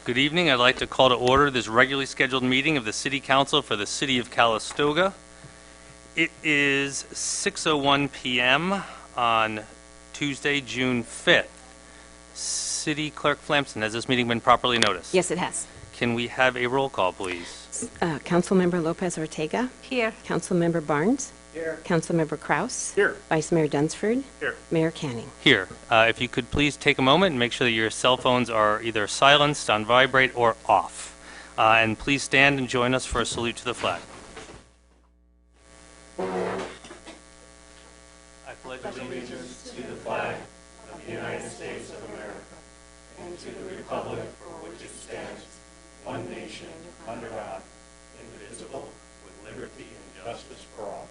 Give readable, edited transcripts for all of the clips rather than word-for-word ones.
Good evening. I'd like to call to order this regularly scheduled meeting of the City Council for the City of Calistoga. It is 6:01 p.m. on Tuesday, June 5th. City Clerk Flamson, has this meeting been properly noticed? Yes, it has. Can we have a roll call, please? Councilmember Lopez Ortega. Here. Councilmember Barnes. Here. Councilmember Kraus. Here. Vice Mayor Dunsford. Here. Mayor Canning. Here. If you could please take a moment and make sure that your cell phones are either silenced, on vibrate, or off. And please stand and join us for a salute to the flag. I pledge allegiance to the flag of the United States of America and to the republic for which it stands, one nation, under God, indivisible, with liberty and justice for all.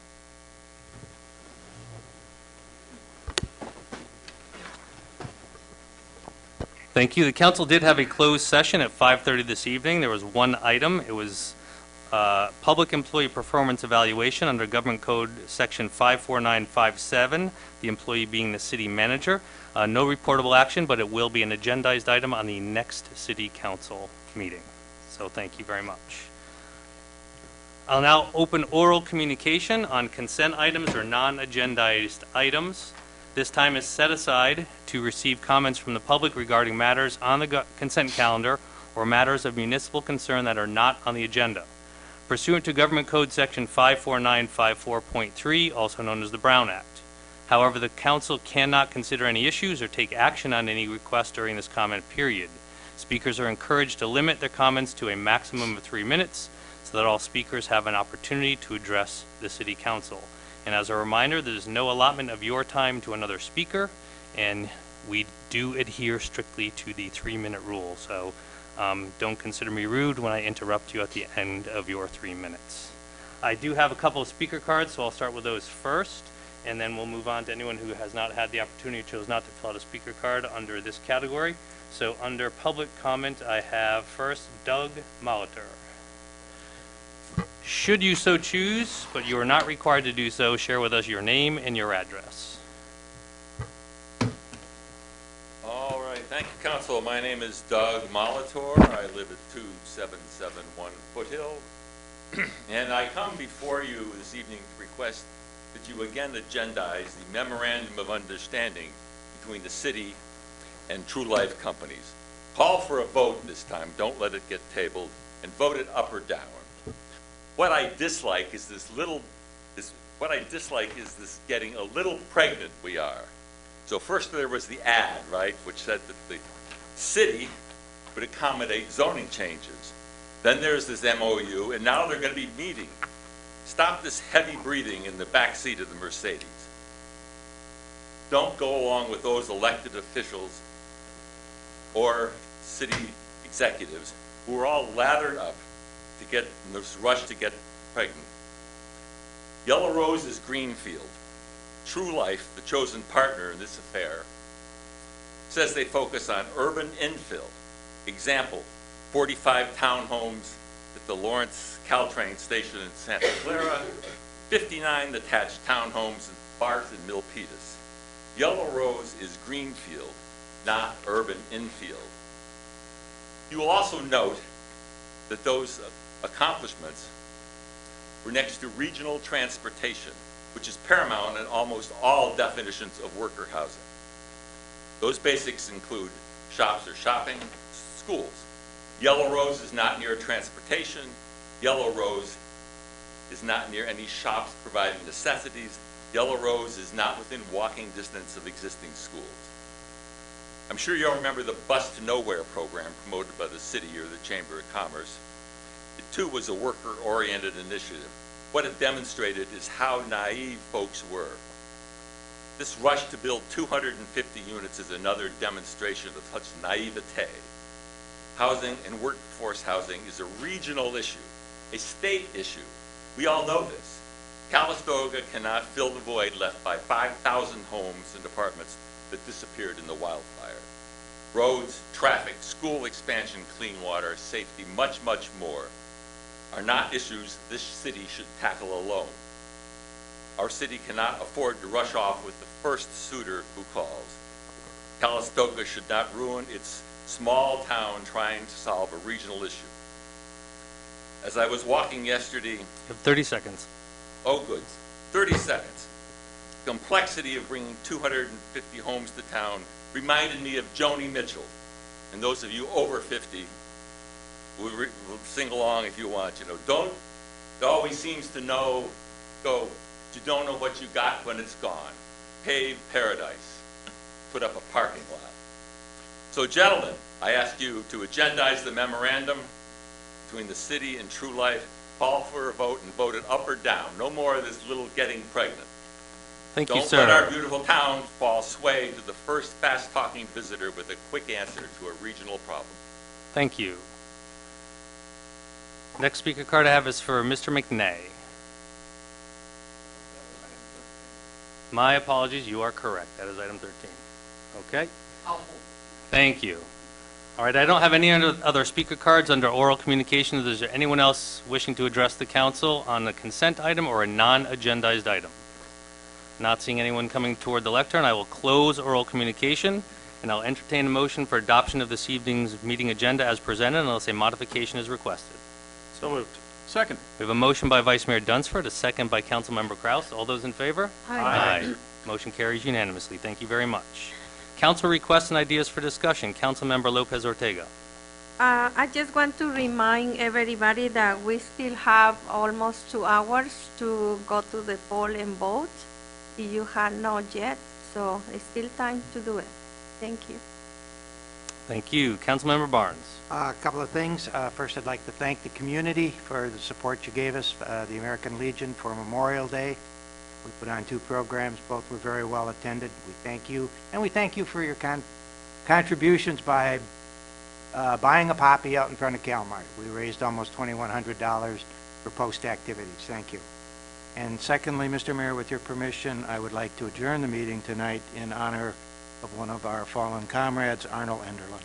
Thank you. The council did have a closed session at 5:30 this evening. There was one item. It was public employee performance evaluation under Government Code Section 54957, the employee being the city manager. No reportable action, but it will be an agendized item on the next city council meeting. So thank you very much. I'll now open oral communication on consent items or non-agendized items. This time is set aside to receive comments from the public regarding matters on the consent calendar or matters of municipal concern that are not on the agenda. Pursuant to Government Code Section 54954.3, also known as the Brown Act. However, the council cannot consider any issues or take action on any requests during this comment period. Speakers are encouraged to limit their comments to a maximum of 3 minutes so that all speakers have an opportunity to address the City Council. And as a reminder, there's no allotment of your time to another speaker, and we do adhere strictly to the 3-minute rule. So don't consider me rude when I interrupt you at the end of your 3 minutes. I do have a couple of speaker cards, so I'll start with those first, and then we'll move on to anyone who has not had the opportunity, chose not to fill out a speaker card under this category. So under public comment, I have first Doug Molitor. Should you so choose, but you are not required to do so, share with us your name and your address. All right, thank you, Council. My name is Doug Molitor. I live at 2771 Foothill. And I come before you this evening to request that you again agendize the Memorandum of Understanding between the city and True Life Companies. Call for a vote this time. Don't let it get tabled, and vote it up or down. What I dislike is this getting a little pregnant we are. So first there was the ad, right, which said that the city would accommodate zoning changes. Then there's this MOU, and now they're going to be meeting. Stop this heavy breathing in the back seat of the Mercedes. Don't go along with those elected officials or city executives who are all lathered up to get in this rush to get pregnant. Yellow Rose is greenfield. True Life, the chosen partner in this affair, says they focus on urban infill. Example, 45 townhomes at the Lawrence Caltrain station in Santa Clara, 59 detached townhomes in Barth and Milpitas. Yellow Rose is greenfield, not urban infield. You will also note that those accomplishments were next to regional transportation, which is paramount in almost all definitions of worker housing. Those basics include shops or shopping, schools. Yellow Rose is not near transportation. Yellow Rose is not near any shops providing necessities. Yellow Rose is not within walking distance of existing schools. I'm sure you all remember the Bus to Nowhere program promoted by the city or the Chamber of Commerce. It too was a worker-oriented initiative. What it demonstrated is how naive folks were. This rush to build 250 units is another demonstration of such naivete. Housing and workforce housing is a regional issue, a state issue. We all know this. Calistoga cannot fill the void left by 5,000 homes and apartments that disappeared in the wildfire. Roads, traffic, school expansion, clean water, safety, much, much more are not issues this city should tackle alone. Our city cannot afford to rush off with the first suitor who calls. Calistoga should not ruin its small town trying to solve a regional issue. As I was walking yesterday, You have 30 seconds. oh good, 30 seconds, complexity of bringing 250 homes to town reminded me of Joni Mitchell. And those of you over 50 will sing along if you want. Don't always seems to know, but you don't know what you got when it's gone. Pave paradise. Put up a parking lot. So gentlemen, I ask you to agendize the memorandum between the city and True Life, call for a vote and vote it up or down. No more of this little getting pregnant. Thank you, Don't sir. let our beautiful town fall sway to the first fast-talking visitor with a quick answer to a regional problem. Thank you. Next speaker card I have is for Mr. McNay. My apologies, you are correct. That is item 13. Okay? Thank you. All right, I don't have any other speaker cards under oral communications. Is there anyone else wishing to address the council on a consent item or a non-agendized item? Not seeing anyone coming toward the lectern, I will close oral communication, and I'll entertain a motion for adoption of this evening's meeting agenda as presented unless a modification is requested. So moved. Second. We have a motion by Vice Mayor Dunsford, a second by Councilmember Kraus. All those in favor? Aye. Motion carries unanimously. Thank you very much. Council requests and ideas for discussion. Councilmember Lopez Ortega. I just want to remind everybody that we still have almost 2 hours to go to the poll and vote. If you have not yet, so it's still time to do it. Thank you. Thank you. Councilmember Barnes. A couple of things. First, I'd like to thank the community for the support you gave us, the American Legion for Memorial Day. We put on 2 programs. Both were very well attended. We thank you. And we thank you for your contributions by buying a poppy out in front of Calmart. We raised almost $2,100 for post activities. Thank you. And secondly, Mr. Mayor, with your permission, I would like to adjourn the meeting tonight in honor of one of our fallen comrades, Arnold Enderlin.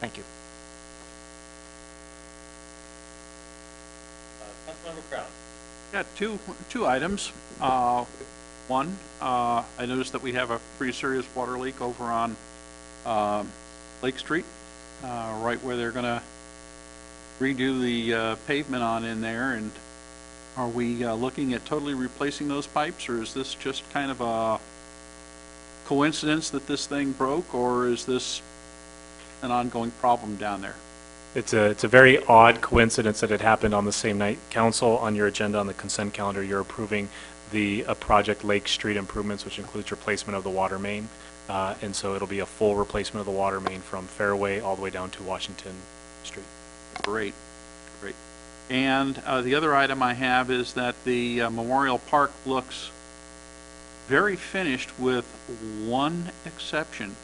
Thank you. Councilmember Kraus. Got two items. One, I noticed that we have a pretty serious water leak over on Lake Street, right where they're going to redo the pavement on in there. And are we looking at totally replacing those pipes, or is this just kind of a coincidence that this thing broke, or is this an ongoing problem down there? It's a very odd coincidence that it happened on the same night. Council, on your agenda on the consent calendar, you're approving the project Lake Street improvements, which includes replacement of the water main. And so it'll be a full replacement of the water main from Fairway all the way down to Washington Street. Great, great. And the other item I have is that the Memorial Park looks very finished with one exception.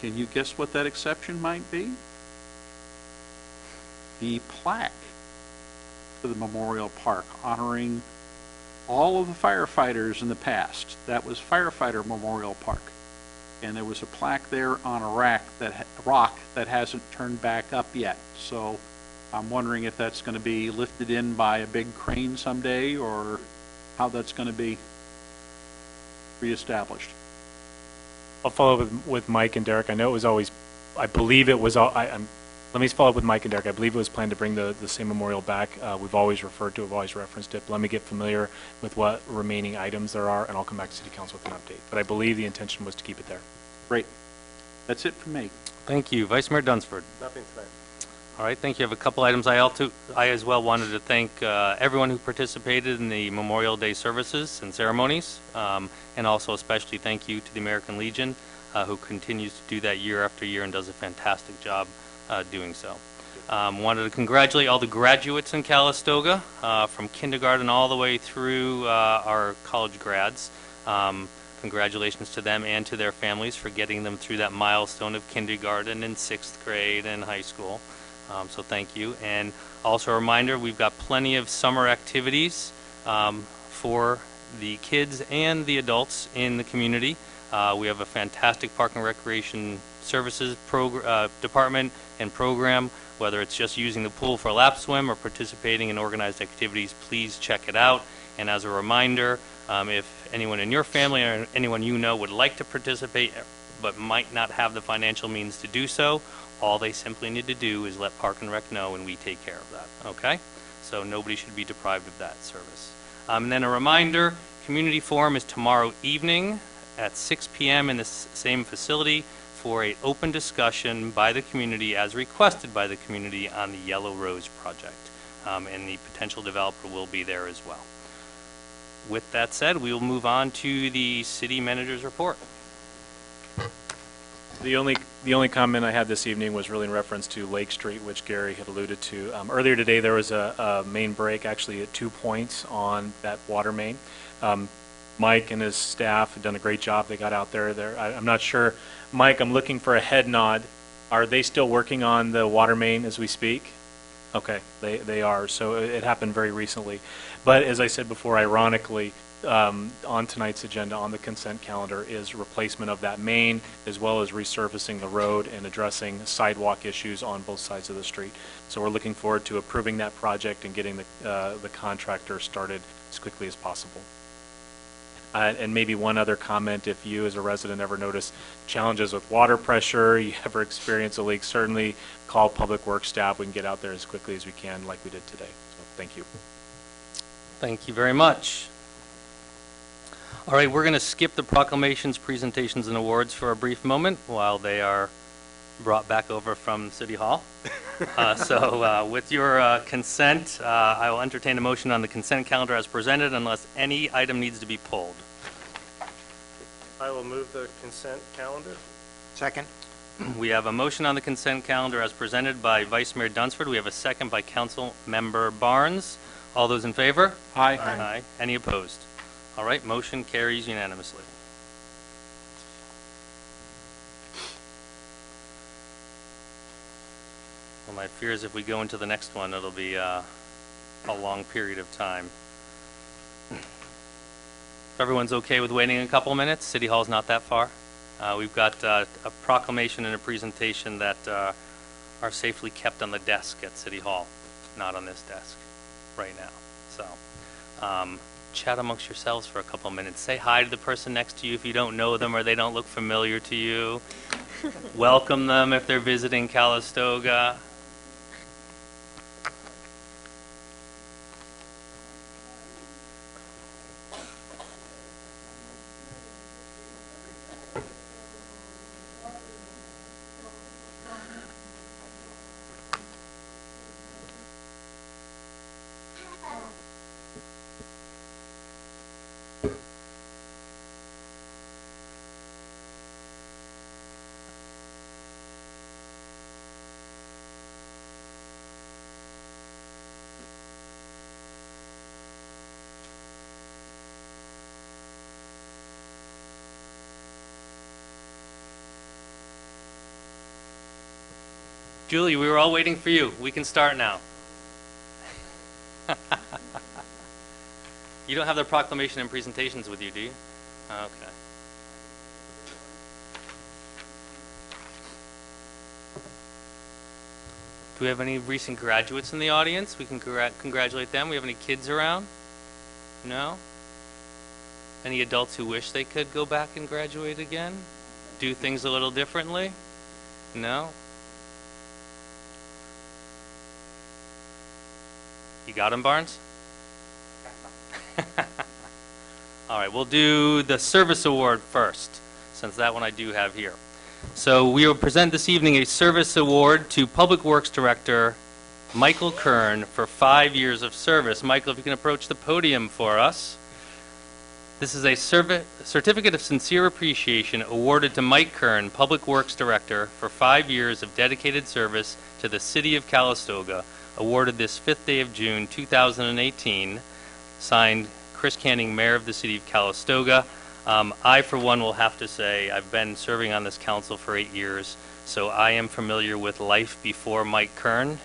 Can you guess what that exception might be? The plaque to the Memorial Park honoring all of the firefighters in the past. That was Firefighter Memorial Park. And there was a plaque there on a rock that hasn't turned back up yet. So I'm wondering if that's going to be lifted in by a big crane someday, or how that's going to be reestablished. I'll follow up with Mike and Derek. I know it was always, I believe it was, let me follow up with Mike and Derek. I believe it was planned to bring the same memorial back. We've always referred to it, always referenced it. But let me get familiar with what remaining items there are, and I'll come back to City Council with an update. But I believe the intention was to keep it there. Great. That's it for me. Thank you. Vice Mayor Dunsford. Nothing tonight. All right, thank you. I have a couple items. I as well wanted to thank everyone who participated in the Memorial Day services and ceremonies, and also especially thank you to the American Legion, who continues to do that year after year and does a fantastic job doing so. Wanted to congratulate all the graduates in Calistoga, from kindergarten all the way through our college grads. Congratulations to them and to their families for getting them through that milestone of kindergarten and 6th grade and high school. So thank you. And also a reminder, we've got plenty of summer activities for the kids and the adults in the community. We have a fantastic Park and Recreation Services department and program. Whether it's just using the pool for a lap swim or participating in organized activities, please check it out. And as a reminder, if anyone in your family or anyone you know would like to participate, but might not have the financial means to do so, all they simply need to do is let Park and Rec know, and we take care of that, okay? So nobody should be deprived of that service. And then a reminder, Community Forum is tomorrow evening at 6 p.m. in the same facility for an open discussion by the community, as requested by the community, on the Yellow Rose project. And the potential developer will be there as well. With that said, we will move on to the city manager's report. The only comment I had this evening was really in reference to Lake Street, which Gary had alluded to. Earlier today, there was a main break, actually at 2 points on that water main. Mike and his staff have done a great job. They got out there. I'm not sure. Mike, I'm looking for a head nod. Are they still working on the water main as we speak? Okay, they are. So it happened very recently. But as I said before, ironically, on tonight's agenda on the consent calendar is replacement of that main, as well as resurfacing the road and addressing sidewalk issues on both sides of the street. So we're looking forward to approving that project and getting the contractor started as quickly as possible. And maybe one other comment, if you as a resident ever notice challenges with water pressure, you ever experience a leak, certainly call Public Works staff. We can get out there as quickly as we can, like we did today. So thank you. Thank you very much. All right, we're going to skip the proclamations, presentations, and awards for a brief moment while they are brought back over from City Hall. With your consent, I will entertain a motion on the consent calendar as presented unless any item needs to be pulled. I will move the consent calendar. Second? We have a motion on the consent calendar as presented by Vice Mayor Dunsford. We have a second by Council Member Barnes. All those in favor? Aye. Aye. Any opposed? All right, motion carries unanimously. Well, my fear is if we go into the next one, it'll be a long period of time. If everyone's okay with waiting a couple minutes, City Hall's not that far. We've got a proclamation and a presentation that are safely kept on the desk at City Hall, not on this desk right now. So chat amongst yourselves for a couple minutes. Say hi to the person next to you if you don't know them or they don't look familiar to you. Welcome them if they're visiting Calistoga. Julie, we were all waiting for you. We can start now. You don't have the proclamation and presentations with you, do you? Okay. Do we have any recent graduates in the audience? We can congratulate them. We have any kids around? No? Any adults who wish they could go back and graduate again? Do things a little differently? No? You got him, Barnes? All right, we'll do the service award first, since that one I do have here. So we will present this evening a service award to Public Works Director Michael Kern for 5 years of service. Michael, if you can approach the podium for us. This is a certificate of sincere appreciation awarded to Mike Kern, Public Works Director, for 5 years of dedicated service to the City of Calistoga, awarded this 5th day of June 2018, signed Chris Canning, Mayor of the City of Calistoga. I, for one, will have to say I've been serving on this council for 8 years, so I am familiar with life before Mike Kern,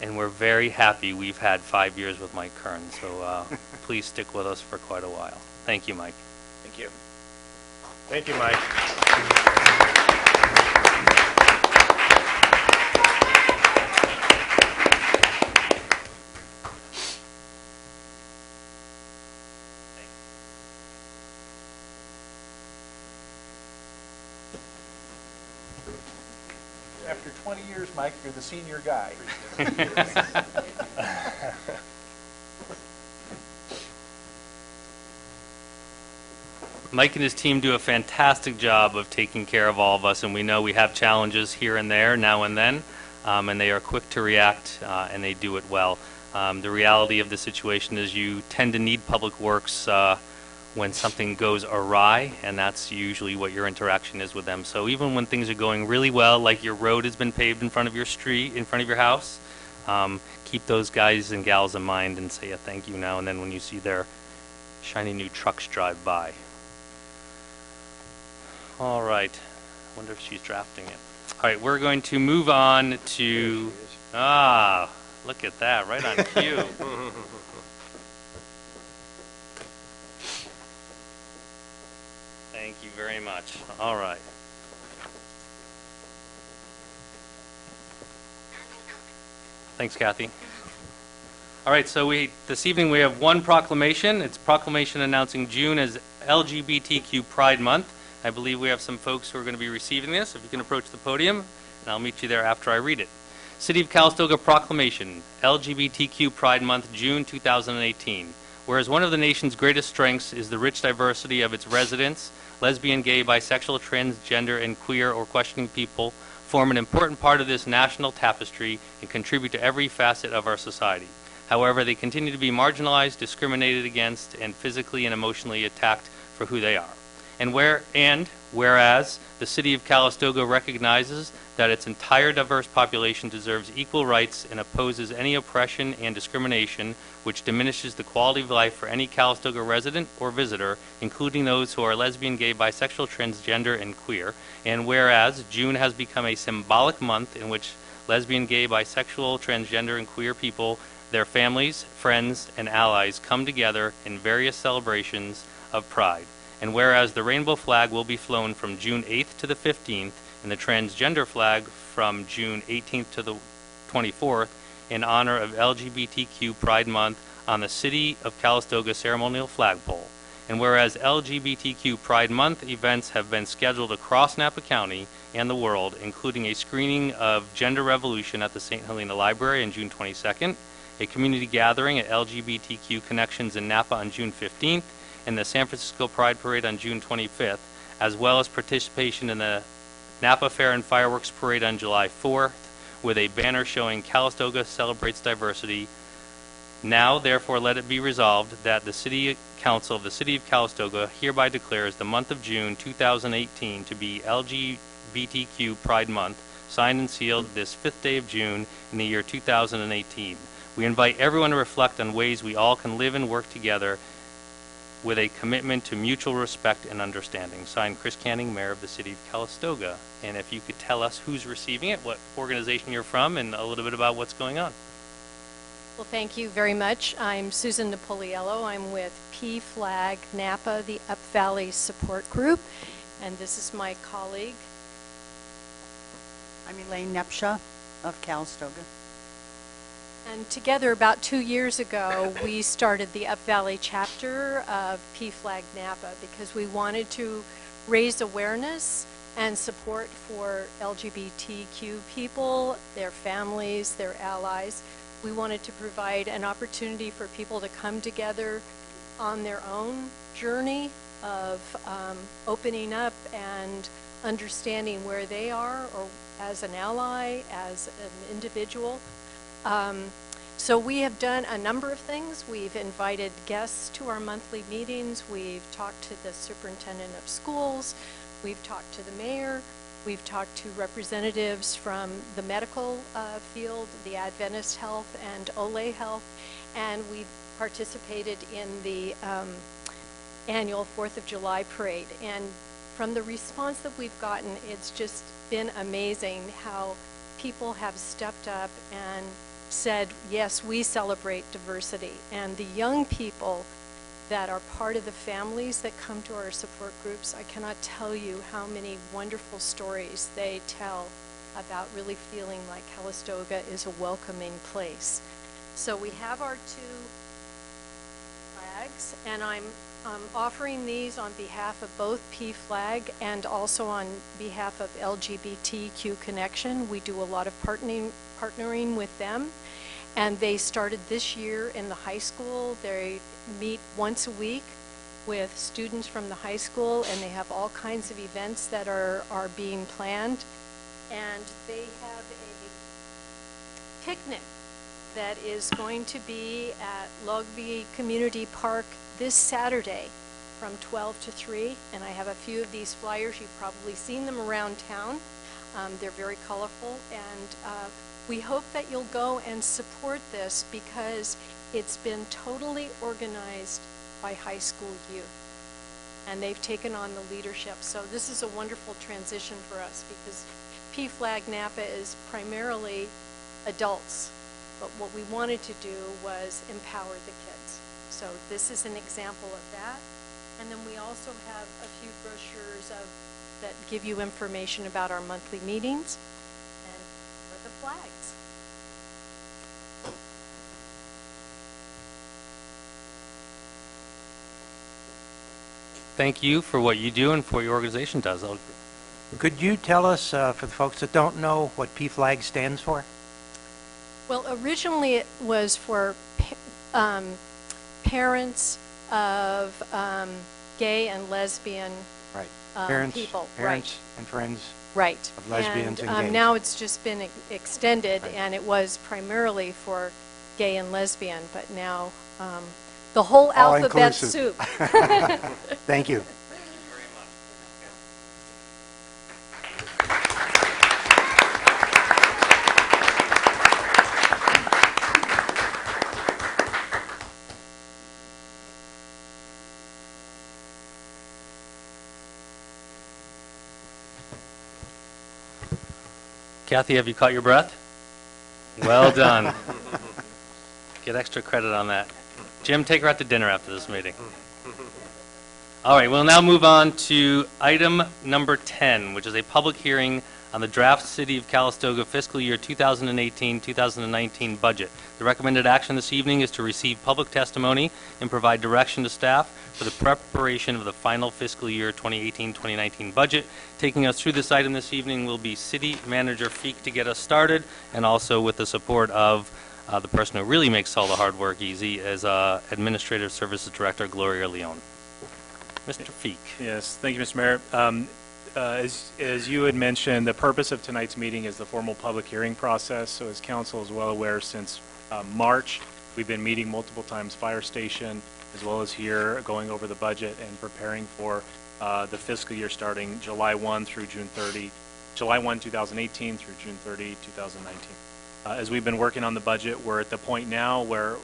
and we're very happy we've had 5 years with Mike Kern, so please stick with us for quite a while. Thank you, Mike. Thank you. Thank you, Mike. After 20 years, Mike, you're the senior guy. Mike and his team do a fantastic job of taking care of all of us, and we know we have challenges here and there, now and then, and they are quick to react, and they do it well. The reality of the situation is you tend to need Public Works when something goes awry, and that's usually what your interaction is with them. So even when things are going really well, like your road has been paved in front of your street, in front of your house, keep those guys and gals in mind and say a thank you now and then when you see their shiny new trucks drive by. All right. I wonder if she's drafting it. All right, we're going to move on to... Ah, look at that, right on cue. Thank you very much. All right. Thanks, Kathy. All right, so this evening we have one proclamation. It's a proclamation announcing June as LGBTQ Pride Month. I believe we have some folks who are going to be receiving this. If you can approach the podium, and I'll meet you there after I read it. City of Calistoga Proclamation, LGBTQ Pride Month, June 2018. Whereas one of the nation's greatest strengths is the rich diversity of its residents, lesbian, gay, bisexual, transgender, and queer or questioning people form an important part of this national tapestry and contribute to every facet of our society. However, they continue to be marginalized, discriminated against, and physically and emotionally attacked for who they are. And whereas the City of Calistoga recognizes that its entire diverse population deserves equal rights and opposes any oppression and discrimination which diminishes the quality of life for any Calistoga resident or visitor, including those who are lesbian, gay, bisexual, transgender, and queer. And whereas June has become a symbolic month in which lesbian, gay, bisexual, transgender, and queer people, their families, friends, and allies come together in various celebrations of pride. And whereas the rainbow flag will be flown from June 8th to the 15th, and the transgender flag from June 18th to the 24th, in honor of LGBTQ Pride Month on the City of Calistoga ceremonial flagpole. And whereas LGBTQ Pride Month events have been scheduled across Napa County and the world, including a screening of Gender Revolution at the St. Helena Library on June 22nd, a community gathering at LGBTQ Connections in Napa on June 15th, and the San Francisco Pride Parade on June 25th, as well as participation in the Napa Fair and Fireworks Parade on July 4th, with a banner showing Calistoga celebrates diversity. Now, therefore, let it be resolved that the City Council of the City of Calistoga hereby declares the month of June 2018 to be LGBTQ Pride Month, signed and sealed this 5th day of June in the year 2018. We invite everyone to reflect on ways we all can live and work together with a commitment to mutual respect and understanding. Signed, Chris Canning, Mayor of the City of Calistoga. And if you could tell us who's receiving it, what organization you're from, and a little bit about what's going on. Well, thank you very much. I'm Susan Napoliello. I'm with PFLAG Napa, the Up Valley Support Group, and this is my colleague. I'm Elaine Nepsha of Calistoga. And together, about 2 years ago, we started the Up Valley chapter of PFLAG Napa because we wanted to raise awareness and support for LGBTQ people, their families, their allies. We wanted to provide an opportunity for people to come together on their own journey of opening up and understanding where they are, or as an ally, as an individual. So we have done a number of things. We've invited guests to our monthly meetings. We've talked to the superintendent of schools. We've talked to the mayor. We've talked to representatives from the medical field, the Adventist Health and Ole Health, and we participated in the annual 4th of July parade. And from the response that we've gotten, it's just been amazing how people have stepped up and said, yes, we celebrate diversity. And the young people that are part of the families that come to our support groups, I cannot tell you how many wonderful stories they tell about really feeling like Calistoga is a welcoming place. So we have our two flags. flags, and I'm offering these on behalf of both PFLAG and also on behalf of LGBTQ Connection. We do a lot of partnering with them, and they started this year in the high school. They meet once a week with students from the high school, and they have all kinds of events that are being planned. And they have a picnic that is going to be at Logby Community Park this Saturday from 12 to 3. And I have a few of these flyers. You've probably seen them around town. They're very colorful, and we hope that you'll go and support this because it's been totally organized by high school youth, and they've taken on the leadership. So this is a wonderful transition for us because PFLAG Napa is primarily adults, but what we wanted to do was empower the kids. So this is an example of that. And then we also have a few brochures that give you information about our monthly meetings and for the flags. Thank you for what you do and for what your organization does. Could you tell us, for the folks that don't know, what PFLAG stands for? Well, originally it was for parents of gay and lesbian Right. people. Parents and friends. Right. Of lesbians and gays. Now it's just been extended, Right. and it was primarily for gay and lesbian, but now the whole All alphabet inclusive. soup. Thank you. Kathy, have you caught your breath? Well done. Get extra credit on that. Jim, take her out to dinner after this meeting. All right, we'll now move on to item number 10, which is a public hearing on the draft City of Calistoga fiscal year 2018-2019 budget. The recommended action this evening is to receive public testimony and provide direction to staff for the preparation of the final fiscal year 2018-2019 budget. Taking us through this item this evening will be City Manager Feek to get us started, and also with the support of the person who really makes all the hard work easy as Administrative Services Director Gloria Leone. Mr. Feek. Yes, thank you, Mr. Mayor. As you had mentioned, the purpose of tonight's meeting is the formal public hearing process. So as council is well aware, since March, we've been meeting multiple times, fire station, as well as here, going over the budget and preparing for the fiscal year starting July 1 through June 30, July 1, 2018 through June 30, 2019. As we've been working on the budget, we're at the point now where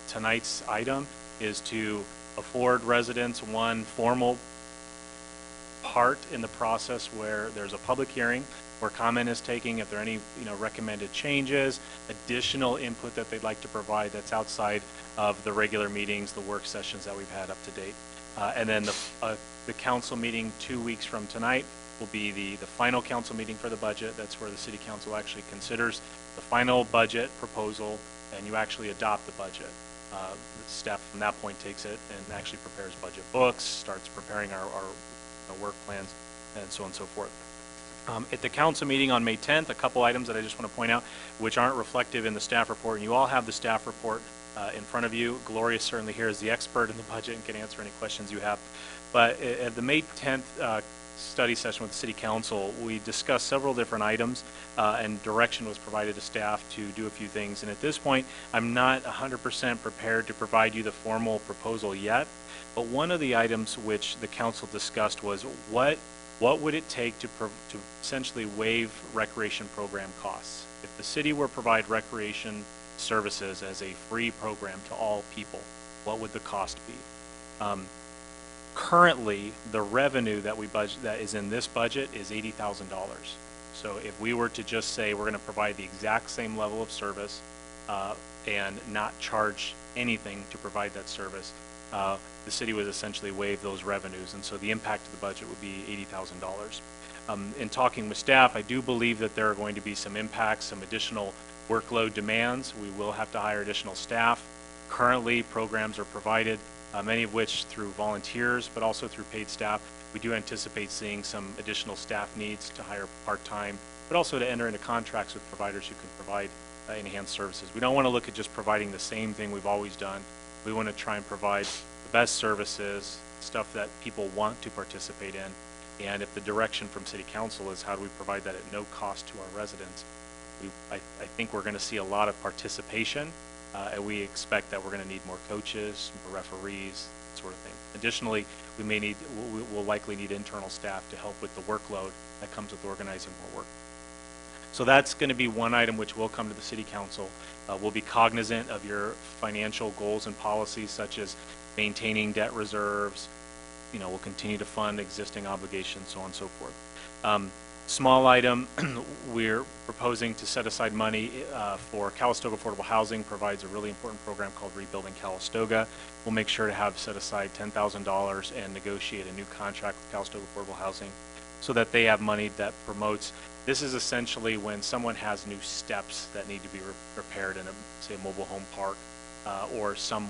tonight's item is to afford residents one formal part in the process where there's a public hearing where comment is taking if there are any recommended changes, additional input that they'd like to provide that's outside of the regular meetings, the work sessions that we've had up to date. And then the council meeting 2 weeks from tonight will be the final council meeting for the budget. That's where the city council actually considers the final budget proposal and you actually adopt the budget. The staff from that point takes it and actually prepares budget books, starts preparing our work plans, and so on and so forth. At the council meeting on May 10th, a couple items that I just want to point out, which aren't reflective in the staff report, and you all have the staff report in front of you. Gloria certainly here is the expert in the budget and can answer any questions you have. But at the May 10th study session with the City Council, we discussed several different items and direction was provided to staff to do a few things. And at this point, I'm not 100% prepared to provide you the formal proposal yet. But one of the items which the council discussed was what would it take to essentially waive recreation program costs? If the city were to provide recreation services as a free program to all people, what would the cost be? Currently, the revenue that we budget that is in this budget is $80,000. So if we were to just say we're going to provide the exact same level of service and not charge anything to provide that service, the city would essentially waive those revenues, and so the impact of the budget would be $80,000. In talking with staff, I do believe that there are going to be some impacts, some additional workload demands. We will have to hire additional staff. Currently, programs are provided many of which through volunteers, but also through paid staff. We do anticipate seeing some additional staff needs to hire part-time, but also to enter into contracts with providers who can provide enhanced services. We don't want to look at just providing the same thing we've always done. We want to try and provide the best services, stuff that people want to participate in. And if the direction from City Council is how do we provide that at no cost to our residents, I think we're going to see a lot of participation, and we expect that we're going to need more coaches, more referees, that sort of thing. Additionally, we'll likely need internal staff to help with the workload that comes with organizing more work. So that's going to be one item which will come to the City Council. We'll be cognizant of your financial goals and policies, such as maintaining debt reserves. We'll continue to fund existing obligations, so on and so forth. Small item, we're proposing to set aside money for Calistoga Affordable Housing, provides a really important program called Rebuilding Calistoga. We'll make sure to have set aside $10,000 and negotiate a new contract with Calistoga Affordable Housing so that they have money that promotes. This is essentially when someone has new steps that need to be repaired in say a mobile home park or some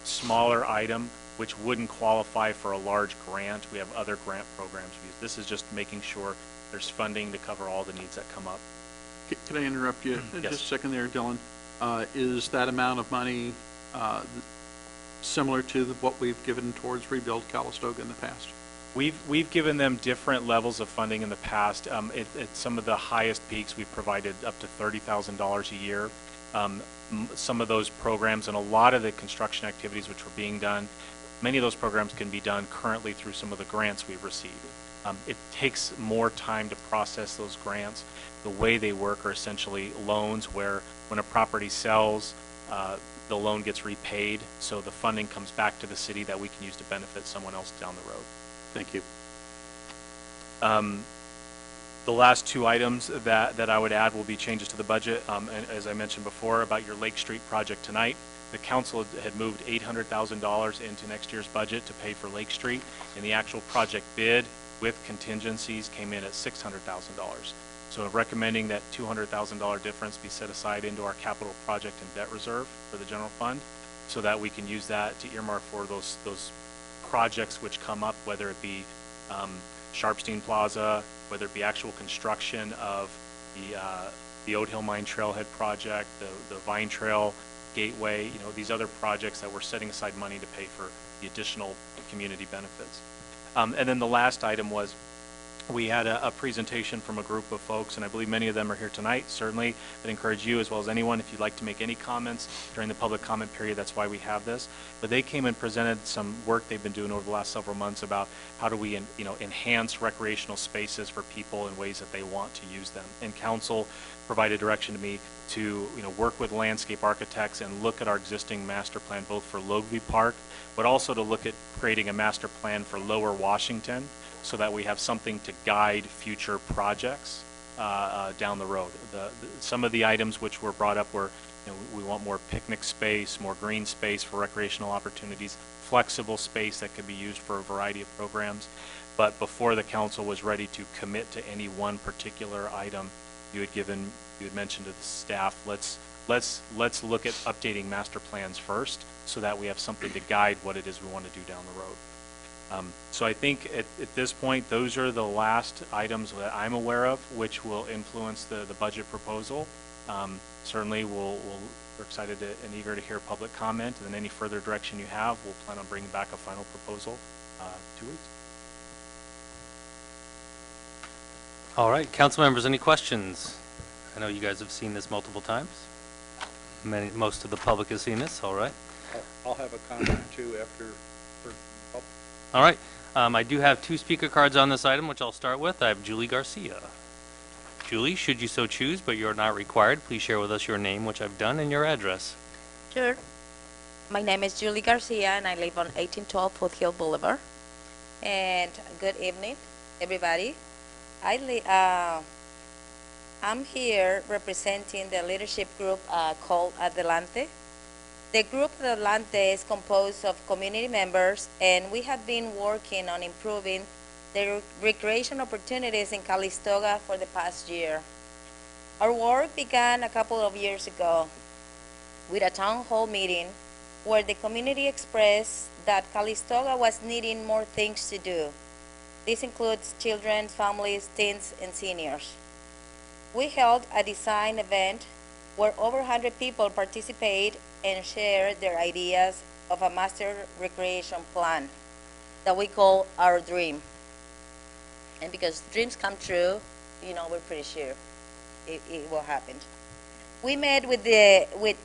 smaller item which wouldn't qualify for a large grant. We have other grant programs we use. This is just making sure there's funding to cover all the needs that come up. Can I interrupt you Yes. just a second there, Dylan? Is that amount of money similar to what we've given towards Rebuild Calistoga in the past? We've given them different levels of funding in the past. At some of the highest peaks, we've provided up to $30,000 a year. Some of those programs and a lot of the construction activities which were being done, many of those programs can be done currently through some of the grants we've received. It takes more time to process those grants. The way they work are essentially loans where when a property sells, the loan gets repaid, so the funding comes back to the city that we can use to benefit someone else down the road. Thank you. The last two items that I would add will be changes to the budget. And as I mentioned before about your Lake Street project tonight, the council had moved $800,000 into next year's budget to pay for Lake Street, and the actual project bid with contingencies came in at $600,000. So recommending that $200,000 difference be set aside into our capital project and debt reserve for the general fund so that we can use that to earmark for those projects which come up, whether it be Sharpstein Plaza, whether it be actual construction of the Oat Hill Mine Trailhead project, the Vine Trail Gateway, these other projects that we're setting aside money to pay for the additional community benefits. And then the last item was we had a presentation from a group of folks, and I believe many of them are here tonight. Certainly, I'd encourage you as well as anyone, if you'd like to make any comments during the public comment period, that's why we have this. But they came and presented some work they've been doing over the last several months about how do we enhance recreational spaces for people in ways that they want to use them. And council provided direction to me to work with landscape architects and look at our existing master plan, both for Logview Park, but also to look at creating a master plan for Lower Washington, so that we have something to guide future projects down the road. Some of the items which were brought up were, we want more picnic space, more green space for recreational opportunities, flexible space that could be used for a variety of programs. But before the council was ready to commit to any one particular item, you had mentioned to the staff, let's look at updating master plans first, so that we have something to guide what it is we want to do down the road. So I think at this point, those are the last items that I'm aware of which will influence the budget proposal. Certainly, we're excited and eager to hear public comment, and then any further direction you have, we'll plan on bringing back a final proposal 2 weeks. All right, council members, any questions? I know you guys have seen this multiple times. Most of the public has seen this, all right. I'll have a comment or two after. All right, I do have 2 speaker cards on this item, which I'll start with. I have Julie Garcia. Julie, should you so choose, but you're not required, please share with us your name, which I've done, and your address. Sure. My name is Julie Garcia, and I live on 1812 Foothill Boulevard. And good evening, everybody. I'm here representing the leadership group called Adelante. The group Adelante is composed of community members, and we have been working on improving the recreation opportunities in Calistoga for the past year. Our work began a couple of years ago with a town hall meeting where the community expressed that Calistoga was needing more things to do. This includes children, families, teens, and seniors. We held a design event where over 100 people participated and shared their ideas of a master recreation plan that we call our dream. And because dreams come true, we're pretty sure it will happen. We met with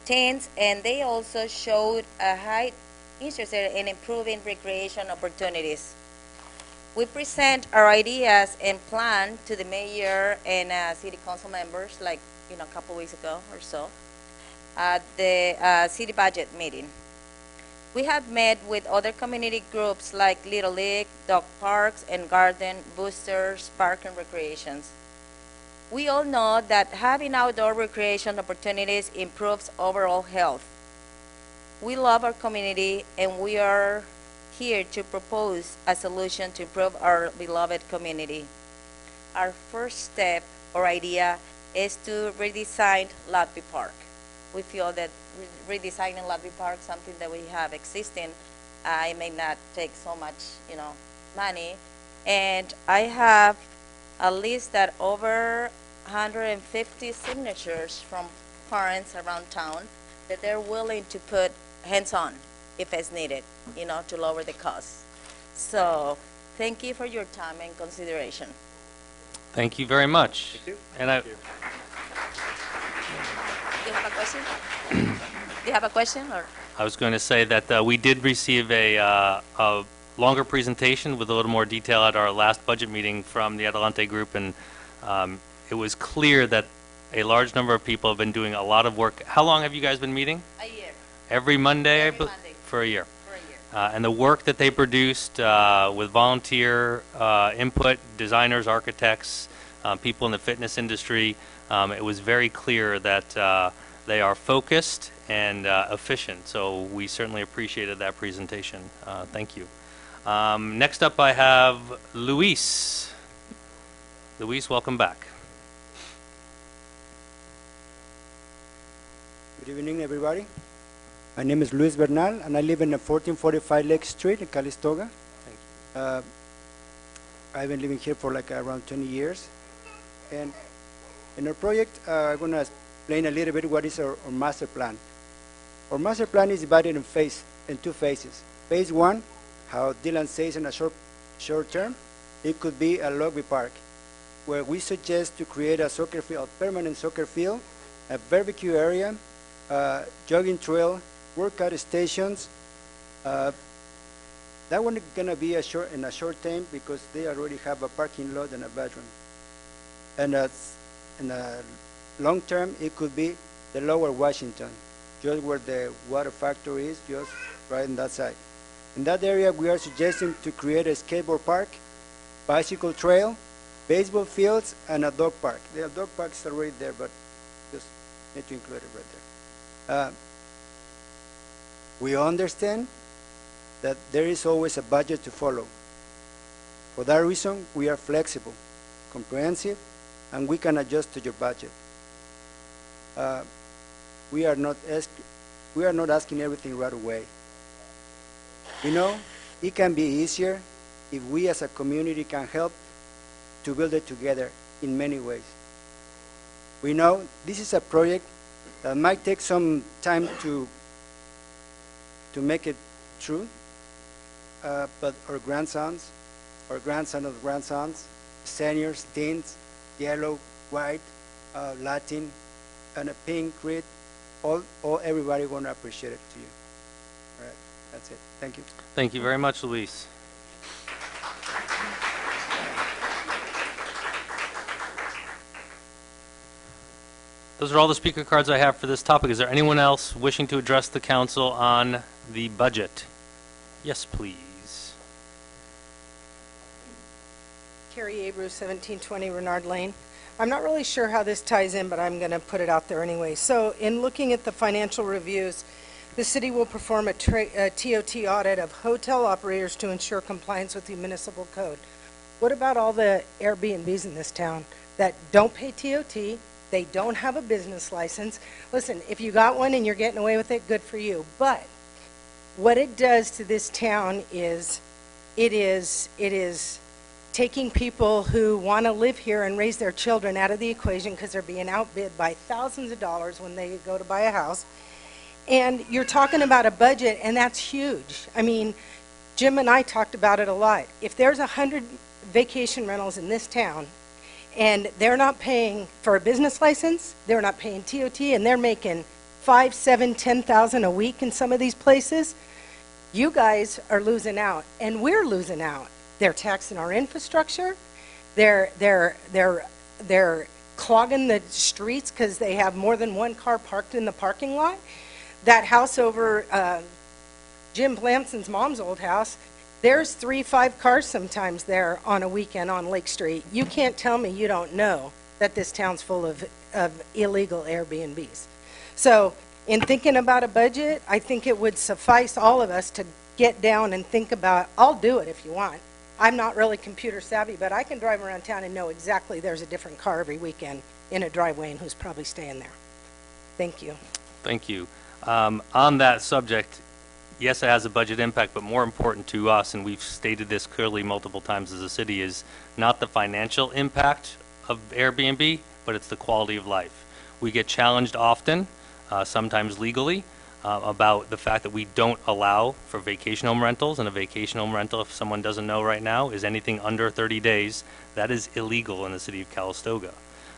teens, and they also showed a high interest in improving recreation opportunities. We present our ideas and plan to the mayor and city council members, like a couple weeks ago or so, at the city budget meeting. We have met with other community groups like Little League, dog parks, and garden boosters, park and recreations. We all know that having outdoor recreation opportunities improves overall health. We love our community, and we are here to propose a solution to improve our beloved community. Our first step or idea is to redesign Lotby Park. We feel that redesigning Lotby Park, something that we have existing, it may not take so much, money. And I have a list that over 150 signatures from parents around town that they're willing to put hands-on if it's needed, to lower the cost. So thank you for your time and consideration. Thank you very much. Thank you. And Thank you. Do you have a question? Do you have a question, or? I was going to say that we did receive a longer presentation with a little more detail at our last budget meeting from the Adelante Group, and it was clear that a large number of people have been doing a lot of work. How long have you guys been meeting? A year. Every Monday? Every Monday. For a year. For a year. And the work that they produced with volunteer input, designers, architects, people in the fitness industry, it was very clear that they are focused and efficient. So we certainly appreciated that presentation. Thank you. Next up, I have Luis. Luis, welcome back. Good evening, everybody. My name is Luis Bernal, and I live in 1445 Lake Street in Calistoga. I've been living here for around 20 years. And in our project, I'm going to explain a little bit what is our master plan. Our master plan is divided in two phases. Phase one, how Dylan says in a short term, it could be a Lotby Park, where we suggest to create a soccer field, a permanent soccer field, a barbecue area, jogging trail, workout stations. That one is going to be in a short time because they already have a parking lot and a bedroom. And in a long term, it could be the Lower Washington, just where the water factory is, just right on that side. In that area, we are suggesting to create a skateboard park, bicycle trail, baseball fields, and a dog park. The dog park is already there, but just need to include it right there. We understand that there is always a budget to follow. For that reason, we are flexible, comprehensive, and we can adjust to your budget. We are not asking everything right away. It can be easier if we as a community can help to build it together in many ways. We know this is a project that might take some time to make it true, but our grandsons, seniors, teens, yellow, white, Latin, and a pink, red, everybody want to appreciate it to you. All right, that's it. Thank you. Thank you very much, Luis. Those are all the speaker cards I have for this topic. Is there anyone else wishing to address the council on the budget? Yes, please. Carrie Abreu, 1720 Renard Lane. I'm not really sure how this ties in, but I'm going to put it out there anyway. So in looking at the financial reviews, the city will perform a TOT audit of hotel operators to ensure compliance with the municipal code. What about all the Airbnbs in this town that don't pay TOT? They don't have a business license. Listen, if you got one and you're getting away with it, good for you. But What it does to this town is, it is taking people who want to live here and raise their children out of the equation because they're being outbid by thousands of dollars when they go to buy a house. And you're talking about a budget, and that's huge. I mean, Jim and I talked about it a lot. If there's 100 vacation rentals in this town, and they're not paying for a business license, they're not paying TOT, and they're making 5, 7, 10,000 a week in some of these places, you guys are losing out, and we're losing out. They're taxing our infrastructure. They're clogging the streets because they have more than one car parked in the parking lot. That house over Jim Blamson's mom's old house, there's 3, 5 cars sometimes there on a weekend on Lake Street. You can't tell me you don't know that this town's full of illegal Airbnbs. So in thinking about a budget, I think it would suffice all of us to get down and think about, I'll do it if you want. I'm not really computer savvy, but I can drive around town and know exactly there's a different car every weekend in a driveway and who's probably staying there. Thank you. Thank you. On that subject, yes, it has a budget impact, but more important to us, and we've stated this clearly multiple times as a city, is not the financial impact of Airbnb, but it's the quality of life. We get challenged often, sometimes legally, about the fact that we don't allow for vacation home rentals, and a vacation home rental, if someone doesn't know right now, is anything under 30 days. That is illegal in the city of Calistoga.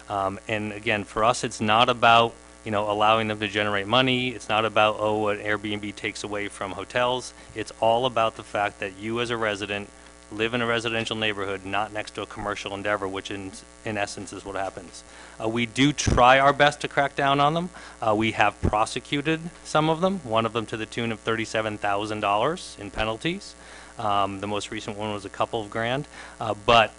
And again, for us, it's not about allowing them to generate money. It's not about, what Airbnb takes away from hotels. It's all about the fact that you as a resident live in a residential neighborhood, not next to a commercial endeavor, which in essence is what happens. We do try our best to crack down on them. We have prosecuted some of them, one of them to the tune of $37,000 in penalties. The most recent one was a couple of grand. But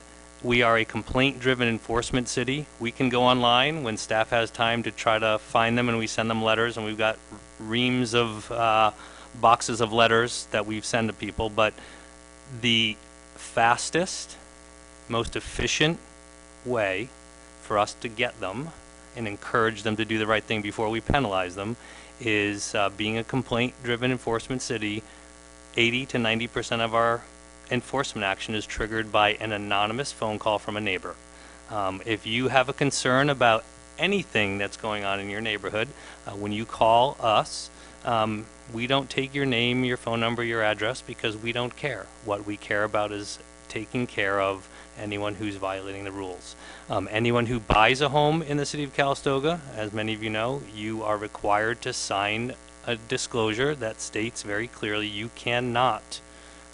we are a complaint-driven enforcement city. We can go online when staff has time to try to find them, and we send them letters, and we've got reams of boxes of letters that we've sent to people. But the fastest, most efficient way for us to get them and encourage them to do the right thing before we penalize them is being a complaint-driven enforcement city. 80 to 90% of our enforcement action is triggered by an anonymous phone call from a neighbor. If you have a concern about anything that's going on in your neighborhood, when you call us, we don't take your name, your phone number, your address, because we don't care. What we care about is taking care of anyone who's violating the rules. Anyone who buys a home in the city of Calistoga, as many of you know, you are required to sign a disclosure that states very clearly you cannot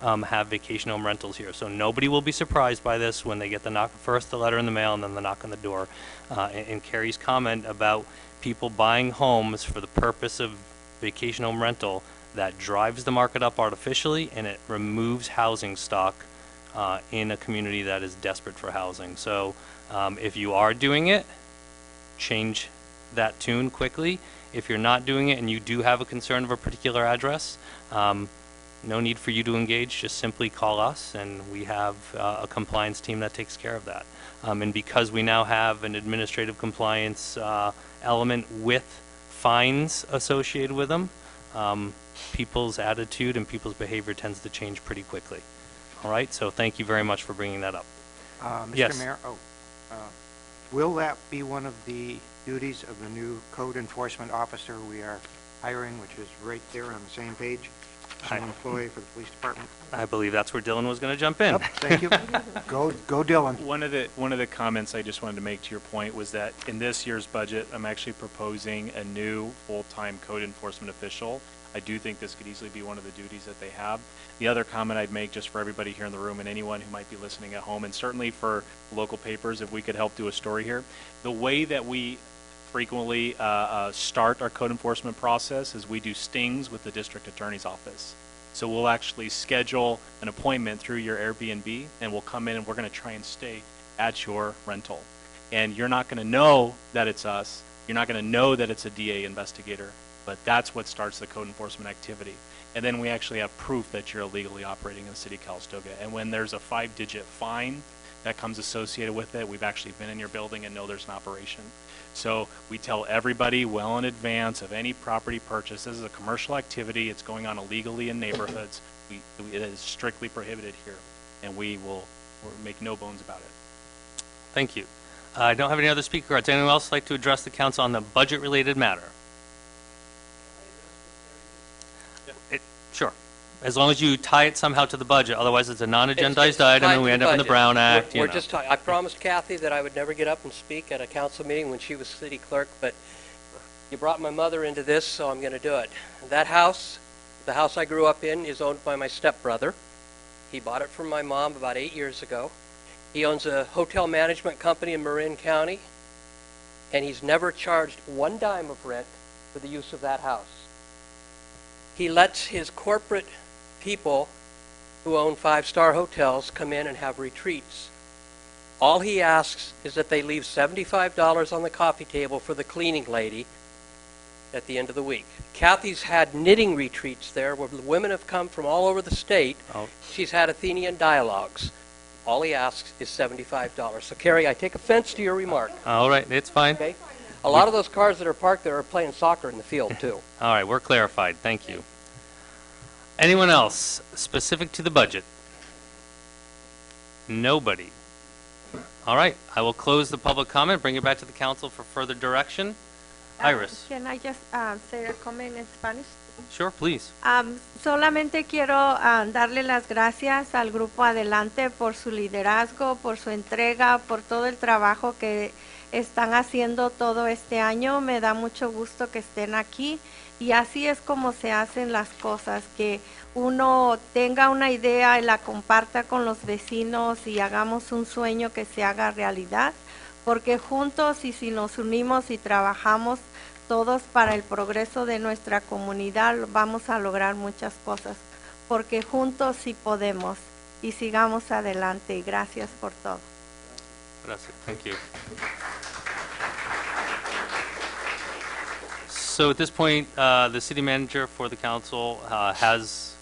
have vacation home rentals here. So nobody will be surprised by this when they get the knock, first the letter in the mail and then the knock on the door. And Carrie's comment about people buying homes for the purpose of vacation home rental, that drives the market up artificially, and it removes housing stock in a community that is desperate for housing. So if you are doing it, change that tune quickly. If you're not doing it and you do have a concern of a particular address, no need for you to engage. Just simply call us, and we have a compliance team that takes care of that. And because we now have an administrative compliance element with fines associated with them, people's attitude and people's behavior tends to change pretty quickly. All right, so thank you very much for bringing that up. Mr. Yes. Mayor, will that be one of the duties of the new code enforcement officer we are hiring, which is right there on the same page? An employee for the police department. I believe that's where Dylan was going to jump in. Yep, thank you. Go Dylan. One of the comments I just wanted to make to your point was that in this year's budget, I'm actually proposing a new full-time code enforcement official. I do think this could easily be one of the duties that they have. The other comment I'd make, just for everybody here in the room and anyone who might be listening at home, and certainly for local papers, if we could help do a story here, the way that we frequently start our code enforcement process is we do stings with the district attorney's office. So we'll actually schedule an appointment through your Airbnb, and we'll come in and we're going to try and stay at your rental. And you're not going to know that it's us. You're not going to know that it's a DA investigator, but that's what starts the code enforcement activity. and then we actually have proof that you're illegally operating in the city of Calistoga. And when there's a 5-digit fine that comes associated with it, we've actually been in your building and know there's an operation. So we tell everybody well in advance of any property purchase, this is a commercial activity, it's going on illegally in neighborhoods, it is strictly prohibited here, and we'll make no bones about it. Thank you. I don't have any other speaker cards. Anyone else like to address the council on the budget-related matter? Sure. As long as you tie it somehow to the budget, otherwise it's a non-agendized item and we end up in the Brown Act. We're just talking. I promised Kathy that I would never get up and speak at a council meeting when she was city clerk, but you brought my mother into this, so I'm going to do it. That house, the house I grew up in, is owned by my stepbrother. He bought it from my mom about 8 years ago. He owns a hotel management company in Marin County, and he's never charged one dime of rent for the use of that house. He lets his corporate people who own 5-star hotels come in and have retreats. All he asks is that they leave $75 on the coffee table for the cleaning lady at the end of the week. Kathy's had knitting retreats there where the women have come from all over the state. Oh. She's had Athenian dialogues. All he asks is $75. So, Carrie, I take offense to your remark. All right, it's fine. Okay? A lot of those cars that are parked there are playing soccer in the field, too. All right, we're clarified. Thank you. Anyone else specific to the budget? Nobody. All right, I will close the public comment, bring it back to the council for further direction. Iris. Can I just say a comment in Spanish? Sure, please. Solamente quiero darle las gracias al Grupo Adelante por su liderazgo, por su entrega, por todo el trabajo que están haciendo todo este año. Me da mucho gusto que estén aquí y así es como se hacen las cosas, que uno tenga una idea y la comparta con los vecinos y hagamos un sueño que se haga realidad, porque juntos y si nos unimos y trabajamos todos para el progreso de nuestra comunidad, vamos a lograr muchas cosas, porque juntos sí podemos y sigamos adelante. Y gracias por todo. Gracias. Thank you. So at this point, the city manager for the council has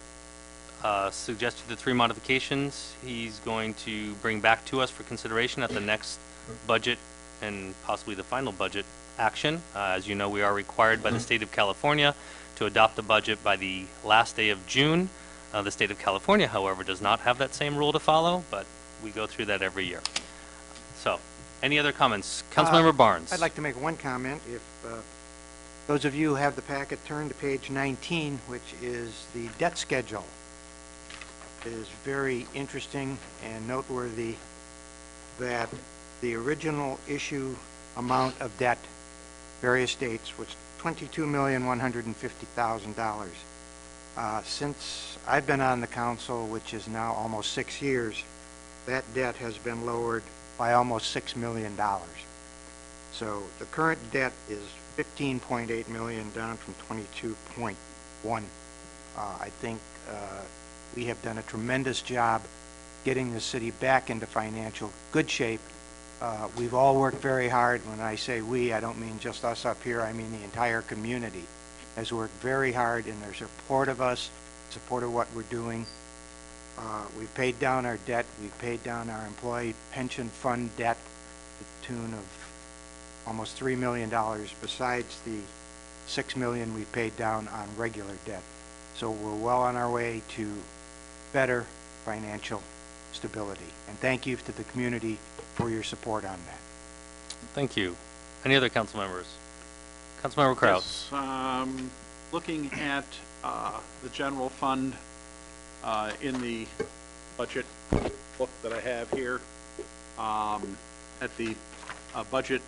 suggested the 3 modifications he's going to bring back to us for consideration at the next budget and possibly the final budget action. As you know, we are required by the state of California to adopt a budget by the last day of June. The state of California, however, does not have that same rule to follow, but we go through that every year. So, any other comments? Councilmember Barnes. I'd like to make one comment. If those of you who have the packet, turn to page 19, which is the debt schedule. It is very interesting and noteworthy that the original issue amount of debt, various states, was $22,150,000. Since I've been on the council, which is now almost 6 years, that debt has been lowered by almost $6 million. So the current debt is $15.8 million, down from $22.1. I think we have done a tremendous job getting the city back into financial good shape. We've all worked very hard. When I say we, I don't mean just us up here. I mean the entire community has worked very hard in their support of us, support of what we're doing. We've paid down our debt. We've paid down our employee pension fund debt to the tune of almost $3 million, besides the $6 million we paid down on regular debt. So we're well on our way to better financial stability. And thank you to the community for your support on that. Thank you. Any other council members? Councilmember Kraus. Yes, looking at the general fund in the budget book that I have here, at the budget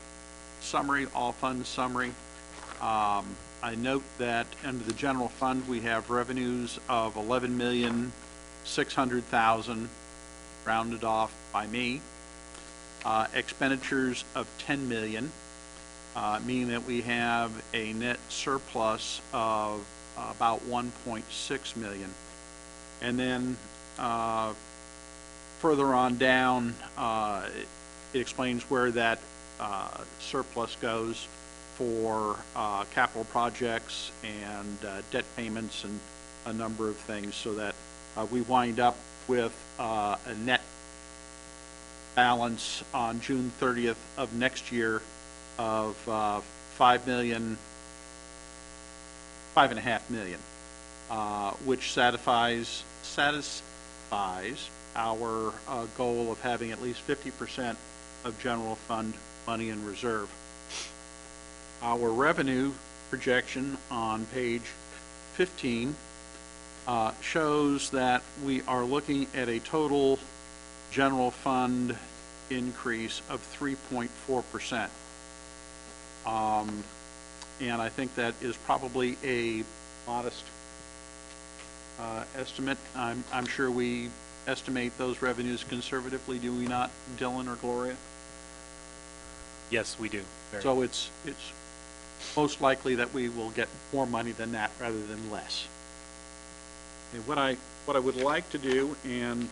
summary, all funds summary, I note that under the general fund we have revenues of $11,600,000, rounded off by me. Expenditures of $10 million, meaning that we have a net surplus of about $1.6 million. And then further on down, it explains where that surplus goes for capital projects and debt payments and a number of things so that we wind up with a net balance on June 30th of next year of $5.5 million, which satisfies our goal of having at least 50% of general fund money in reserve. Our revenue projection on page 15 shows that we are looking at a total general fund increase of 3.4%. And I think that is probably a modest estimate. I'm sure we estimate those revenues conservatively, do we not, Dylan or Gloria? Yes, we do. So it's most likely that we will get more money than that rather than less. And what I would like to do, and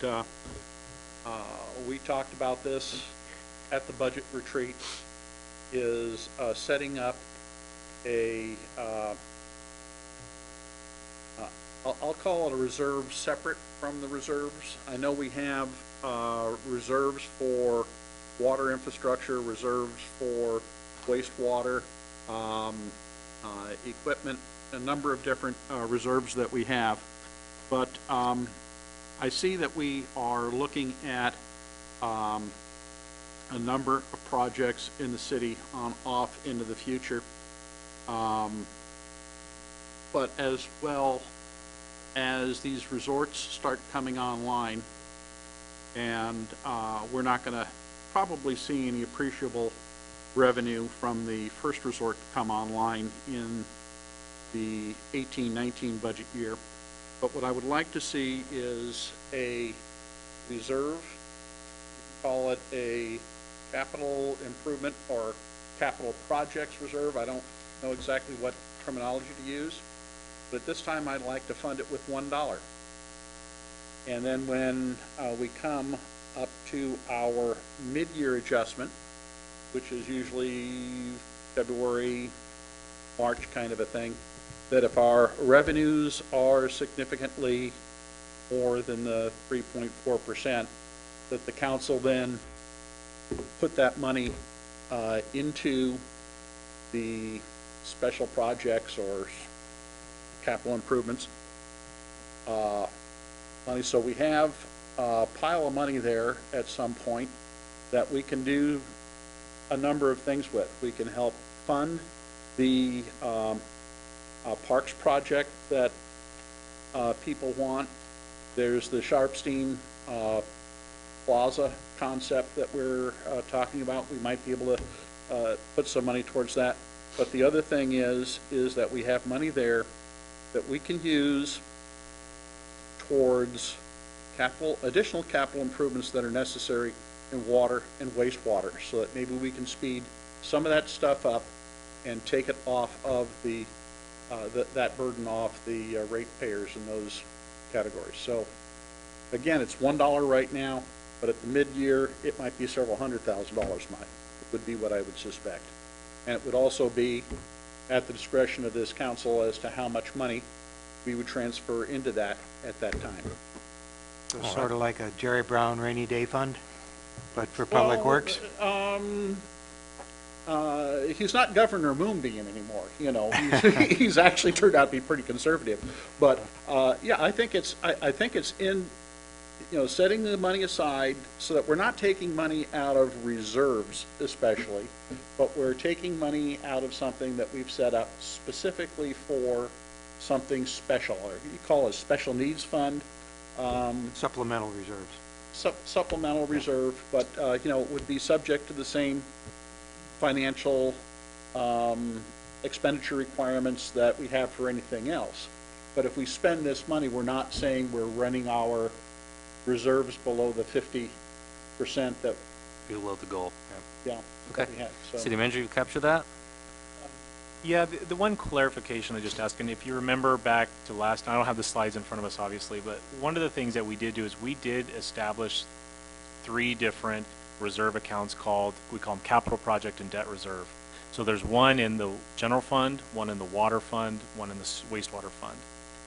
we talked about this at the budget retreat, is setting up a I'll call it a reserve separate from the reserves. I know we have reserves for water infrastructure, reserves for wastewater, equipment, a number of different reserves that we have. But I see that we are looking at a number of projects in the city on off into the future. But as well as these resorts start coming online, and we're not going to probably see any appreciable revenue from the first resort to come online in the 18-19 budget year. But what I would like to see is a reserve, call it a capital improvement or capital projects reserve. I don't know exactly what terminology to use, but this time I'd like to fund it with $1. And then when we come up to our mid-year adjustment, which is usually February, March kind of a thing, that if our revenues are significantly more than the 3.4%, that the council then put that money into the special projects or capital improvements money. So we have a pile of money there at some point that we can do a number of things with. We can help fund the parks project that people want. There's the Sharpstein Plaza concept that we're talking about. We might be able to put some money towards that. But the other thing is that we have money there that we can use towards additional capital improvements that are necessary in water and wastewater, so that maybe we can speed some of that stuff up and take it off of that burden off the ratepayers in those categories. So again, it's $1 right now, but at the mid-year it might be several $100,000. Would be what I would suspect. And it would also be at the discretion of this council as to how much money we would transfer into that at that time. So sort of like a Jerry Brown rainy day fund, but for public works? He's not Governor Moonbeam anymore. You know, he's actually turned out to be pretty conservative. But yeah, I think it's in, you know, setting the money aside so that we're not taking money out of reserves especially, but we're taking money out of something that we've set up specifically for something special, or you call it a special needs fund. Supplemental reserves. Supplemental reserve, but you know, it would be subject to the same financial expenditure requirements that we have for anything else. But if we spend this money, we're not saying we're running our reserves below the 50% that below the goal. Yeah. Okay. We have, so. City Manager, you capture that? Yeah, the one clarification I just asked, and if you remember back to last, I don't have the slides in front of us obviously, but one of the things that we did do is we did establish 3 different reserve accounts we call them capital project and debt reserve. So there's one in the general fund, one in the water fund, one in the wastewater fund.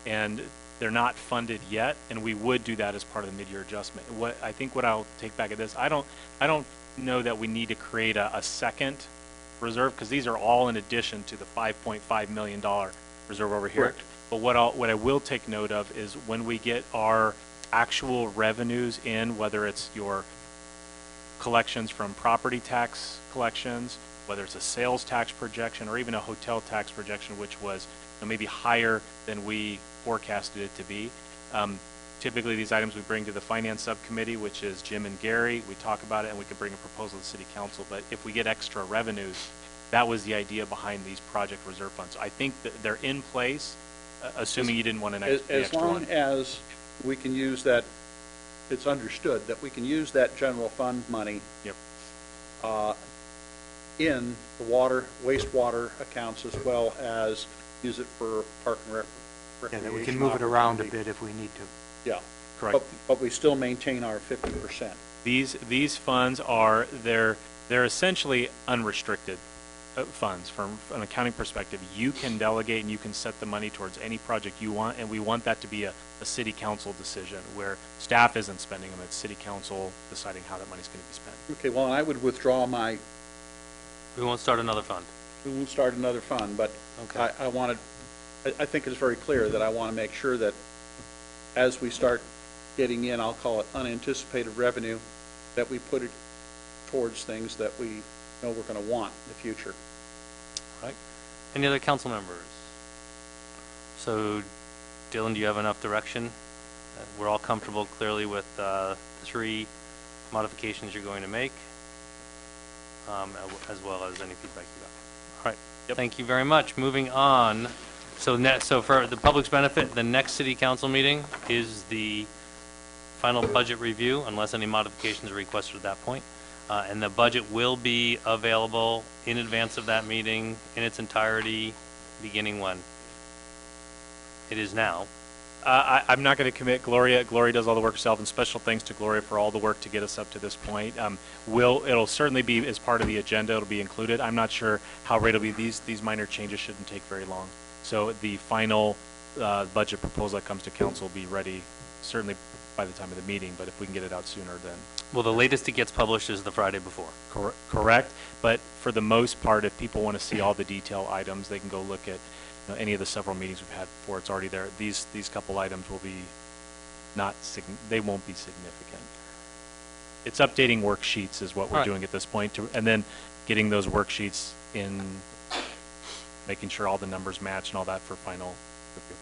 and they're not funded yet, and we would do that as part of the mid-year adjustment. What I'll take back at this, I don't know that we need to create a second reserve, because these are all in addition to the $5.5 million reserve over here. Correct. But what I will take note of is when we get our actual revenues in, whether it's your collections from property tax collections, whether it's a sales tax projection, or even a hotel tax projection, which was maybe higher than we forecasted it to be. Typically, these items we bring to the finance subcommittee, which is Jim and Gary. We talk about it, and we can bring a proposal to the city council. But if we get extra revenues, that was the idea behind these project reserve funds. I think that they're in place, assuming you didn't want an extra As long as we can use that, it's understood that we can use that general fund money. Yep. In the wastewater accounts, as well as use it for park and recreation. Yeah, that we can move it around a bit if we need to. Yeah. Correct. But we still maintain our 50%. These funds are they're essentially unrestricted funds from an accounting perspective. You can delegate and you can set the money towards any project you want, and we want that to be a city council decision where staff isn't spending them. It's city council deciding how that money's going to be spent. Okay, well, and I would withdraw my. We won't start another fund. We won't start another fund, but Okay. I think it's very clear that I want to make sure that as we start getting in, I'll call it unanticipated revenue, that we put it towards things that we know we're going to want in the future. Right. Any other council members? So, Dylan, do you have enough direction? We're all comfortable clearly with the 3 modifications you're going to make, as well as any feedback you got. All right. Yep. Thank you very much. Moving on. So for the public's benefit, the next city council meeting is the final budget review, unless any modifications are requested at that point. And the budget will be available in advance of that meeting in its entirety, beginning when? It is now. I'm not going to commit. Gloria does all the work herself, and special thanks to Gloria for all the work to get us up to this point. It'll certainly be as part of the agenda. It'll be included. I'm not sure how it'll be. These minor changes shouldn't take very long. So the final budget proposal that comes to council will be ready certainly by the time of the meeting. But if we can get it out sooner, then Well, the latest it gets published is the Friday before. correct. But for the most part, if people want to see all the detail items, they can go look at any of the several meetings we've had before. It's already there. These couple items will be they won't be significant. It's updating worksheets is what we're doing at this point, and then getting those worksheets in, making sure all the numbers match and all that for final review.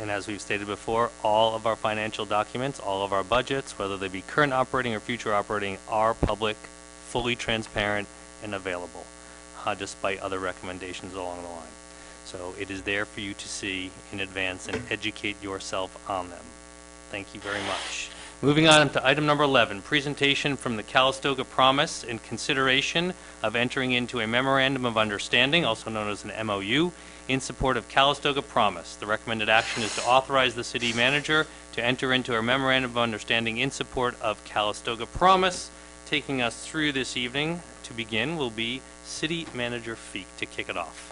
And as we've stated before, all of our financial documents, all of our budgets, whether they be current operating or future operating, are public, fully transparent, and available, despite other recommendations along the line. So it is there for you to see in advance and educate yourself on them. Thank you very much. Moving on to item number 11, presentation from the Calistoga Promise in consideration of entering into a memorandum of understanding, also known as an MOU, in support of Calistoga Promise. The recommended action is to authorize the city manager to enter into a memorandum of understanding in support of Calistoga Promise. Taking us through this evening to begin will be City Manager Feek to kick it off.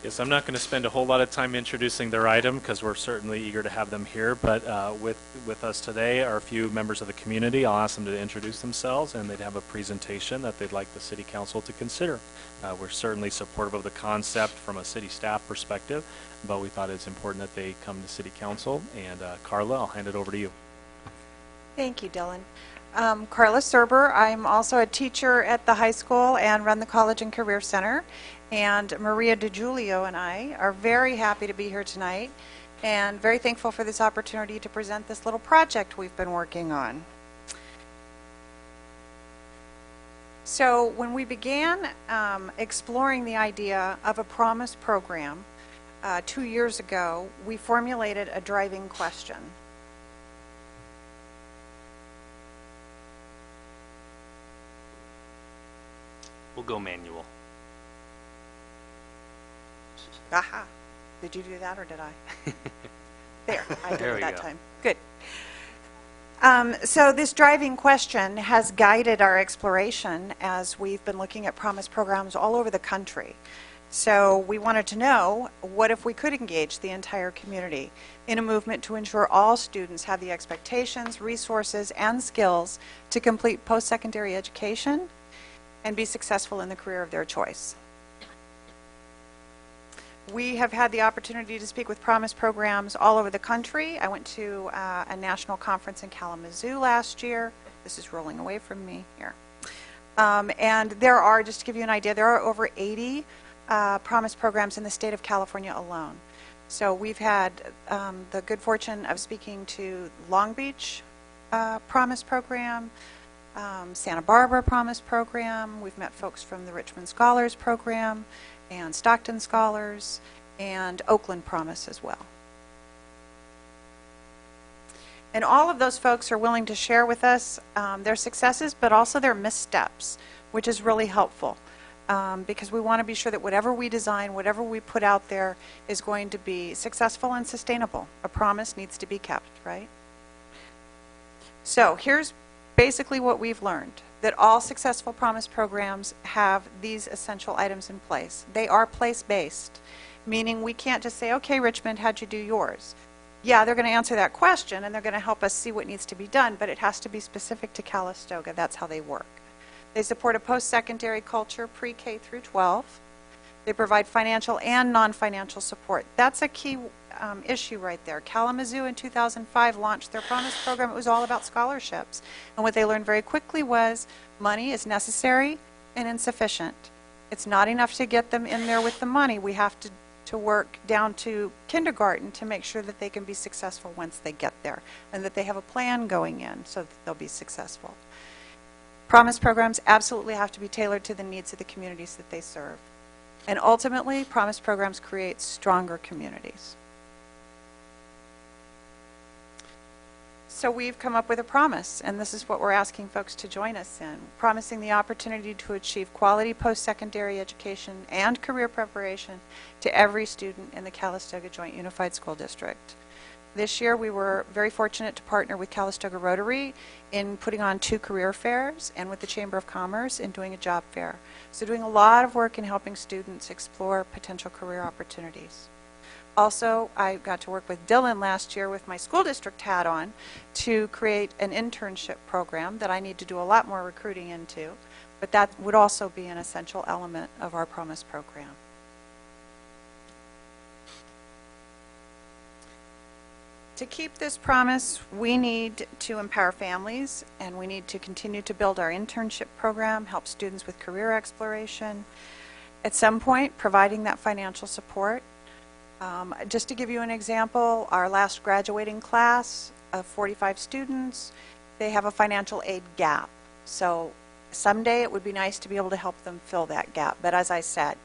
Yes, I'm not going to spend a whole lot of time introducing their item because we're certainly eager to have them here, but with us today are a few members of the community. I'll ask them to introduce themselves, and they'd have a presentation that they'd like the city council to consider. We're certainly supportive of the concept from a city staff perspective, but we thought it's important that they come to city council. And Carla, I'll hand it over to you. Thank you, Dylan. Carla Serber. I'm also a teacher at the high school and run the College and Career Center. And Maria DiGiulio and I are very happy to be here tonight and very thankful for this opportunity to present this little project we've been working on. So when we began exploring the idea of a Promise program 2 years ago, we formulated a driving question. We'll go manual. Aha. Did you do that or did I? There, I did There it we that go. time. Good. So this driving question has guided our exploration as we've been looking at Promise programs all over the country. So we wanted to know, what if we could engage the entire community in a movement to ensure all students have the expectations, resources, and skills to complete post-secondary education and be successful in the career of their choice. We have had the opportunity to speak with Promise programs all over the country. I went to a national conference in Kalamazoo last year. This is rolling away from me here. And there are, just to give you an idea, there are over 80 Promise programs in the state of California alone. So we've had the good fortune of speaking to Long Beach Promise program, Santa Barbara Promise program. We've met folks from the Richmond Scholars program and Stockton Scholars and Oakland Promise as well. And all of those folks are willing to share with us their successes, but also their missteps, which is really helpful because we want to be sure that whatever we design, whatever we put out there is going to be successful and sustainable. A promise needs to be kept, right? So here's basically what we've learned, that all successful Promise programs have these essential items in place. They are place-based, meaning we can't just say, okay, Richmond, how'd you do yours? Yeah, they're going to answer that question and they're going to help us see what needs to be done, but it has to be specific to Calistoga. That's how they work. They support a post-secondary culture pre-K through 12. They provide financial and non-financial support. That's a key issue right there. Kalamazoo in 2005 launched their Promise program. It was all about scholarships. And what they learned very quickly was money is necessary and insufficient. It's not enough to get them in there with the money. We have to work down to kindergarten to make sure that they can be successful once they get there and that they have a plan going in so that they'll be successful. Promise programs absolutely have to be tailored to the needs of the communities that they serve. And ultimately, Promise programs create stronger communities. So we've come up with a promise, and this is what we're asking folks to join us in. Promising the opportunity to achieve quality post-secondary education and career preparation to every student in the Calistoga Joint Unified School District. This year we were very fortunate to partner with Calistoga Rotary in putting on 2 career fairs and with the Chamber of Commerce in doing a job fair. So doing a lot of work in helping students explore potential career opportunities. Also, I got to work with Dylan last year with my school district hat on to create an internship program that I need to do a lot more recruiting into, but that would also be an essential element of our Promise program. To keep this promise, we need to empower families, and we need to continue to build our internship program, help students with career exploration. At some point, providing that financial support. Just to give you an example, our last graduating class of 45 students, they have a financial aid gap. So someday it would be nice to be able to help them fill that gap. But as I said,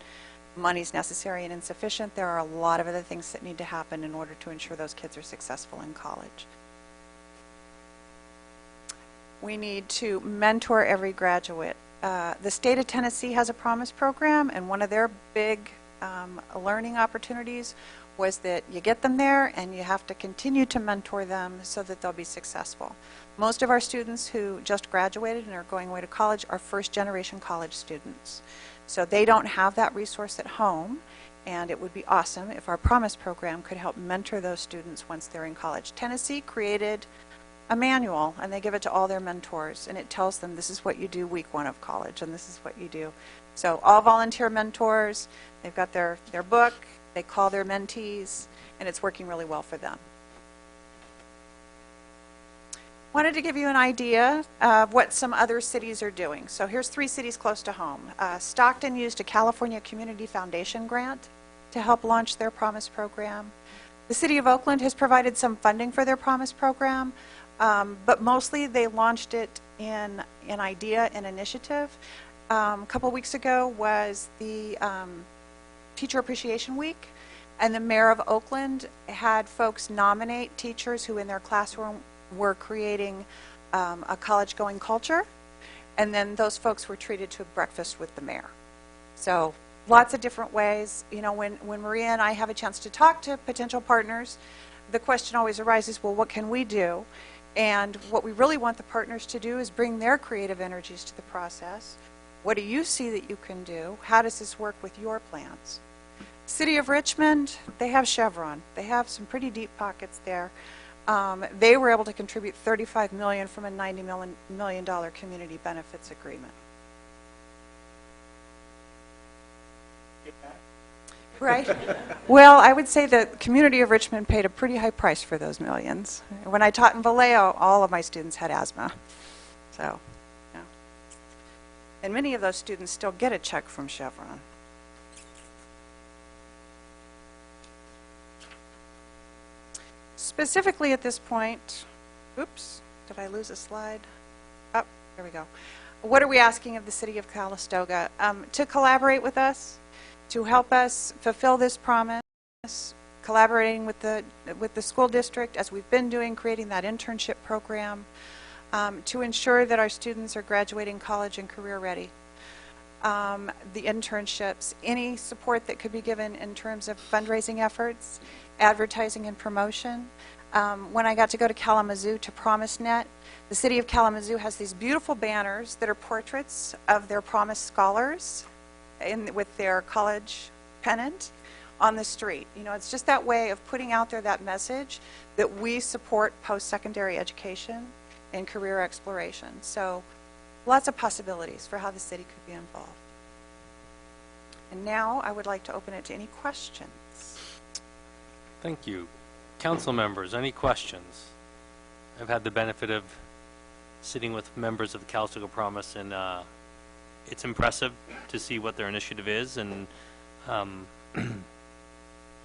money's necessary and insufficient. There are a lot of other things that need to happen in order to ensure those kids are successful in college. We need to mentor every graduate. The state of Tennessee has a Promise program, and one of their big learning opportunities was that you get them there and you have to continue to mentor them so that they'll be successful. Most of our students who just graduated and are going away to college are first-generation college students. So they don't have that resource at home, and it would be awesome if our Promise program could help mentor those students once they're in college. Tennessee created a manual, and they give it to all their mentors, and it tells them this is what you do week 1 of college, and this is what you do. So all volunteer mentors, they've got their book, they call their mentees, and it's working really well for them. Wanted to give you an idea of what some other cities are doing. So here's 3 cities close to home. Stockton used a California Community Foundation grant to help launch their Promise program. The City of Oakland has provided some funding for their Promise program, but mostly they launched it in an idea and initiative. A couple weeks ago was the Teacher Appreciation Week, and the mayor of Oakland had folks nominate teachers who in their classroom were creating a college-going culture, and then those folks were treated to a breakfast with the mayor. So lots of different ways. You know, when Maria and I have a chance to talk to potential partners, the question always arises, well, what can we do? And what we really want the partners to do is bring their creative energies to the process. What do you see that you can do? How does this work with your plans? City of Richmond, they have Chevron. They have some pretty deep pockets there. They were able to contribute $35 million from a $90 million community benefits agreement. Right? Well, I would say the community of Richmond paid a pretty high price for those millions. When I taught in Vallejo, all of my students had asthma. So, yeah. And many of those students still get a check from Chevron. Specifically at this point, oops, did I lose a slide? Oh, there we go. What are we asking of the City of Calistoga? To collaborate with us, to help us fulfill this promise, collaborating with the school district as we've been doing, creating that internship program, to ensure that our students are graduating college and career ready. The internships, any support that could be given in terms of fundraising efforts, advertising and promotion. When I got to go to Kalamazoo to PromiseNet, the City of Kalamazoo has these beautiful banners that are portraits of their Promise scholars with their college pennant on the street. You know, it's just that way of putting out there that message that we support post-secondary education and career exploration. So lots of possibilities for how the city could be involved. And now I would like to open it to any questions. Thank you. Council members, any questions? I've had the benefit of sitting with members of the Calistoga Promise, and it's impressive to see what their initiative is, and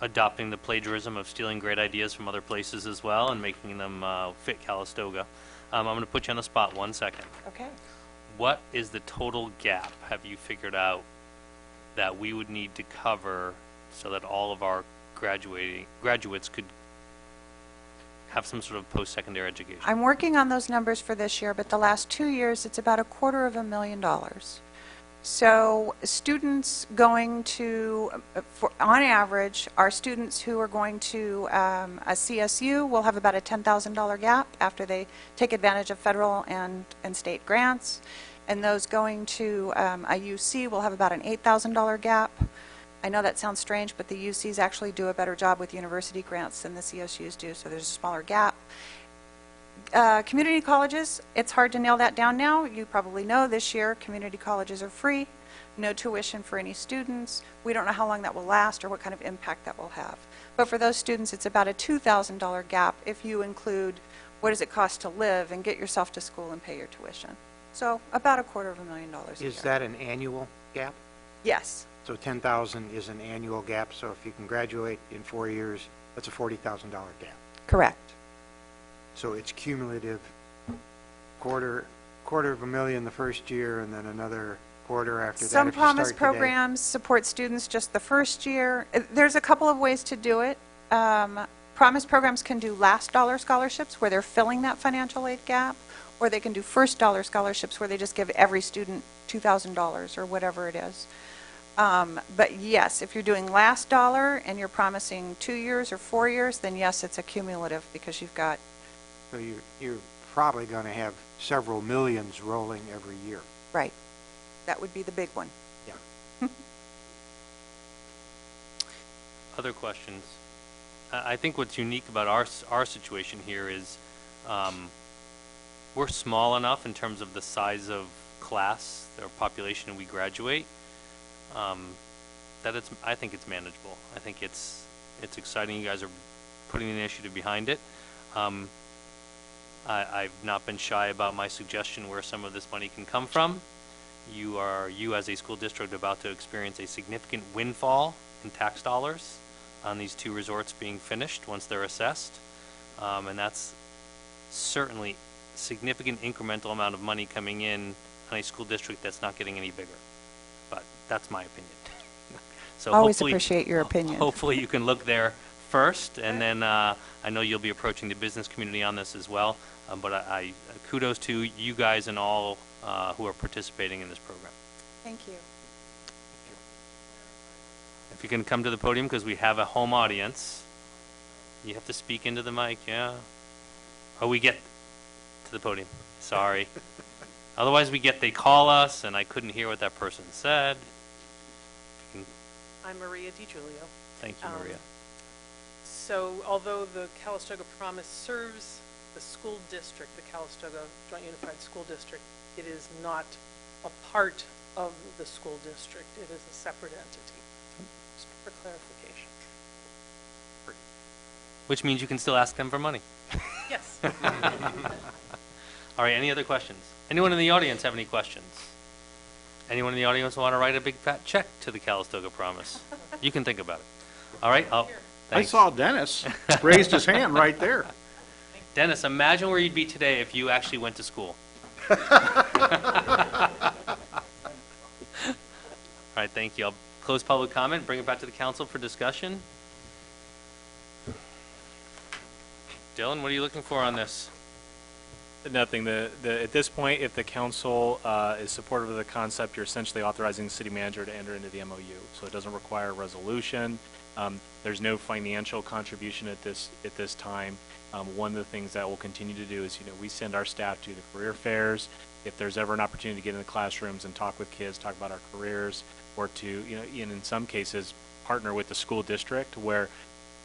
adopting the plagiarism of stealing great ideas from other places as well and making them fit Calistoga. I'm going to put you on the spot 1 second. Okay. What is the total gap, have you figured out, that we would need to cover so that all of our graduates could have some sort of post-secondary education? I'm working on those numbers for this year, but the last 2 years, it's about $250,000. So students going to, on average, our students who are going to a CSU will have about a $10,000 gap after they take advantage of federal and state grants. And those going to a UC will have about an $8,000 gap. I know that sounds strange, but the UCs actually do a better job with university grants than the CSUs do, so there's a smaller gap. Community colleges, it's hard to nail that down now. You probably know this year community colleges are free, no tuition for any students. We don't know how long that will last or what kind of impact that will have. But for those students, it's about a $2,000 gap if you include what does it cost to live and get yourself to school and pay your tuition. So about $250,000 a year. Is that an annual gap? Yes. So 10,000 is an annual gap, so if you can graduate in 4 years, that's a $40,000 gap. Correct. So it's cumulative, quarter of a million the first year, and then another quarter after that. Some if you Promise start programs support students just the first year. There's a couple of ways to do it. Promise programs can do last dollar scholarships where they're filling that financial aid gap, or they can do first dollar scholarships where they just give every student $2,000 or whatever it is. But yes, if you're doing last dollar and you're promising 2 years or 4 years, then yes, it's a cumulative because you've got. So you're probably going to have several millions rolling every year. Right. That would be the big one. Yeah. Other questions? I think what's unique about our situation here is we're small enough in terms of the size of class, or population we graduate, that I think it's manageable. I think it's exciting. You guys are putting the initiative behind it. I've not been shy about my suggestion where some of this money can come from. You as a school district about to experience a significant windfall in tax dollars on these 2 resorts being finished once they're assessed. And that's certainly significant incremental amount of money coming in on a school district that's not getting any bigger. But that's my opinion. So always appreciate your opinion. Hopefully you can look there first, and then I know you'll be approaching the business community on this as well. But I kudos to you guys and all who are participating in this program. Thank you. If you can come to the podium, because we have a home audience. You have to speak into the mic, yeah. Oh, we get to the podium. Sorry. Otherwise, they call us, and I couldn't hear what that person said. I'm Maria DiGiulio. Thank you, Maria. So although the Calistoga Promise serves the school district, the Calistoga Joint Unified School District, it is not a part of the school district. It is a separate entity, just for clarification. Which means you can still ask them for money. Yes. All right, any other questions? Anyone in the audience have any questions? Anyone in the audience want to write a big fat check to the Calistoga Promise? You can think about it. All right, I thanks. saw Dennis raised his hand right there. Dennis, imagine where you'd be today if you actually went to school. All right, thank you. I'll close public comment, bring it back to the council for discussion. Dylan, what are you looking for on this? Nothing. At this point, if the council is supportive of the concept, you're essentially authorizing the city manager to enter into the MOU. So it doesn't require a resolution. There's no financial contribution at this time. One of the things that we'll continue to do is, we send our staff to the career fairs. If there's ever an opportunity to get in the classrooms and talk with kids, talk about our careers, or to, in some cases, partner with the school district where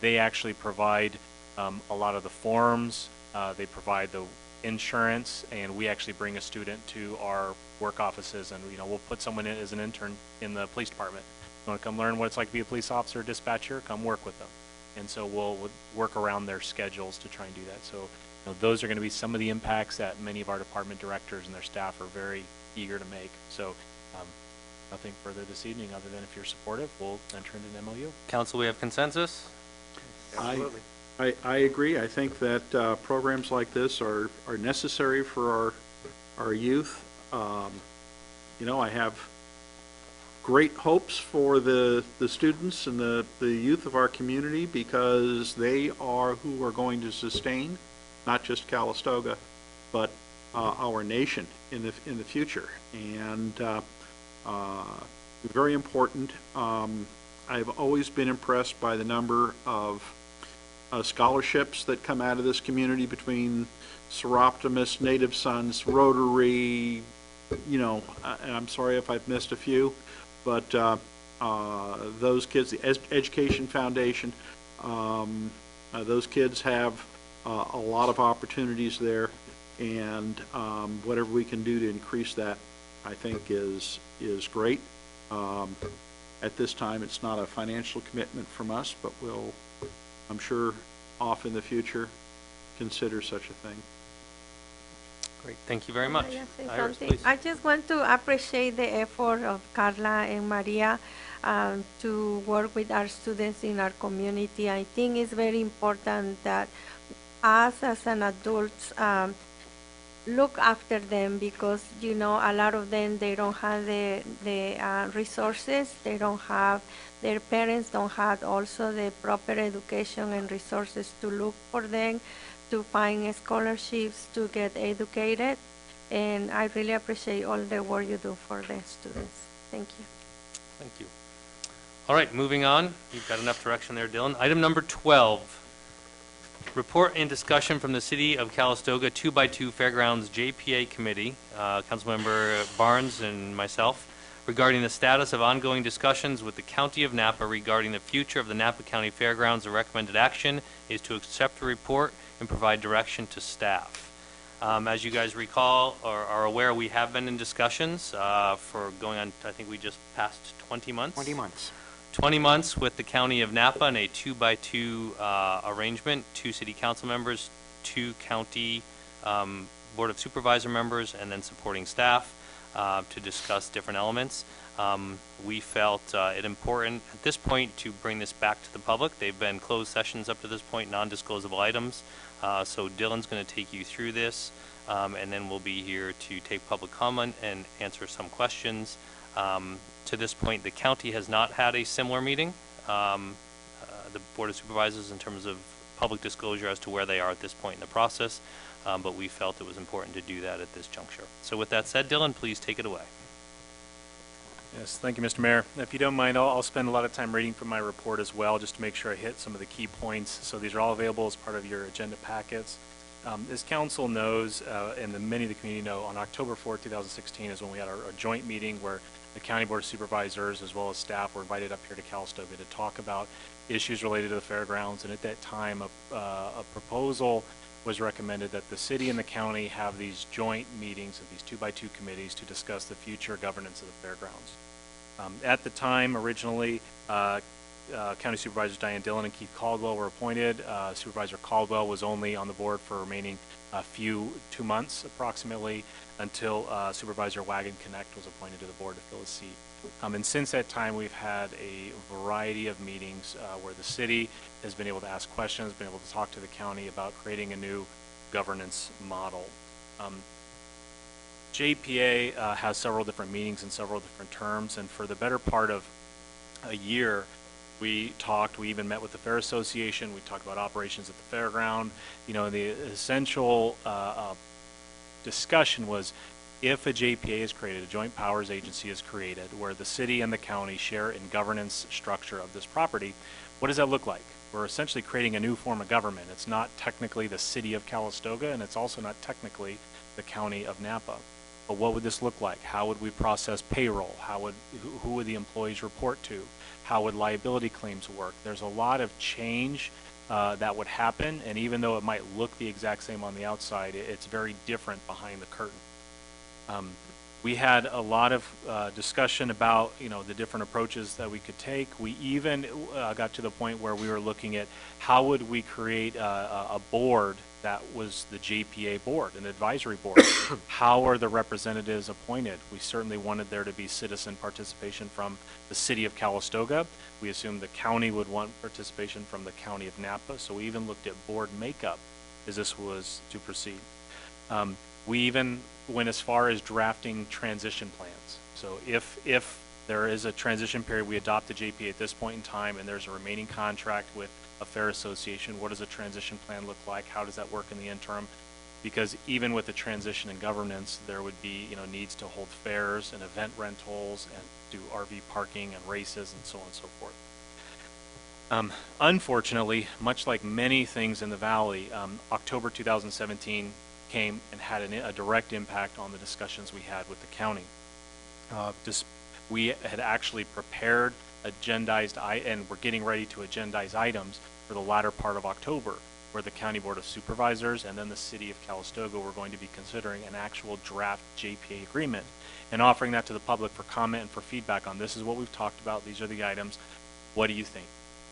they actually provide a lot of the forms, they provide the insurance, and we actually bring a student to our work offices, and we'll put someone in as an intern in the police department. You want to come learn what it's like to be a police officer or dispatcher? Come work with them. And so we'll work around their schedules to try and do that. So those are going to be some of the impacts that many of our department directors and their staff are very eager to make. So nothing further this evening other than if you're supportive, we'll enter into an MOU. Council, we have consensus? Absolutely. I agree. I think that programs like this are necessary for our youth. I have great hopes for the students and the youth of our community because they are who are going to sustain not just Calistoga, but our nation in the future. And very important. I've always been impressed by the number of scholarships that come out of this community between Seroptimus, Native Sons, Rotary, and I'm sorry if I've missed a few, but those kids, the Education Foundation, those kids have a lot of opportunities there, and whatever we can do to increase that, I think is great. At this time, it's not a financial commitment from us, but we'll, I'm sure, off in the future, consider such a thing. Great, thank you very much. May I say Iris, something? please. I just want to appreciate the effort of Carla and Maria to work with our students in our community. I think it's very important that us as an adults look after them because, a lot of them, they don't have the resources, their parents don't have also the proper education and resources to look for them, to find scholarships, to get educated. And I really appreciate all the work you do for the students. Thank you. Thank you. All right, moving on. You've got enough direction there, Dylan. Item number 12. Report and discussion from the City of Calistoga 2x2 Fairgrounds JPA Committee, Councilmember Barnes and myself, regarding the status of ongoing discussions with the County of Napa regarding the future of the Napa County Fairgrounds. The recommended action is to accept the report and provide direction to staff. As you guys recall or are aware, we have been in discussions for going on, I think we just passed 20 months? 20 months. 20 months with the County of Napa in a 2x2 arrangement, 2 city council members, 2 county board of supervisor members, and then supporting staff to discuss different elements. We felt it important at this point to bring this back to the public. They've been closed sessions up to this point, non-disclosable items. So Dylan's going to take you through this, and then we'll be here to take public comment and answer some questions. To this point, the county has not had a similar meeting, the Board of Supervisors, in terms of public disclosure as to where they are at this point in the process, but we felt it was important to do that at this juncture. So with that said, Dylan, please take it away. Yes, thank you, Mr. Mayor. If you don't mind, I'll spend a lot of time reading from my report as well, just to make sure I hit some of the key points. So these are all available as part of your agenda packets. As council knows, and many of the community know, on October 4th, 2016 is when we had our joint meeting where the County Board of Supervisors as well as staff were invited up here to Calistoga to talk about issues related to the fairgrounds. And at that time, a proposal was recommended that the city and the county have these joint meetings of these 2x2 committees to discuss the future governance of the fairgrounds. At the time, originally, County Supervisors Diane Dillon and Keith Caldwell were appointed. Supervisor Caldwell was only on the board for remaining 2 months approximately until Supervisor Wagon Connect was appointed to the board to fill his seat. And since that time, we've had a variety of meetings where the city has been able to ask questions, been able to talk to the county about creating a new governance model. JPA has several different meetings in several different terms, and for the better part of a year, we even met with the Fair Association, we talked about operations at the fairground. You know, the essential discussion was, if a JPA is created, a joint powers agency is created, where the city and the county share in governance structure of this property, what does that look like? We're essentially creating a new form of government. It's not technically the city of Calistoga, and it's also not technically the county of Napa. But what would this look like? How would we process payroll? Who would the employees report to? How would liability claims work? There's a lot of change that would happen, and even though it might look the exact same on the outside, it's very different behind the curtain. We had a lot of discussion about, you know, the different approaches that we could take. We even got to the point where we were looking at how would we create a board that was the JPA board, an advisory board. How are the representatives appointed? We certainly wanted there to be citizen participation from the city of Calistoga. We assumed the county would want participation from the county of Napa, so we even looked at board makeup as this was to proceed. We even went as far as drafting transition plans. So if there is a transition period, we adopt the JPA at this point in time, and there's a remaining contract with a fair association, what does a transition plan look like? How does that work in the interim? Because even with the transition in governance, there would be, you know, needs to hold fairs and event rentals and do RV parking and races and so on and so forth. Unfortunately, much like many things in the valley, October 2017 came and had a direct impact on the discussions we had with the county. We had actually prepared agendized, and we're getting ready to agendize items for the latter part of October, where the County Board of Supervisors and then the City of Calistoga were going to be considering an actual draft JPA agreement and offering that to the public for comment and for feedback on, this is what we've talked about, these are the items, what do you think?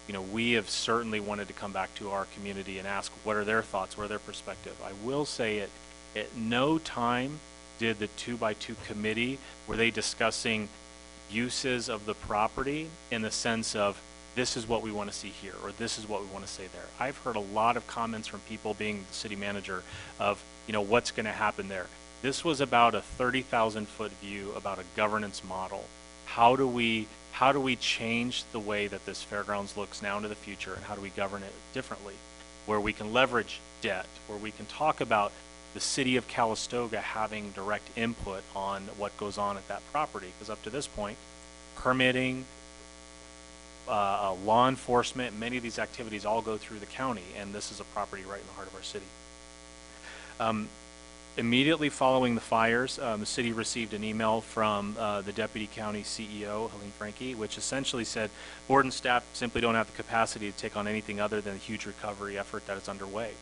You know, we have certainly wanted to come back to our community and ask what are their thoughts, what are their perspective. I will say at no time did the 2x2 committee, were they discussing uses of the property in the sense of this is what we want to see here or this is what we want to say there. I've heard a lot of comments from people, being the city manager, of, you know, what's going to happen there. This was about a 30,000 foot view about a governance model. How do we change the way that this fairgrounds looks now into the future, and how do we govern it differently, where we can leverage debt, where we can talk about the city of Calistoga having direct input on what goes on at that property, because up to this point, permitting, law enforcement, many of these activities all go through the county, and this is a property right in the heart of our city. Immediately following the fires, the city received an email from the Deputy County CEO, Helene Franke, which essentially said, board and staff simply don't have the capacity to take on anything other than the huge recovery effort that is underway.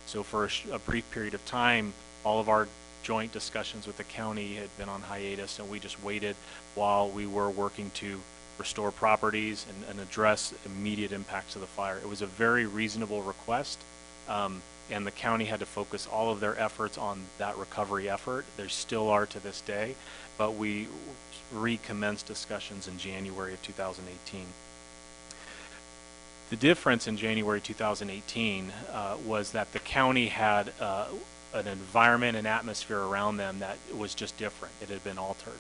So for a brief period of time, all of our joint discussions with the county had been on hiatus, and we just waited while we were working to restore properties and address immediate impacts of the fire. It was a very reasonable request, and the county had to focus all of their efforts on that recovery effort. There still are to this day, but we recommenced discussions in January of 2018. The difference in January 2018 was that the county had an environment and atmosphere around them that was just different. It had been altered.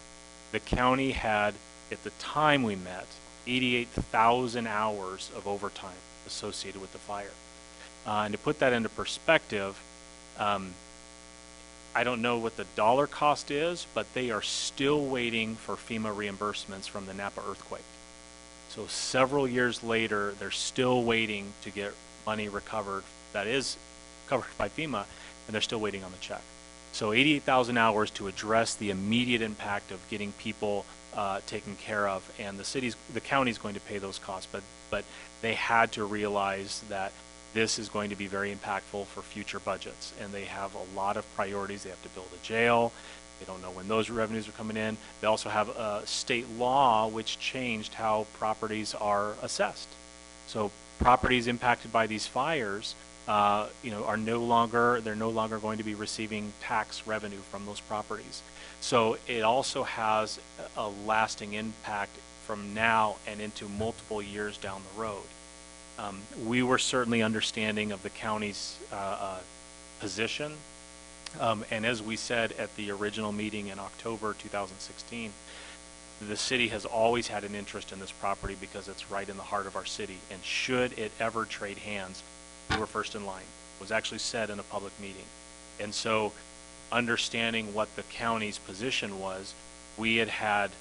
The county had, at the time we met, 88,000 hours of overtime associated with the fire. And to put that into perspective, I don't know what the dollar cost is, but they are still waiting for FEMA reimbursements from the Napa earthquake. So several years later, they're still waiting to get money recovered that is covered by FEMA, and they're still waiting on the check. So 88,000 hours to address the immediate impact of getting people taken care of, and the county's going to pay those costs, but they had to realize that this is going to be very impactful for future budgets, and they have a lot of priorities. They have to build a jail. They don't know when those revenues are coming in. They also have a state law which changed how properties are assessed. So properties impacted by these fires, are no longer going to be receiving tax revenue from those properties. So it also has a lasting impact from now and into multiple years down the road. We were certainly understanding of the county's position. And as we said at the original meeting in October 2016, the city has always had an interest in this property because it's right in the heart of our city. And should it ever trade hands, we were first in line. It was actually said in a public meeting. And so understanding what the county's position was, we had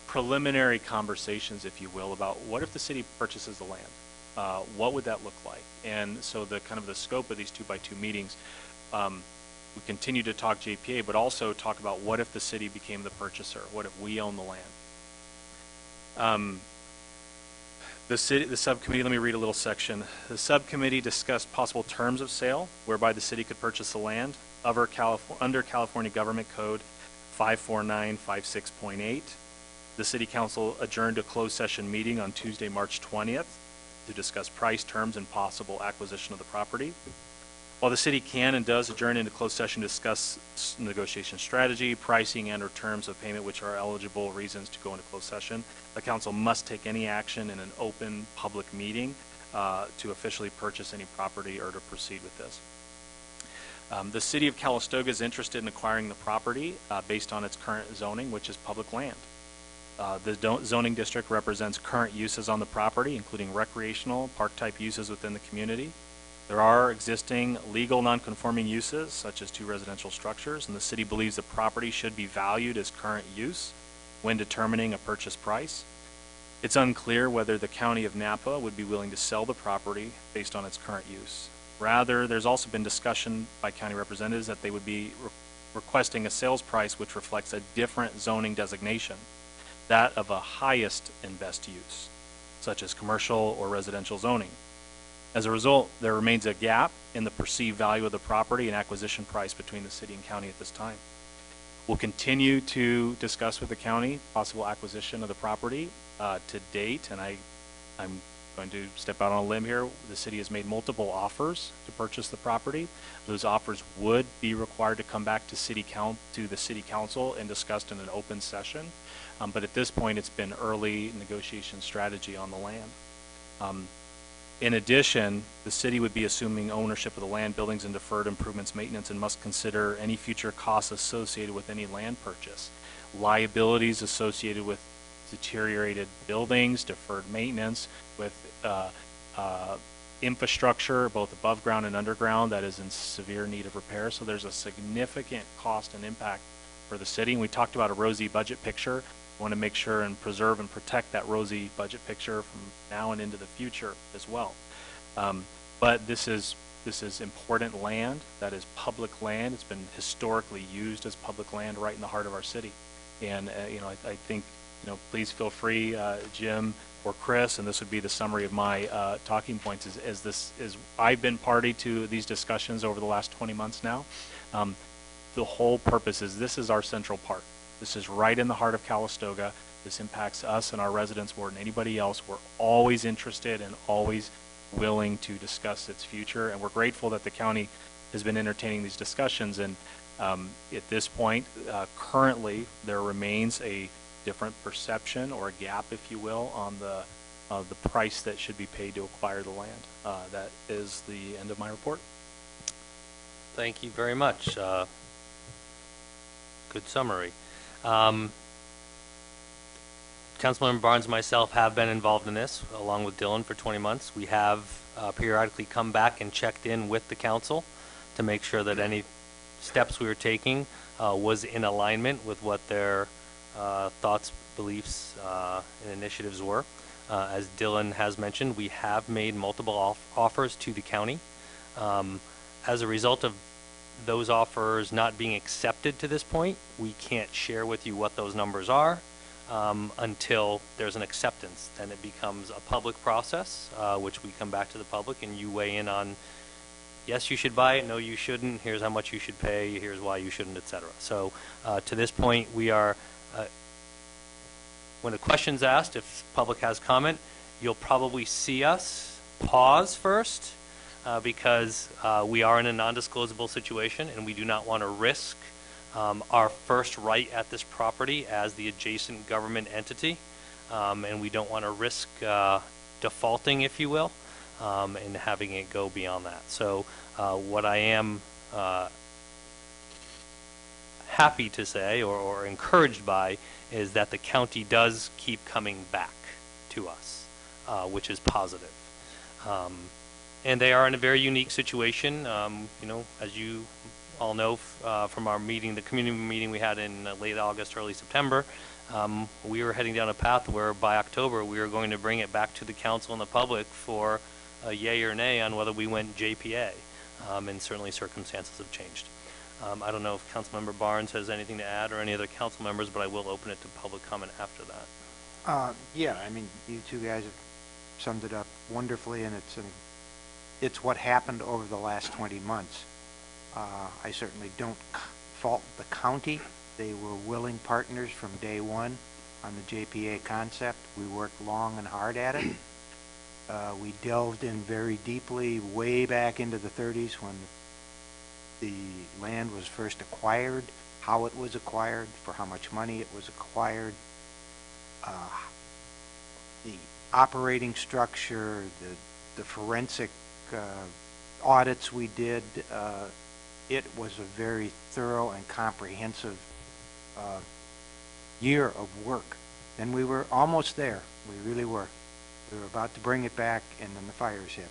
preliminary conversations, if you will, about what if the city purchases the land? What would that look like? And so the scope of these 2x2 meetings, we continue to talk JPA, but also talk about what if the city became the purchaser? What if we own the land? The subcommittee, let me read a little section. The subcommittee discussed possible terms of sale whereby the city could purchase the land under California Government Code 54956.8. The City Council adjourned a closed session meeting on Tuesday, March 20th to discuss price, terms, and possible acquisition of the property. While the city can and does adjourn into closed session to discuss negotiation strategy, pricing, and or terms of payment which are eligible reasons to go into closed session, the council must take any action in an open public meeting to officially purchase any property or to proceed with this. The city of Calistoga is interested in acquiring the property based on its current zoning, which is public land. The zoning district represents current uses on the property, including recreational, park-type uses within the community. There are existing legal non-conforming uses, such as 2 residential structures, and the city believes the property should be valued as current use when determining a purchase price. It's unclear whether the county of Napa would be willing to sell the property based on its current use. Rather, there's also been discussion by county representatives that they would be requesting a sales price which reflects a different zoning designation, that of a highest and best use, such as commercial or residential zoning. As a result, there remains a gap in the perceived value of the property and acquisition price between the city and county at this time. We'll continue to discuss with the county possible acquisition of the property. To date, and I'm going to step out on a limb here, the city has made multiple offers to purchase the property. Those offers would be required to come back to the city council and discussed in an open session. But at this point, it's been early negotiation strategy on the land. In addition, the city would be assuming ownership of the land, buildings, and deferred improvements maintenance, and must consider any future costs associated with any land purchase, liabilities associated with deteriorated buildings, deferred maintenance, with infrastructure, both above ground and underground, that is in severe need of repair. So there's a significant cost and impact for the city. And we talked about a rosy budget picture. We want to make sure and preserve and protect that rosy budget picture from now and into the future as well. But this is important land. That is public land. It's been historically used as public land right in the heart of our city. And I think please feel free, Jim or Chris, and this would be the summary of my talking points. I've been party to these discussions over the last 20 months now. The whole purpose is this is our central park. This is right in the heart of Calistoga. This impacts us and our residents more than anybody else. We're always interested and always willing to discuss its future, and we're grateful that the county has been entertaining these discussions. And at this point, currently, there remains a different perception or a gap, if you will, on the price that should be paid to acquire the land. That is the end of my report. Thank you very much. Good summary. Councilmember Barnes and myself have been involved in this, along with Dylan, for 20 months. We have periodically come back and checked in with the council to make sure that any steps we were taking was in alignment with what their thoughts, beliefs, and initiatives were. As Dylan has mentioned, we have made multiple offers to the county. As a result of those offers not being accepted to this point, we can't share with you what those numbers are until there's an acceptance. Then it becomes a public process, which we come back to the public and you weigh in on, yes, you should buy it, no, you shouldn't, here's how much you should pay, here's why you shouldn't, et cetera. So to this point, we are, when a question's asked, if public has comment, you'll probably see us pause first because we are in a non-disclosable situation and we do not want to risk our first right at this property as the adjacent government entity, and we don't want to risk defaulting, if you will, and having it go beyond that. So what I am happy to say or encouraged by is that the county does keep coming back to us, which is positive. And they are in a very unique situation. You know, as you all know from our meeting, the community meeting we had in late August, early September, we were heading down a path where by October we were going to bring it back to the council and the public for a yay or nay on whether we went JPA, and certainly circumstances have changed. I don't know if Councilmember Barnes has anything to add or any other council members, but I will open it to public comment after that. Yeah, I mean, you two guys have summed it up wonderfully, and it's what happened over the last 20 months. I certainly don't fault the county. They were willing partners from day one on the JPA concept. We worked long and hard at it. We delved in very deeply way back into the 30s when the land was first acquired, how it was acquired, for how much money it was acquired, the operating structure, the forensic audits we did. It was a very thorough and comprehensive year of work. And we were almost there. We really were. We were about to bring it back, and then the fires hit.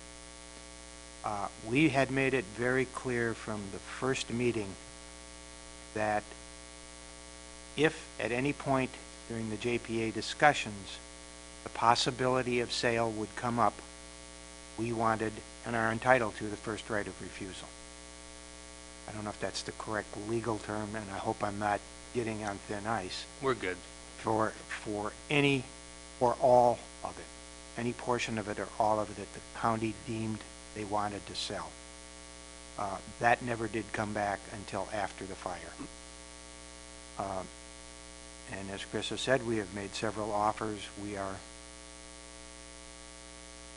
We had made it very clear from the first meeting that if at any point during the JPA discussions the possibility of sale would come up, we wanted and are entitled to the first right of refusal. I don't know if that's the correct legal term, and I hope I'm not getting on thin ice. We're good. For any or all of it, any portion of it or all of it that the county deemed they wanted to sell. That never did come back until after the fire. And as Chris has said, we have made several offers. We are a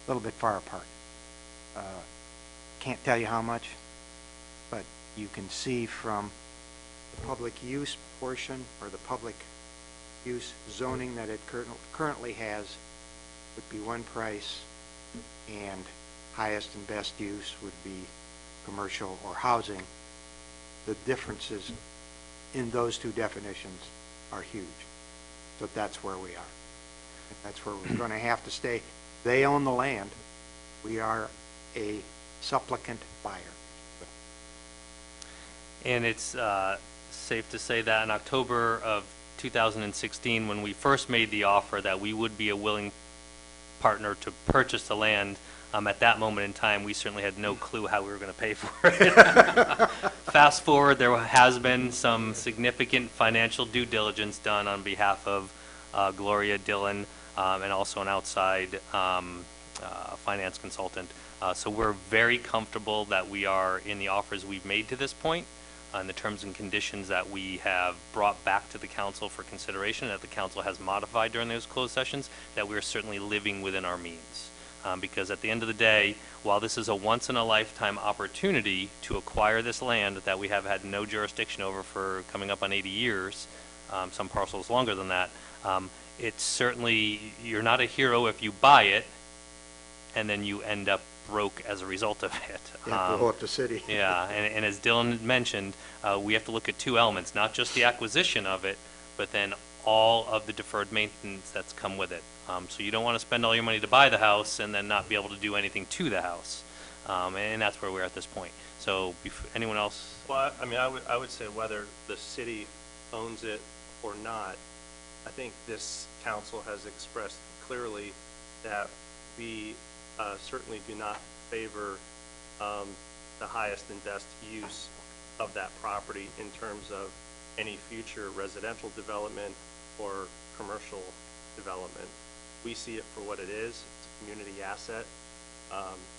little bit far apart. Can't tell you how much, but you can see from the public use portion or the public use zoning that it currently has would be one price, and highest and best use would be commercial or housing. The differences in those two definitions are huge. So that's where we are. That's where we're going to have to stay. They own the land. We are a supplicant buyer. And it's safe to say that in October of 2016, when we first made the offer that we would be a willing partner to purchase the land, at that moment in time, we certainly had no clue how we were going to pay for it. Fast forward, there has been some significant financial due diligence done on behalf of Gloria Dillon and also an outside finance consultant. So we're very comfortable that we are in the offers we've made to this point, on the terms and conditions that we have brought back to the council for consideration, that the council has modified during those closed sessions, that we're certainly living within our means. Because at the end of the day, while this is a once-in-a-lifetime opportunity to acquire this land that we have had no jurisdiction over for coming up on 80 years, some parcels longer than that, it's certainly, you're not a hero if you buy it and then you end up broke as a result of it. You have to blow up the city. Yeah, and as Dylan mentioned, we have to look at two elements, not just the acquisition of it, but then all of the deferred maintenance that's come with it. So you don't want to spend all your money to buy the house and then not be able to do anything to the house. And that's where we're at this point. So anyone else? Well, I mean, I would say whether the city owns it or not, I think this council has expressed clearly that we certainly do not favor the highest and best use of that property in terms of any future residential development or commercial development. We see it for what it is. It's a community asset.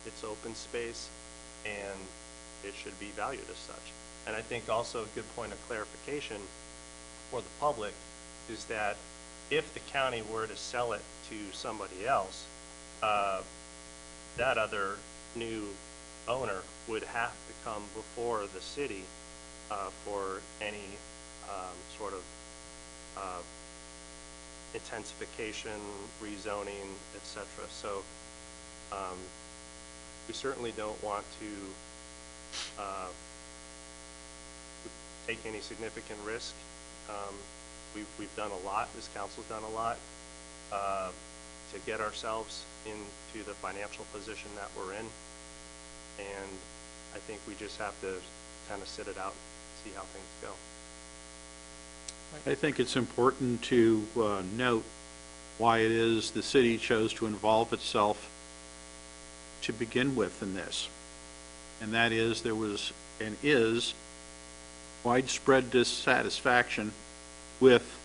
It's open space, and it should be valued as such. And I think also a good point of clarification for the public is that if the county were to sell it to somebody else, that other new owner would have to come before the city for any sort of intensification, rezoning, etc. So we certainly don't want to take any significant risk. We've done a lot, this council's done a lot to get ourselves into the financial position that we're in. And I think we just have to kind of sit it out, see how things go. I think it's important to note why it is the city chose to involve itself to begin with in this. And that is, there was and is widespread dissatisfaction with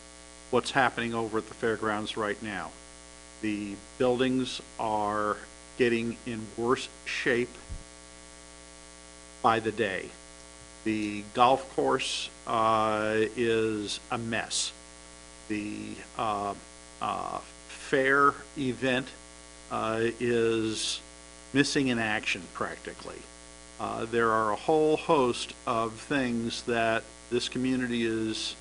what's happening over at the fairgrounds right now. The buildings are getting in worse shape by the day. The golf course is a mess. The fair event is missing in action practically. There are a whole host of things that this community is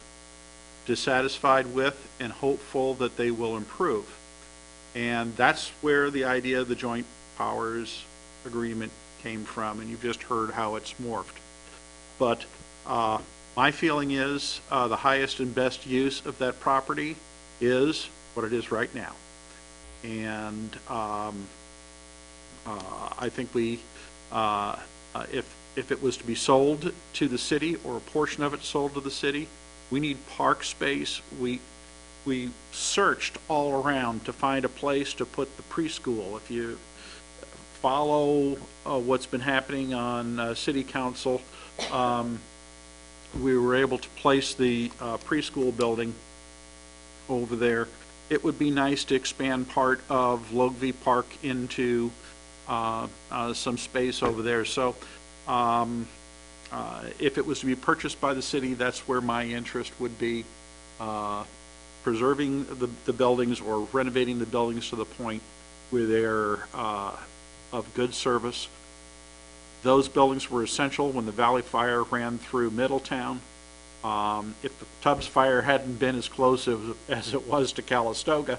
dissatisfied with and hopeful that they will improve. And that's where the idea of the joint powers agreement came from, and you've just heard how it's morphed. But my feeling is the highest and best use of that property is what it is right now. And I think we, if it was to be sold to the city or a portion of it sold to the city, we need park space. We searched all around to find a place to put the preschool. If you follow what's been happening on city council, we were able to place the preschool building over there. It would be nice to expand part of Logvy Park into some space over there. So if it was to be purchased by the city, that's where my interest would be, preserving the buildings or renovating the buildings to the point where they're of good service. Those buildings were essential when the Valley Fire ran through Middletown. If the Tubbs Fire hadn't been as close as it was to Calistoga,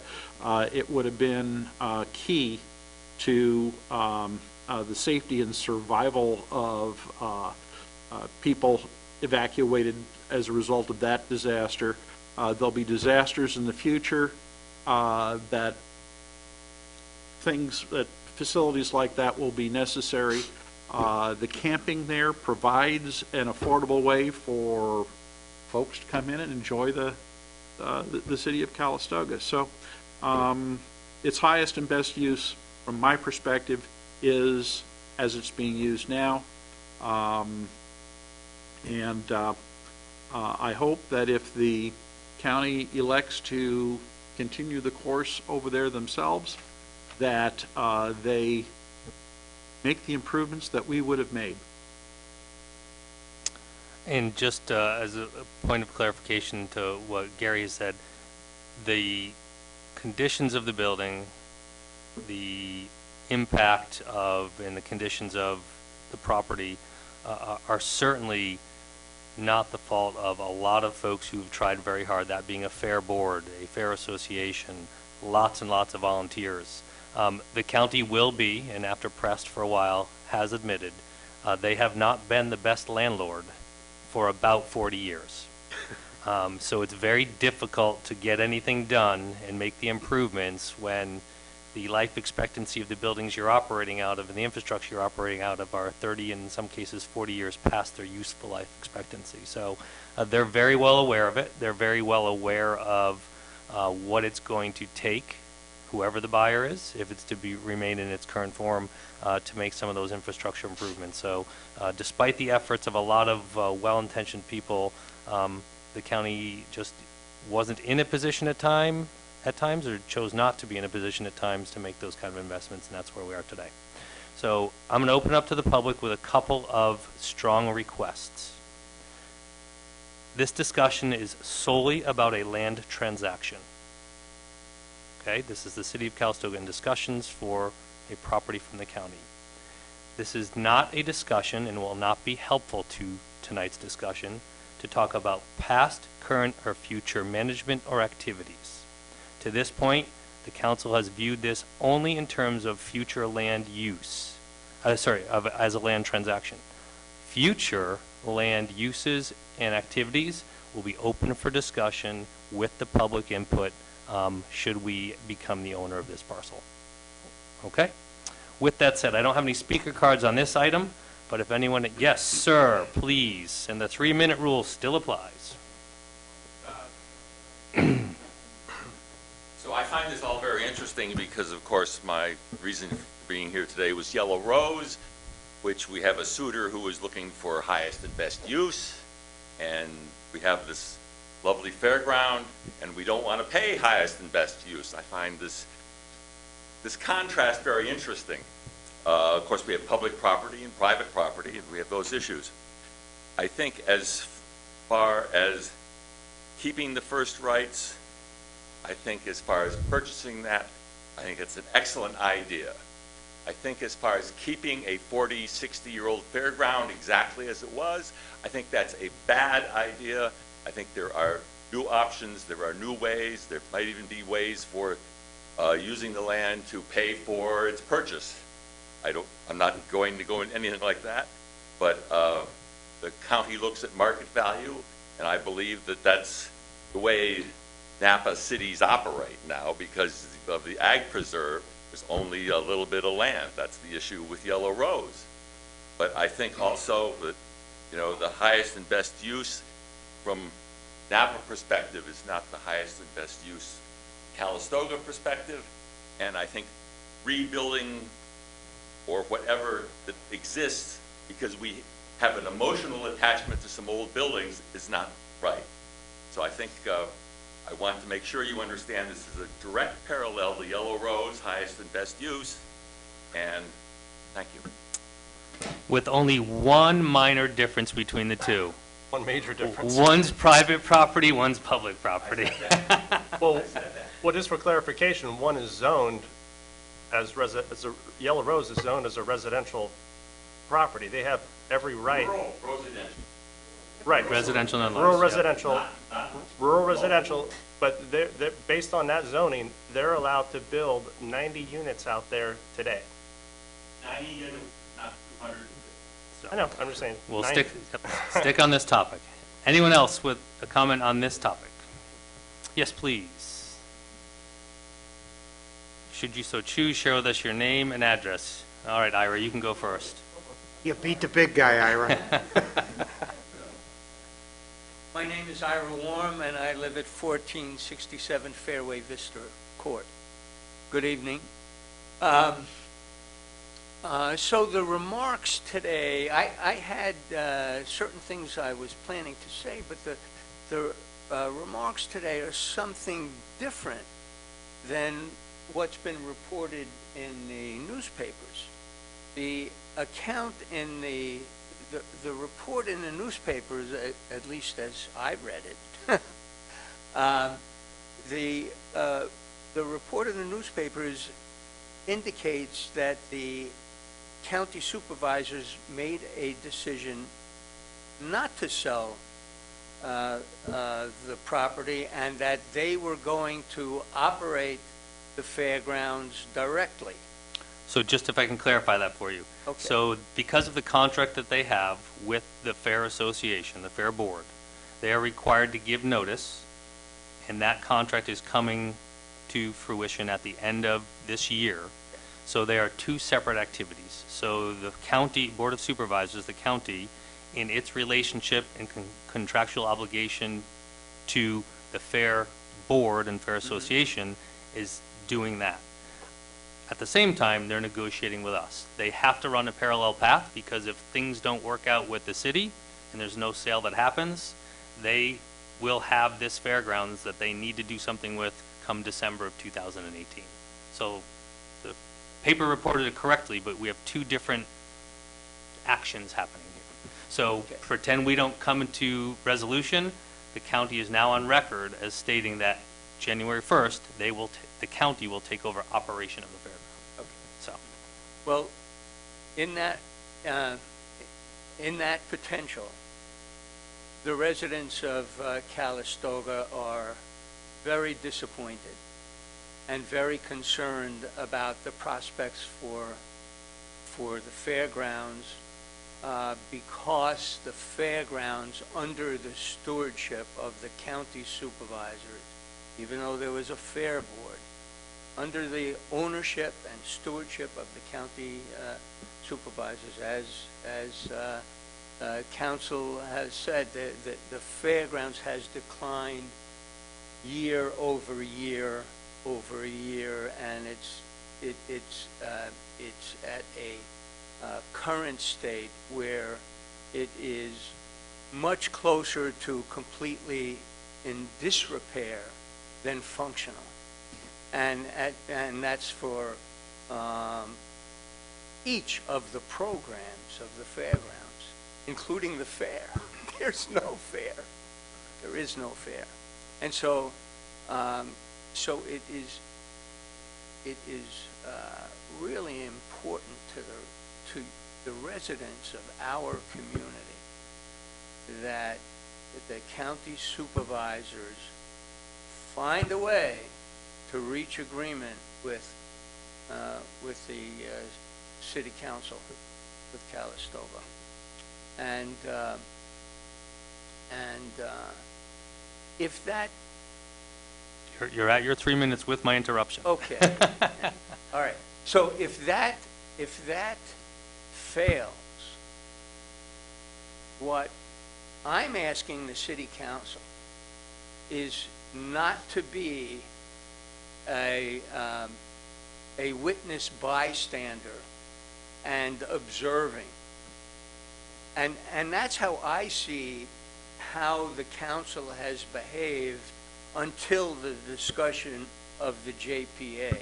it would have been key to the safety and survival of people evacuated as a result of that disaster. There'll be disasters in the future that facilities like that will be necessary. The camping there provides an affordable way for folks to come in and enjoy the city of Calistoga. So its highest and best use from my perspective is as it's being used now. I hope that if the county elects to continue the course over there themselves, that they make the improvements that we would have made. And just as a point of clarification to what Gary has said, the conditions of the building, the impact of and the conditions of the property are certainly not the fault of a lot of folks who've tried very hard, that being a fair board, a fair association, lots and lots of volunteers. The county will be, and after pressed for a while, has admitted, they have not been the best landlord for about 40 years. So it's very difficult to get anything done and make the improvements when the life expectancy of the buildings you're operating out of and the infrastructure you're operating out of are 30 and in some cases 40 years past their useful life expectancy. So they're very well aware of it. They're very well aware of what it's going to take, whoever the buyer is, if it's to be remain in its current form, to make some of those infrastructure improvements. So despite the efforts of a lot of well-intentioned people, the county just wasn't in a position at times, or chose not to be in a position at times to make those kind of investments, and that's where we are today. So I'm going to open up to the public with a couple of strong requests. This discussion is solely about a land transaction. Okay, this is the City of Calistoga in discussions for a property from the county. This is not a discussion and will not be helpful to tonight's discussion to talk about past, current, or future management or activities. To this point, the council has viewed this only in terms of future land use, as a land transaction. Future land uses and activities will be open for discussion with the public input should we become the owner of this parcel. Okay? With that said, I don't have any speaker cards on this item, but if anyone, yes, sir, please, and the 3-minute rule still applies. So I find this all very interesting because, of course, my reason for being here today was Yellow Rose, which we have a suitor who is looking for highest and best use, and we have this lovely fairground, and we don't want to pay highest and best use. I find this contrast very interesting. Of course, we have public property and private property, and we have those issues. I think as far as keeping the first rights, I think as far as purchasing that, I think it's an excellent idea. I think as far as keeping a 40, 60-year-old fairground exactly as it was, I think that's a bad idea. I think there are new options, there are new ways, there might even be ways for using the land to pay for its purchase. I'm not going to go into anything like that, but the county looks at market value, and I believe that that's the way Napa cities operate now because of the ag preserve. There's only a little bit of land. That's the issue with Yellow Rose. But I think also that, the highest and best use from Napa perspective is not the highest and best use Calistoga perspective. And I think rebuilding or whatever that exists because we have an emotional attachment to some old buildings is not right. So I think I want to make sure you understand this is a direct parallel to Yellow Rose, highest and best use, and thank you. With only one minor difference between the two. One major difference. One's private property, one's public property. Well, what is for clarification, one is zoned as Yellow Rose is zoned as a residential property. They have every right. Rural residential. Right. Residential nonetheless. Rural residential. Rural residential, but they're based on that zoning, they're allowed to build 90 units out there today. 90 units, not 200. I know, I'm just saying. We'll stick on this topic. Anyone else with a comment on this topic? Yes, please. Should you so choose, share with us your name and address. All right, Ira, you can go first. You beat the big guy, Ira. My name is Ira Warm, and I live at 1467 Fairway Vista Court. Good evening. So the remarks today, I had certain things I was planning to say, but the remarks today are something different than what's been reported in the newspapers. The account in the report in the newspapers, at least as I read it, the report in the newspapers indicates that the county supervisors made a decision not to sell the property and that they were going to operate the fairgrounds directly. So just if I can clarify that for you. Okay. So because of the contract that they have with the Fair Association, the Fair Board, they are required to give notice, and that contract is coming to fruition at the end of this year. So they are two separate activities. So the county Board of Supervisors, the county, in its relationship and contractual obligation to the Fair Board and Fair Association, is doing that. At the same time, they're negotiating with us. They have to run a parallel path, because if things don't work out with the city and there's no sale that happens, they will have this fairgrounds that they need to do something with come December of 2018. So the paper reported it correctly, but we have two different actions happening here. So pretend we don't come into resolution. The county is now on record as stating that January 1st, the county will take over operation of the fairground. Okay. So, Well, in that potential, the residents of Calistoga are very disappointed and very concerned about the prospects for the fairgrounds, because the fairgrounds, under the stewardship of the county supervisors, even though there was a fair board, under the ownership and stewardship of the county supervisors, as council has said, the fairgrounds has declined year over year over year, and it's at a current state where it is much closer to completely in disrepair than functional, and that's for each of the programs of the fairgrounds, including the fair. There's no fair. There is no fair, and so it is really important to the residents of our community that the county supervisors find a way to reach agreement with the city council with Calistoga, and if that. You're at your 3 minutes with my interruption. Okay. All right. So if that fails, what I'm asking the city council is not to be a witness bystander and observing. And that's how I see how the council has behaved until the discussion of the JPA.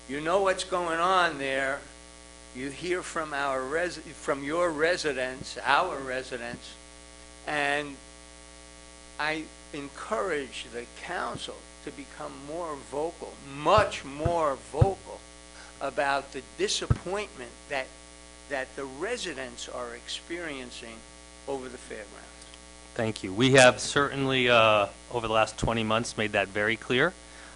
You know what's going on there. You hear from from your residents, our residents, and I encourage the council to become more vocal, much more vocal, about the disappointment that the residents are experiencing over the fairgrounds. Thank you. We have certainly, over the last 20 months, made that very clear.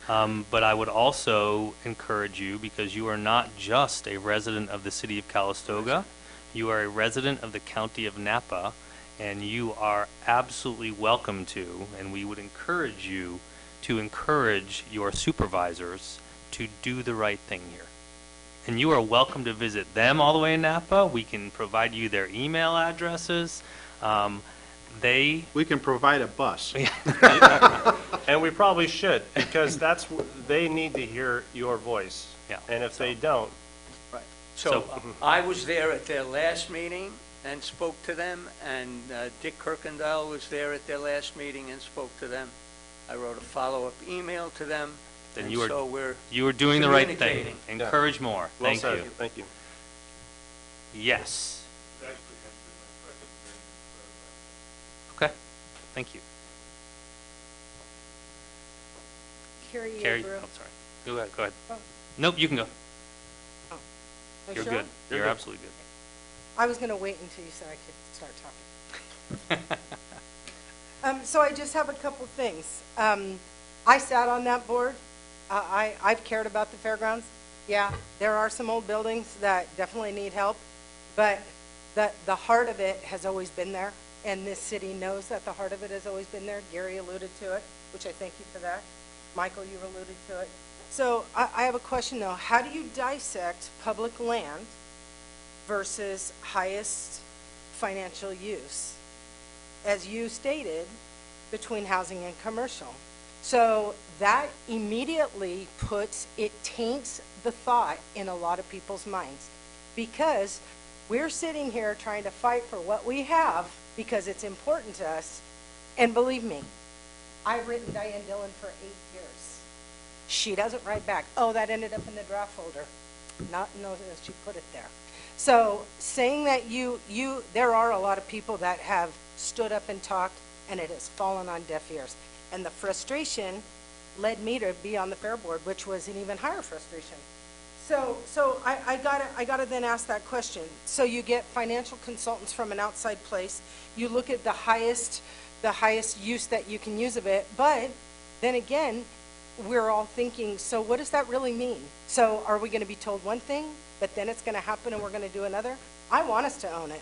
But I would also encourage you, because you are not just a resident of the city of Calistoga, you are a resident of the county of Napa, and you are absolutely welcome to, and we would encourage you to encourage your supervisors to do the right thing here. And you are welcome to visit them all the way in Napa. We can provide you their email addresses. We can provide a bus. And we probably should, because they need to hear your voice. Yeah. And if they don't. Right. So I was there at their last meeting and spoke to them, and Dick Kirkendall was there at their last meeting and spoke to them. I wrote a follow-up email to them. Then and you so are doing the right thing. communicating. Encourage more. Well Thank said. you. Thank you. Yes. Okay. Thank you. Carrie, Oh, sorry. Go ahead. Nope, you can go. Oh. You're Sure? good. You're absolutely good. I was going to wait until you said I could start talking. So I just have a couple things. I sat on that board. I've cared about the fairgrounds. Yeah, there are some old buildings that definitely need help, but the heart of it has always been there, and this city knows that the heart of it has always been there. Gary alluded to it, which I thank you for that. Michael, you alluded to it. So I have a question, though. How do you dissect public land versus highest financial use, as you stated, between housing and commercial? So that immediately taints the thought in a lot of people's minds, because we're sitting here trying to fight for what we have because it's important to us. And believe me, I've written Diane Dillon for 8 years. She doesn't write back. Oh, that ended up in the draft folder. Not know that she put it there. So saying that there are a lot of people that have stood up and talked, and it has fallen on deaf ears. And the frustration led me to be on the Fair Board, which was an even higher frustration. So I gotta then ask that question. So you get financial consultants from an outside place. You look at the highest use that you can use of it. But then again, we're all thinking, so what does that really mean? So are we going to be told one thing, but then it's going to happen and we're going to do another? I want us to own it.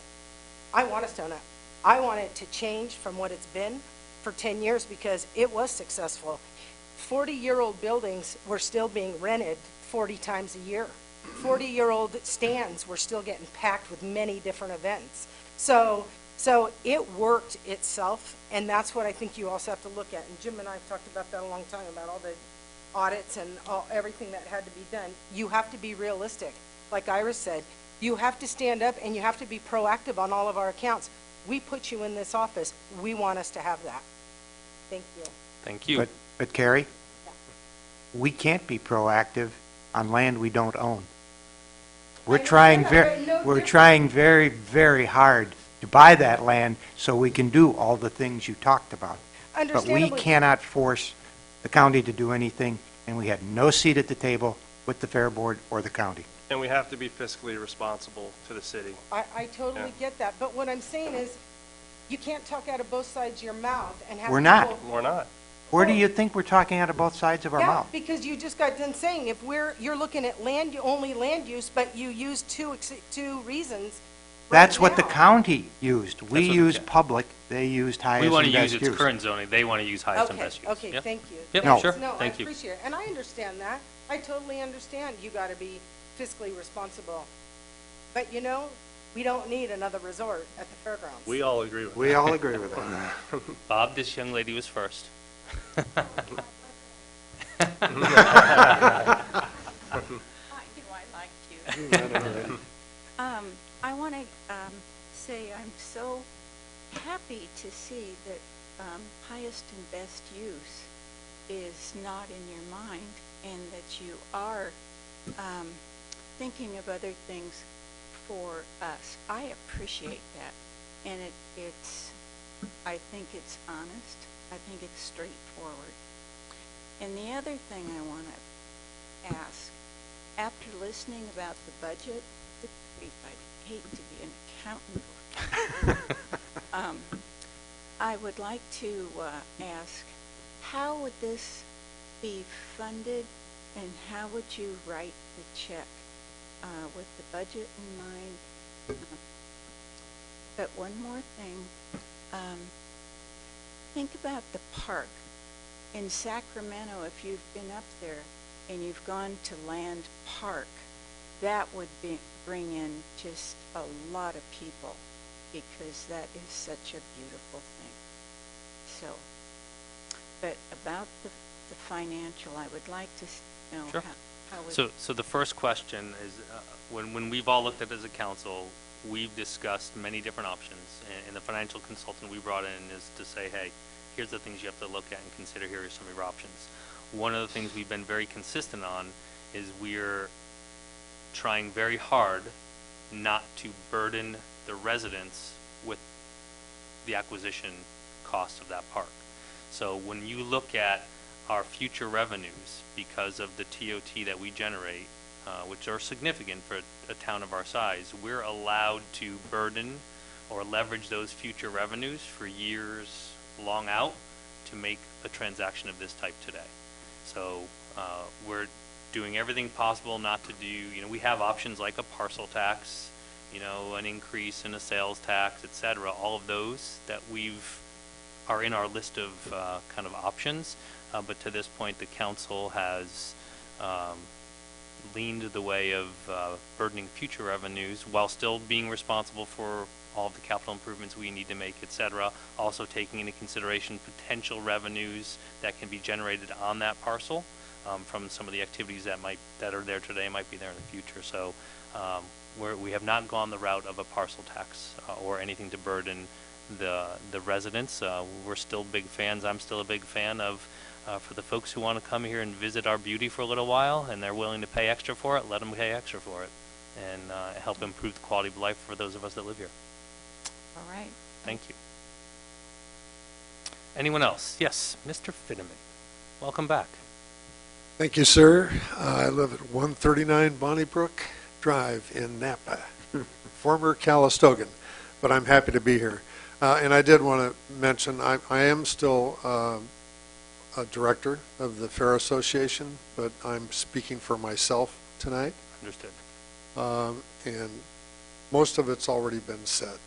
I want us to own it. I want it to change from what it's been for 10 years because it was successful. 40-year-old buildings were still being rented 40 times a year. 40-year-old stands were still getting packed with many different events. So it worked itself, and that's what I think you also have to look at. And Jim and I have talked about that a long time, about all the audits and everything that had to be done. You have to be realistic. Like Iris said, you have to stand up and you have to be proactive on all of our accounts. We put you in this office. We want us to have that. Thank you. Thank you. But Carrie, we can't be proactive on land we don't own. We're trying very, very hard to buy that land so we can do all the things you talked about. But we cannot force the county to do anything, and we had no seat at the table with the Fair Board or the county. And we have to be fiscally responsible to the city. I totally get that. But what I'm saying is, you can't talk out of both sides of your mouth and have We're not. people- We're not. Where do you think we're talking out of both sides of our mouth? Yeah, because you just got done saying, if you're looking at only land use, but you use two reasons. That's what the county used. We used public, they used highest We and want to best use use. its current zoning. They want to use highest and best use. Okay, Yep. thank you. Yep, No. sure. No, Thank I you. appreciate it. And I understand that. I totally understand you got to be fiscally responsible. But you know, we don't need another resort at the fairgrounds. We all agree with that. We all agree with that. Bob, this young lady was first. I want to say I'm so happy to see that highest and best use is not in your mind and that you are thinking of other things for us. I appreciate that. And I think it's honest. I think it's straightforward. And the other thing I want to ask, after listening about the budget, I'd hate to be an accountant. I would like to ask, how would this be funded and how would you write the check with the budget in mind? But one more thing, think about the park. In Sacramento, if you've been up there and you've gone to Land Park, that would bring in just a lot of people because that is such a beautiful thing. So, but about the financial, I would like to know Sure. how would So the first question is, when we've all looked at it as a council, we've discussed many different options, and the financial consultant we brought in is to say, hey, here's the things you have to look at and consider. Here are some of your options. One of the things we've been very consistent on is we're trying very hard not to burden the residents with the acquisition cost of that park. So when you look at our future revenues, because of the TOT that we generate, which are significant for a town of our size, we're allowed to burden or leverage those future revenues for years long out to make a transaction of this type today. So we're doing everything possible not to do, we have options like a parcel tax, an increase in a sales tax, et cetera. All of those that are in our list of kind of options. But to this point, the council has leaned the way of burdening future revenues while still being responsible for all of the capital improvements we need to make, et cetera. Also taking into consideration potential revenues that can be generated on that parcel from some of the activities that are there today might be there in the future. So we have not gone the route of a parcel tax or anything to burden the residents. We're still big fans. I'm still a big fan of for the folks who want to come here and visit our beauty for a little while and they're willing to pay extra for it, let them pay extra for it and help improve the quality of life for those of us that live here. All right. Thank you. Anyone else? Yes, Mr. Fitterman. Welcome back. Thank you, sir. I live at 139 Bonnybrook Drive in Napa, former Calistogan, but I'm happy to be here. And I did want to mention I am still a director of the Fair Association, but I'm speaking for myself tonight. Understood. And most of it's already been said,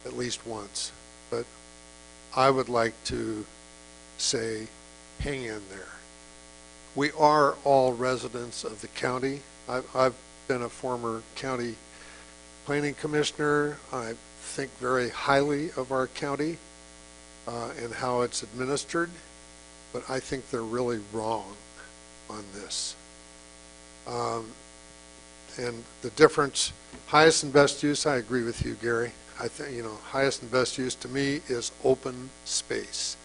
at least once. But I would like to say, hang in there. We are all residents of the county. I've been a former county planning commissioner. I think very highly of our county and how it's administered, but I think they're really wrong on this. And the difference, highest and best use, I agree with you, Gary. I think, highest and best use to me is open space,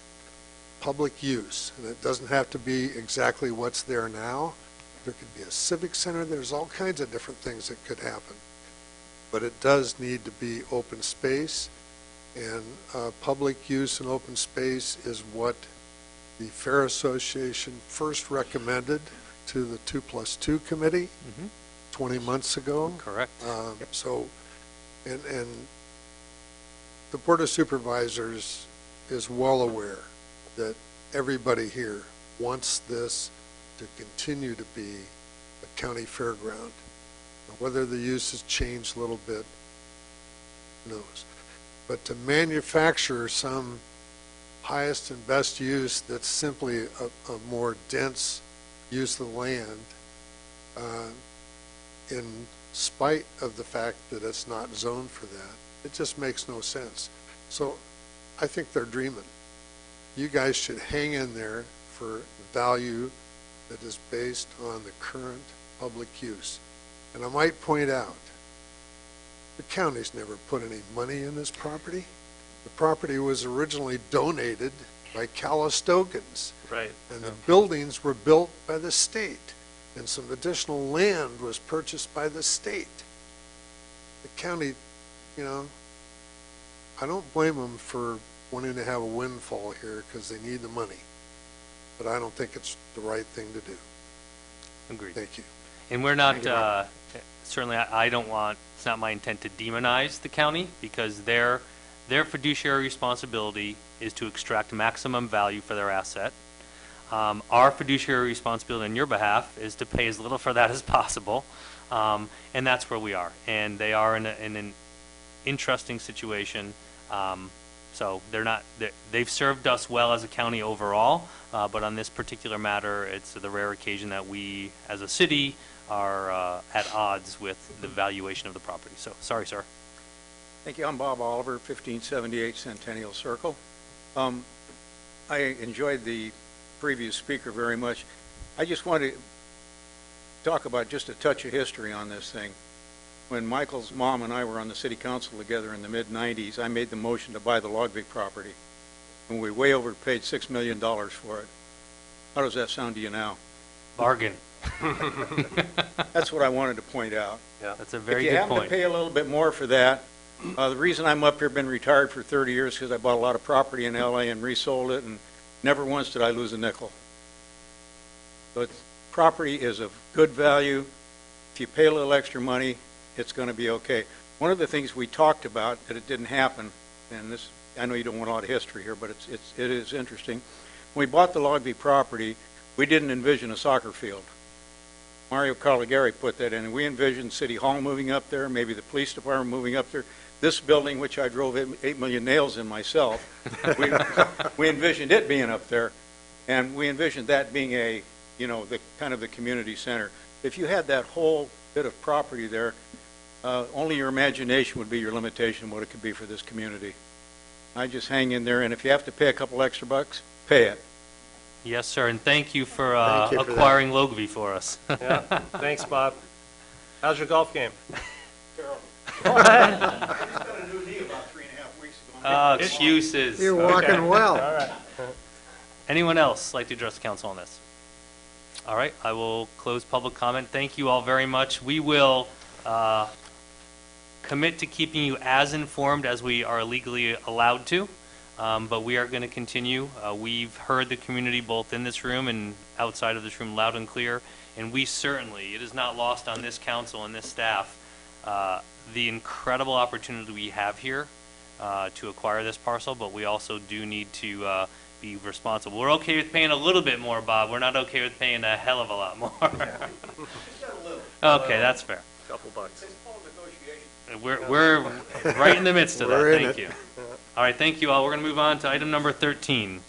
public use, and it doesn't have to be exactly what's there now. There could be a civic center. There's all kinds of different things that could happen, but it does need to be open space, and public use and open space is what the Fair Association first recommended to the 2+2 committee 20 months ago. Correct. So, and the Board of Supervisors is well aware that everybody here wants this to continue to be a county fairground. Whether the use has changed a little bit, who knows. But to manufacture some highest and best use that's simply a more dense use of the land in spite of the fact that it's not zoned for that, it just makes no sense. So I think they're dreaming. You guys should hang in there for value that is based on the current public use. And I might point out, the county's never put any money in this property. The property was originally donated by Calistogans. Right. And the buildings were built by the state. And some additional land was purchased by the state. The county, I don't blame them for wanting to have a windfall here because they need the money. But I don't think it's the right thing to do. Agreed. Thank you. And we're not, certainly I don't want, it's not my intent to demonize the county because their fiduciary responsibility is to extract maximum value for their asset. Our fiduciary responsibility on your behalf is to pay as little for that as possible. And that's where we are. And they are in an interesting situation. So they've served us well as a county overall, but on this particular matter, it's the rare occasion that we, as a city, are at odds with the valuation of the property. So, sorry, sir. Thank you. I'm Bob Oliver, 1578 Centennial Circle. I enjoyed the previous speaker very much. I just want to talk about just a touch of history on this thing. When Michael's mom and I were on the city council together in the mid-90s, I made the motion to buy the Logvig property, and we way overpaid $6 million for it. How does that sound to you now? Bargain. That's what I wanted to point out. Yeah, that's a very good point. If you happen to pay a little bit more for that, the reason I'm up here, been retired for 30 years, because I bought a lot of property in LA and resold it, and never once did I lose a nickel. So property is of good value. If you pay a little extra money, it's going to be okay. One of the things we talked about that it didn't happen, and this, I know you don't want a lot of history here, but it is interesting. When we bought the Logvig property, we didn't envision a soccer field. Mario Caligari put that in, and we envisioned City Hall moving up there, maybe the police department moving up there. This building, which I drove 8 million nails in myself, we envisioned it being up there, and we envisioned that being a you know, the kind of the community center. If you had that whole bit of property there, only your imagination would be your limitation of what it could be for this community. I just hang in there, and if you have to pay a couple extra bucks, pay it. Yes, sir, and thank you for Thank you for acquiring Logvy for us. Yeah, thanks, Bob. How's your golf game? Oh, excuses. You're walking well. All right. Anyone else like to address the council on this? All right, I will close public comment. Thank you all very much. We will commit to keeping you as informed as we are legally allowed to, but we are going to continue. We've heard the community both in this room and outside of this room loud and clear, and we certainly, it is not lost on this council and this staff, the incredible opportunity we have here to acquire this parcel, but we also do need to be responsible. We're okay with paying a little bit more, Bob. We're not okay with paying a hell of a lot more. Okay, that's fair. Couple bucks. We're right in the midst of that. We're in Thank it. you. All right, thank you all. We're going to move on to item number 13.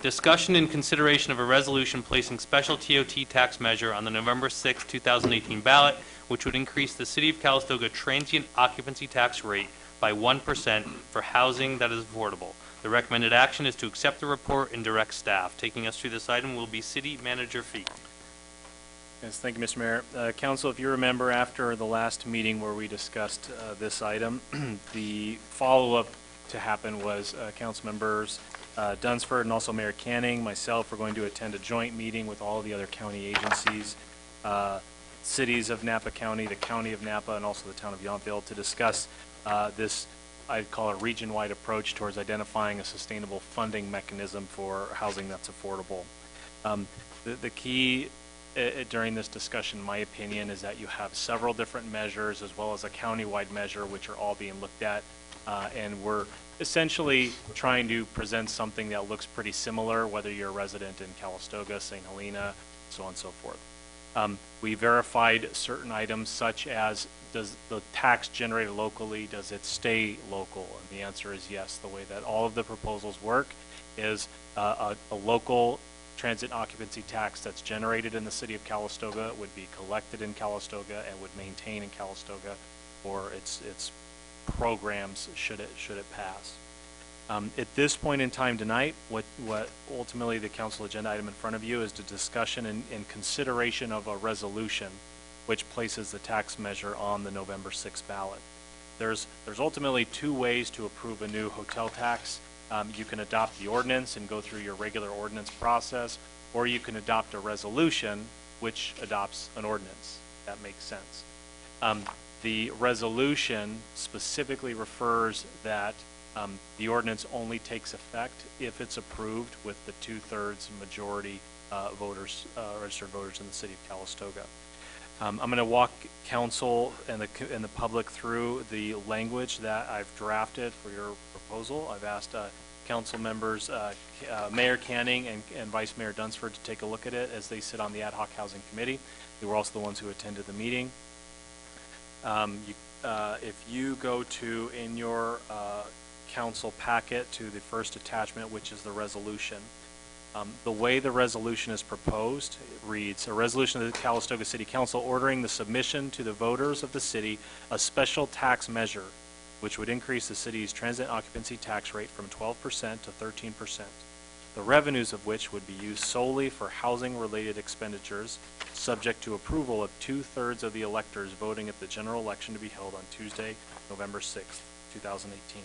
Discussion and consideration of a resolution placing special TOT tax measure on the November 6, 2018 ballot, which would increase the City of Calistoga transient occupancy tax rate by 1% for housing that is affordable. The recommended action is to accept the report and direct staff. Taking us through this item will be City Manager Feek. Yes, thank you, Mr. Mayor. Council, if you remember, after the last meeting where we discussed this item, the follow-up to happen was council members Dunsford and also Mayor Canning, myself, are going to attend a joint meeting with all of the other county agencies, cities of Napa County, the County of Napa, and also the town of Yountville to discuss this, I'd call it, region-wide approach towards identifying a sustainable funding mechanism for housing that's affordable. The key during this discussion, in my opinion, is that you have several different measures as well as a county-wide measure which are all being looked at, and we're essentially trying to present something that looks pretty similar, whether you're a resident in Calistoga, St. Helena, so on and so forth. We verified certain items such as, does the tax generated locally, does it stay local? And the answer is yes. The way that all of the proposals work is a local transit occupancy tax that's generated in the City of Calistoga would be collected in Calistoga and would maintain in Calistoga for its programs should it pass. At this point in time tonight, what ultimately the council agenda item in front of you is the discussion and consideration of a resolution which places the tax measure on the November 6th ballot. There's ultimately two ways to approve a new hotel tax. You can adopt the ordinance and go through your regular ordinance process, or you can adopt a resolution which adopts an ordinance. That makes sense. The resolution specifically refers that the ordinance only takes effect if it's approved with the 2/3 majority registered voters in the City of Calistoga. I'm going to walk council and the public through the language that I've drafted for your proposal. I've asked council members, Mayor Canning and Vice Mayor Dunsford, to take a look at it as they sit on the Ad Hoc Housing Committee. They were also the ones who attended the meeting. If you go to, in your council packet, to the first attachment, which is the resolution, the way the resolution is proposed, it reads, a resolution of the Calistoga City Council ordering the submission to the voters of the city a special tax measure which would increase the city's transit occupancy tax rate from 12% to 13%, the revenues of which would be used solely for housing-related expenditures, subject to approval of 2/3 of the electors voting at the general election to be held on Tuesday, November 6th, 2018.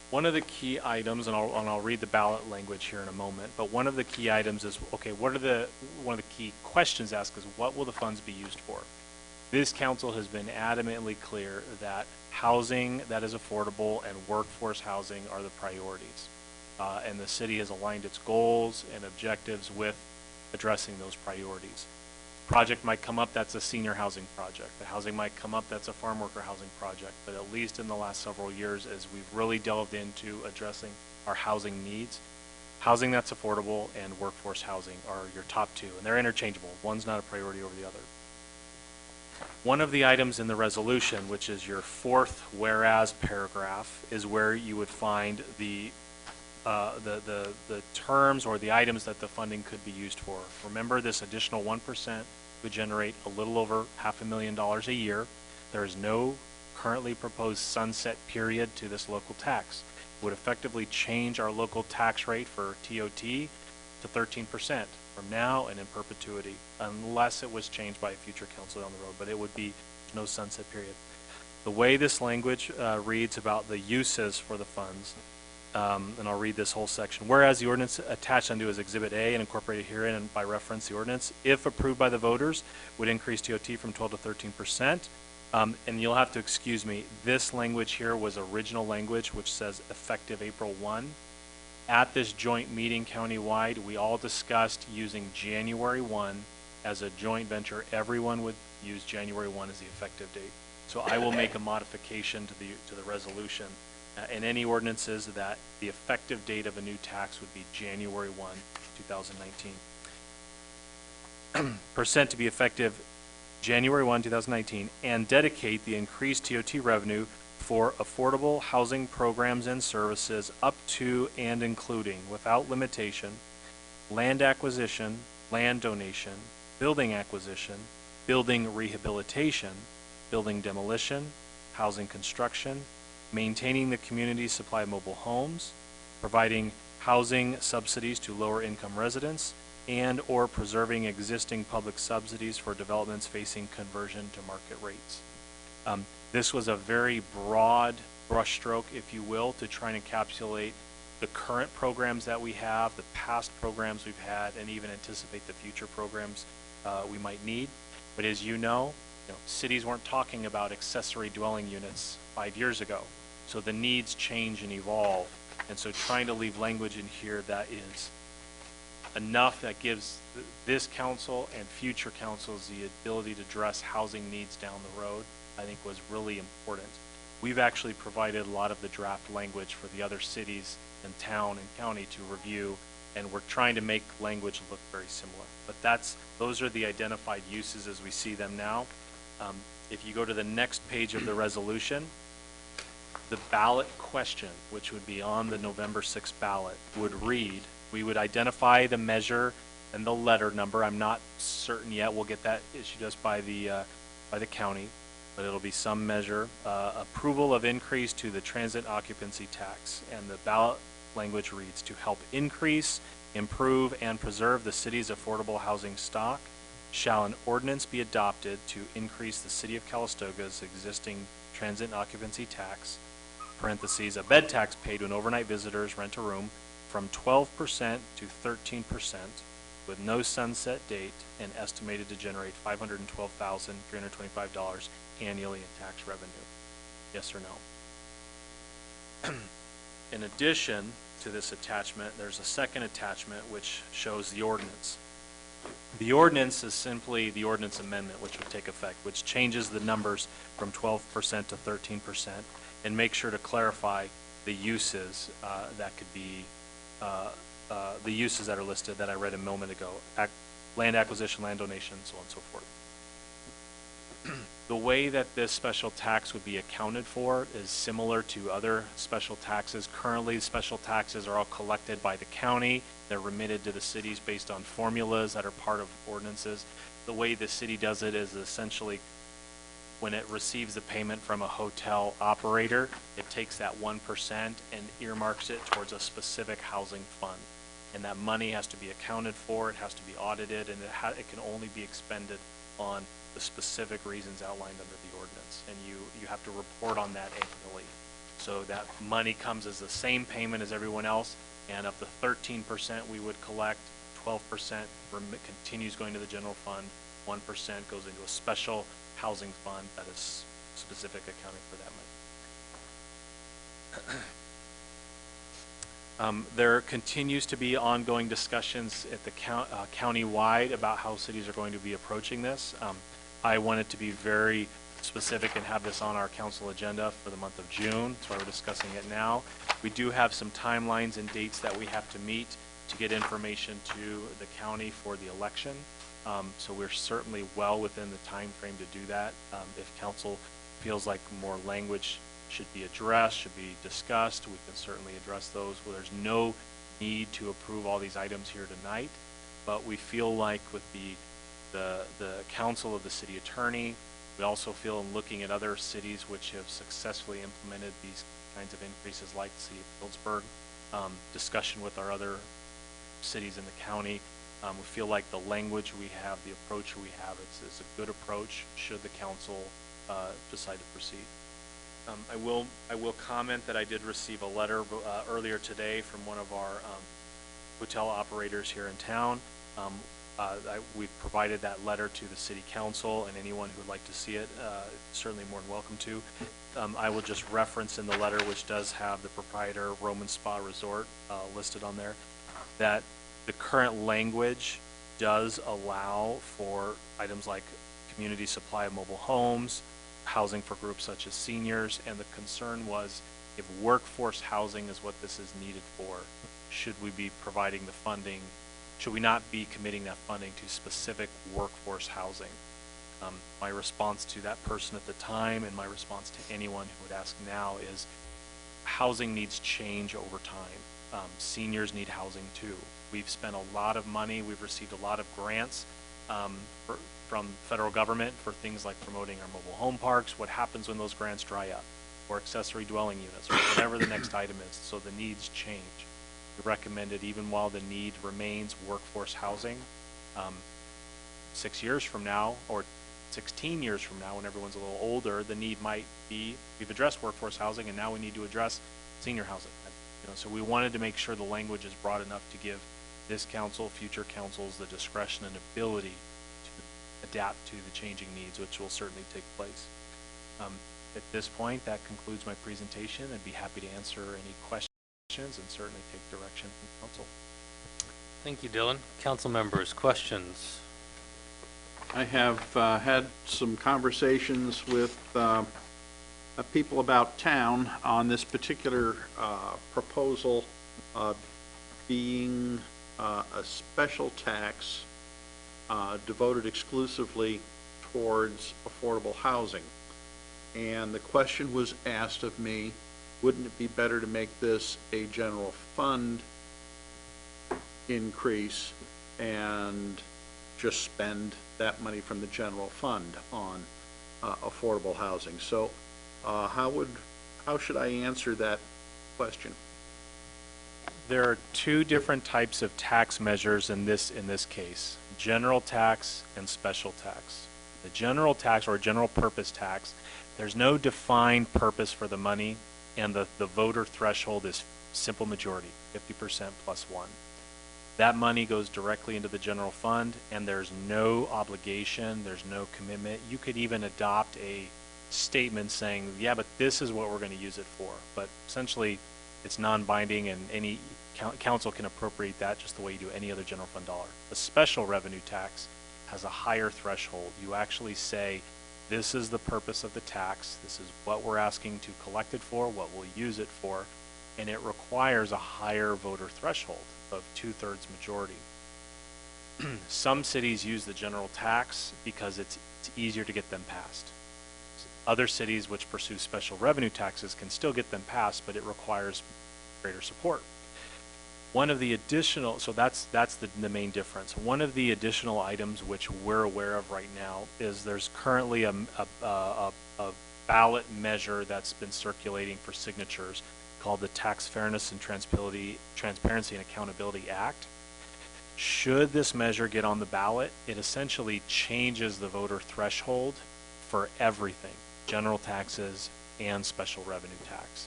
One of the key items, and I'll read the ballot language here in a moment, but one of the key items is, okay, one of the key questions asked is, what will the funds be used for? This council has been adamantly clear that housing that is affordable and workforce housing are the priorities. And the city has aligned its goals and objectives with addressing those priorities. Project might come up that's a senior housing project. The housing might come up that's a farm worker housing project. But at least in the last several years, as we've really delved into addressing our housing needs, housing that's affordable and workforce housing are your top two, and they're interchangeable. One's not a priority over the other. One of the items in the resolution, which is your fourth whereas paragraph, is where you would find the the terms or the items that the funding could be used for. Remember, this additional 1% would generate a little over $500,000 a year. There is no currently proposed sunset period to this local tax. It would effectively change our local tax rate for TOT to 13% from now and in perpetuity, unless it was changed by a future council down the road, but it would be no sunset period. The way this language reads about the uses for the funds, and I'll read this whole section. Whereas the ordinance attached unto as Exhibit A and incorporated herein and by reference the ordinance, if approved by the voters, would increase TOT from 12 to 13%. And you'll have to excuse me, this language here was original language which says effective April 1. At this joint meeting countywide, we all discussed using January 1 as a joint venture. Everyone would use January 1 as the effective date. So I will make a modification to the resolution in any ordinances that the effective date of a new tax would be January 1, 2019. Percent to be effective January 1, 2019, and dedicate the increased TOT revenue for affordable housing programs and services up to and including, without limitation, land acquisition, land donation, building acquisition, building rehabilitation, building demolition, housing construction, maintaining the community supply of mobile homes, providing housing subsidies to lower income residents, and or preserving existing public subsidies for developments facing conversion to market rates. This was a very broad brushstroke, if you will, to try and encapsulate the current programs that we have, the past programs we've had, and even anticipate the future programs we might need. But as you know, cities weren't talking about accessory dwelling units 5 years ago. So the needs change and evolve. And so trying to leave language in here that is enough that gives this council and future councils the ability to address housing needs down the road, I think was really important. We've actually provided a lot of the draft language for the other cities and town and county to review, and we're trying to make language look very similar. But those are the identified uses as we see them now. If you go to the next page of the resolution, the ballot question, which would be on the November 6th ballot, would read, we would identify the measure and the letter number. I'm not certain yet. We'll get that issued us by the county, but it'll be some measure. Approval of increase to the transit occupancy tax. And the ballot language reads, to help increase, improve, and preserve the city's affordable housing stock, shall an ordinance be adopted to increase the city of Calistoga's existing transit occupancy tax, parentheses, a bed tax paid when overnight visitors rent a room, from 12% to 13%, with no sunset date, and estimated to generate $512,325 annually in tax revenue. Yes or no? In addition to this attachment, there's a second attachment which shows the ordinance. The ordinance is simply the ordinance amendment which would take effect, which changes the numbers from 12% to 13%, and make sure to clarify the uses that could be the uses that are listed that I read a moment ago: land acquisition, land donation, so on and so forth. The way that this special tax would be accounted for is similar to other special taxes. Currently, special taxes are all collected by the county. They're remitted to the cities based on formulas that are part of ordinances. The way the city does it is essentially when it receives the payment from a hotel operator, it takes that 1% and earmarks it towards a specific housing fund. And that money has to be accounted for, it has to be audited, and it can only be expended on the specific reasons outlined under the ordinance. And you have to report on that annually. So that money comes as the same payment as everyone else, and of the 13% we would collect, 12% continues going to the general fund, 1% goes into a special housing fund that is specific accounting for that money. There continues to be ongoing discussions at the county-wide about how cities are going to be approaching this. I wanted to be very specific and have this on our council agenda for the month of June. That's why we're discussing it now. We do have some timelines and dates that we have to meet to get information to the county for the election. So we're certainly well within the time frame to do that. If council feels like more language should be addressed, should be discussed, we can certainly address those. Well, there's no need to approve all these items here tonight, but we feel like with the counsel of the city attorney, we also feel in looking at other cities which have successfully implemented these kinds of increases like the city of Phillipsburg, discussion with our other cities in the county, we feel like the language we have, the approach we have, is a good approach should the council decide to proceed. I will comment that I did receive a letter earlier today from one of our hotel operators here in town. We've provided that letter to the city council, and anyone who would like to see it, certainly more than welcome to. I will just reference in the letter, which does have the proprietor Roman Spa Resort listed on there, that the current language does allow for items like community supply of mobile homes, housing for groups such as seniors, and the concern was if workforce housing is what this is needed for, should we be providing the funding, should we not be committing that funding to specific workforce housing? My response to that person at the time, and my response to anyone who would ask now, is housing needs change over time. Seniors need housing too. We've spent a lot of money, we've received a lot of grants from federal government for things like promoting our mobile home parks. What happens when those grants dry up? Or accessory dwelling units, or whatever the next item is. So the needs change. We recommended, even while the need remains, workforce housing. 6 years from now, or 16 years from now, when everyone's a little older, the need might be, we've addressed workforce housing, and now we need to address senior housing. So we wanted to make sure the language is broad enough to give this council, future councils, the discretion and ability to adapt to the changing needs, which will certainly take place. At this point, that concludes my presentation. I'd be happy to answer any questions and certainly take direction from council. Thank you, Dylan. Council members, questions? I have had some conversations with people about town on this particular proposal being a special tax devoted exclusively towards affordable housing. And the question was asked of me, wouldn't it be better to make this a general fund increase and just spend that money from the general fund on affordable housing? So how should I answer that question? There are two different types of tax measures in this case: general tax and special tax. The general tax, or general purpose tax, there's no defined purpose for the money, and the voter threshold is simple majority, 50% plus one. That money goes directly into the general fund, and there's no obligation, there's no commitment. You could even adopt a statement saying, yeah, but this is what we're going to use it for. But essentially, it's non-binding, and any council can appropriate that just the way you do any other general fund dollar. A special revenue tax has a higher threshold. You actually say, this is the purpose of the tax, this is what we're asking to collect it for, what we'll use it for, and it requires a higher voter threshold of 2/3 majority. Some cities use the general tax because it's easier to get them passed. Other cities which pursue special revenue taxes can still get them passed, but it requires greater support. One of the additional, so that's the main difference. One of the additional items which we're aware of right now is there's currently a ballot measure that's been circulating for signatures called the Tax Fairness and Transparency and Accountability Act. Should this measure get on the ballot, it essentially changes the voter threshold for everything, general taxes and special revenue tax.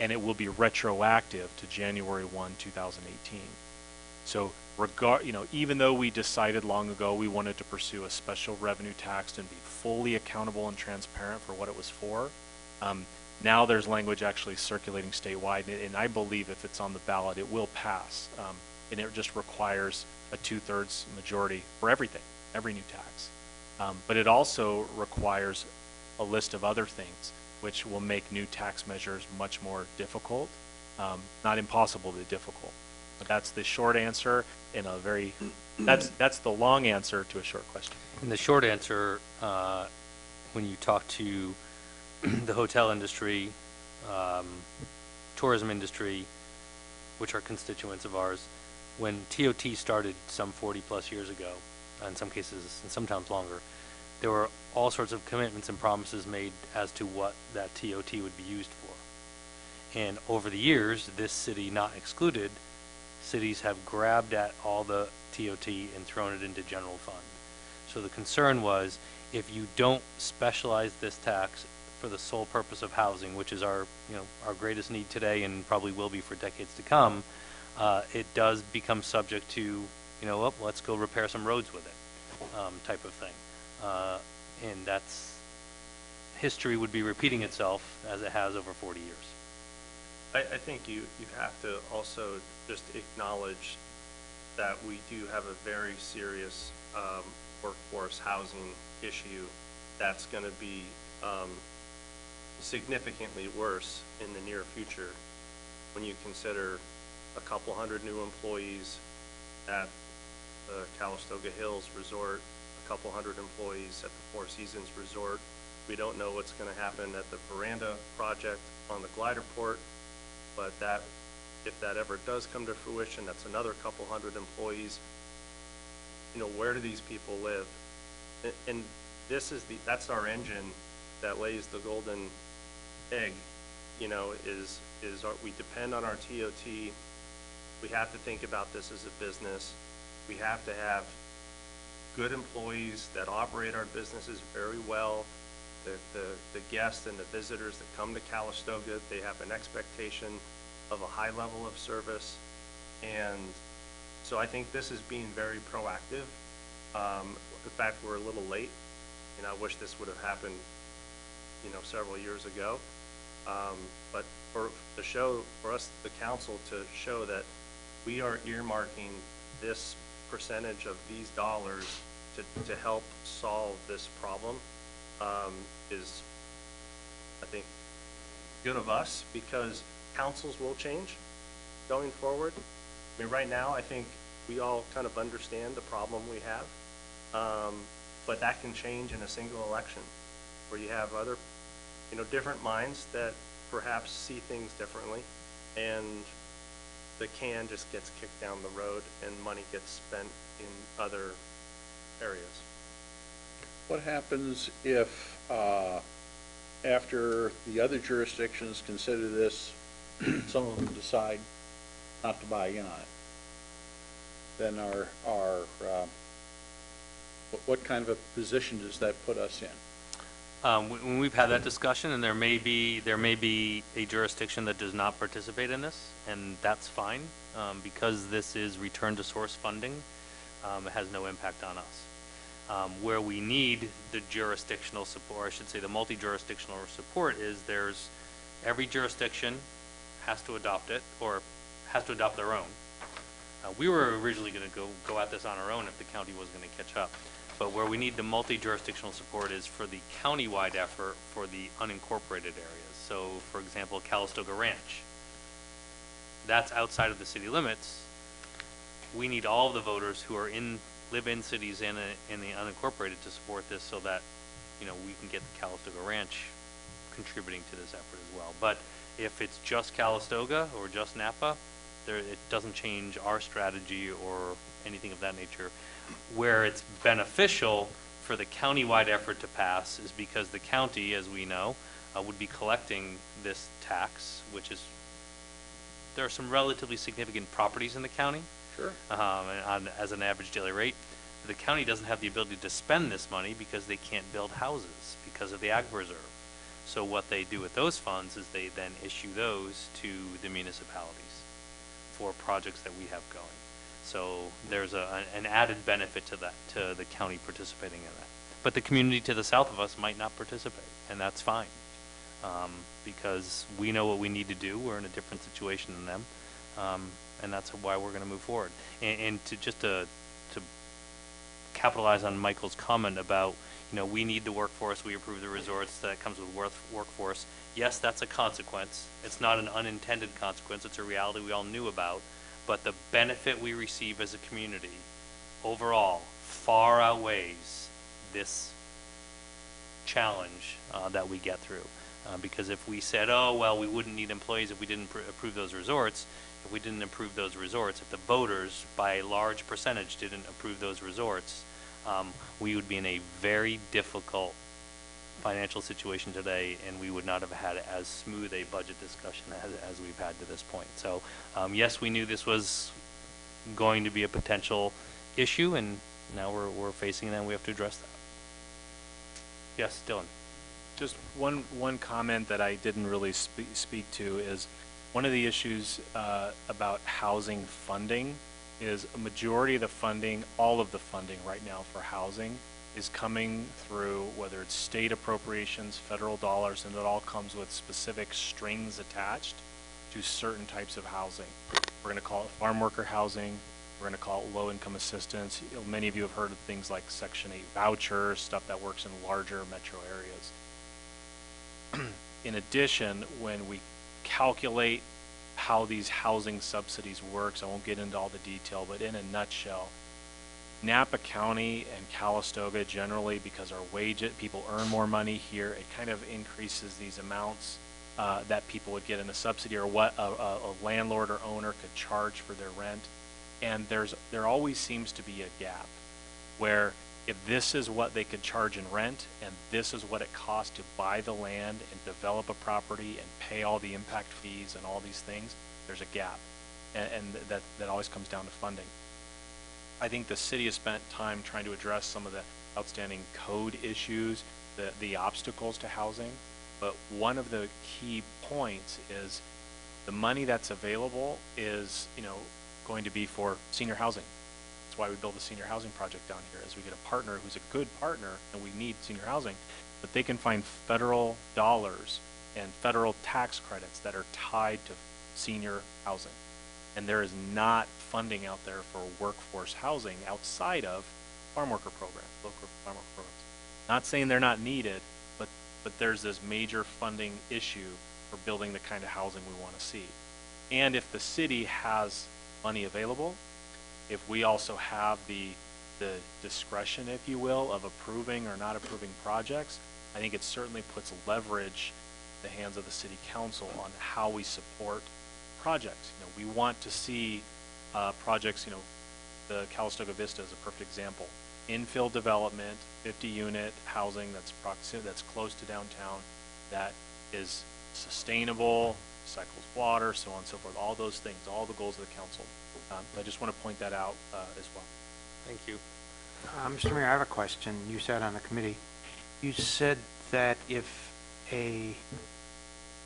And it will be retroactive to January 1, 2018. So even though we decided long ago we wanted to pursue a special revenue tax and be fully accountable and transparent for what it was for, now there's language actually circulating statewide, and I believe if it's on the ballot, it will pass. And it just requires a 2/3 majority for everything, every new tax. But it also requires a list of other things which will make new tax measures much more difficult, not impossible, but difficult. But that's the short answer in a very, that's the long answer to a short question. And the short answer, when you talk to the hotel industry tourism industry, which are constituents of ours, when TOT started some 40-plus years ago, in some cases, and sometimes longer, there were all sorts of commitments and promises made as to what that TOT would be used for. And over the years, this city not excluded, cities have grabbed at all the TOT and thrown it into general fund. So the concern was, if you don't specialize this tax for the sole purpose of housing, which is our, our greatest need today and probably will be for decades to come, it does become subject to, well, let's go repair some roads with it, type of thing. And that's, history would be repeating itself as it has over 40 years. I think you have to also just acknowledge that we do have a very serious workforce housing issue that's going to be significantly worse in the near future when you consider a couple hundred new employees at the Calistoga Hills Resort, a couple hundred employees at the Four Seasons Resort. We don't know what's going to happen at the Veranda project on the glider port, but if that ever does come to fruition, that's another couple hundred employees. Where do these people live? And that's our engine that lays the golden egg. We depend on our TOT. We have to think about this as a business. We have to have good employees that operate our businesses very well. The guests and the visitors that come to Calistoga, they have an expectation of a high level of service. And so I think this is being very proactive. In fact, we're a little late, and I wish this would have happened, several years ago. But for us, the council, to show that we are earmarking this percentage of these dollars to help solve this problem is, I think, good of us, because councils will change going forward. I mean, right now, I think we all kind of understand the problem we have, but that can change in a single election, where you have other, different minds that perhaps see things differently, and the can just gets kicked down the road and money gets spent in other areas. What happens if, after the other jurisdictions consider this, some of them decide not to buy in on it? Then what kind of a position does that put us in? When we've had that discussion, and there may be a jurisdiction that does not participate in this, and that's fine, because this is return to source funding. It has no impact on us. Where we need the jurisdictional support, or I should say the multi-jurisdictional support, is every jurisdiction has to adopt it, or has to adopt their own. We were originally going to go at this on our own if the county was going to catch up. But where we need the multi-jurisdictional support is for the county-wide effort for the unincorporated areas. So, for example, Calistoga Ranch. That's outside of the city limits. We need all of the voters who live in cities and in the unincorporated to support this, so that we can get the Calistoga Ranch contributing to this effort as well. But if it's just Calistoga or just Napa, it doesn't change our strategy or anything of that nature. Where it's beneficial for the county-wide effort to pass is because the county, as we know, would be collecting this tax, there are some relatively significant properties in the county. Sure. As an average daily rate. The county doesn't have the ability to spend this money because they can't build houses because of the ag reserve. So what they do with those funds is they then issue those to the municipalities for projects that we have going. So there's an added benefit to that, to the county participating in that. But the community to the south of us might not participate, and that's fine, because we know what we need to do. We're in a different situation than them, and that's why we're going to move forward. And to capitalize on Michael's comment about, we need the workforce, we approve the resorts, that comes with workforce. Yes, that's a consequence. It's not an unintended consequence. It's a reality we all knew about. But the benefit we receive as a community overall far outweighs this challenge that we get through. Because if we said, oh, well, we wouldn't need employees if we didn't approve those resorts, if we didn't approve those resorts, if the voters by a large percentage didn't approve those resorts, we would be in a very difficult financial situation today, and we would not have had as smooth a budget discussion as we've had to this point. So, yes, we knew this was going to be a potential issue, and now we're facing it, and we have to address that. Yes, Dylan. Just one comment that I didn't really speak to is one of the issues about housing funding is a majority of the funding, all of the funding right now for housing is coming through whether it's state appropriations, federal dollars, and it all comes with specific strings attached to certain types of housing. We're going to call it farm worker housing. We're going to call it low-income assistance. Many of you have heard of things like Section 8 vouchers, stuff that works in larger metro areas. In addition, when we calculate how these housing subsidies works, I won't get into all the detail, but in a nutshell, Napa County and Calistoga generally, because our people earn more money here, it kind of increases these amounts that people would get in a subsidy or what a landlord or owner could charge for their rent. And there always seems to be a gap where if this is what they could charge in rent and this is what it costs to buy the land and develop a property and pay all the impact fees and all these things, there's a gap. And that always comes down to funding. I think the city has spent time trying to address some of the outstanding code issues, the obstacles to housing. But one of the key points is the money that's available is, going to be for senior housing. That's why we build a senior housing project down here, is we get a partner who's a good partner, and we need senior housing, but they can find federal dollars and federal tax credits that are tied to senior housing. And there is not funding out there for workforce housing outside of farm worker programs, local farm worker programs. Not saying they're not needed, but there's this major funding issue for building the kind of housing we want to see. And if the city has money available, if we also have the discretion, if you will, of approving or not approving projects, I think it certainly puts leverage in the hands of the city council on how we support projects. We want to see projects, the Calistoga Vista is a perfect example. Infill development, 50-unit housing that's close to downtown, that is sustainable, cycles water, so on and so forth, all those things, all the goals of the council. I just want to point that out as well. Thank you. Mr. Mayor, I have a question. You sat on the committee. You said that if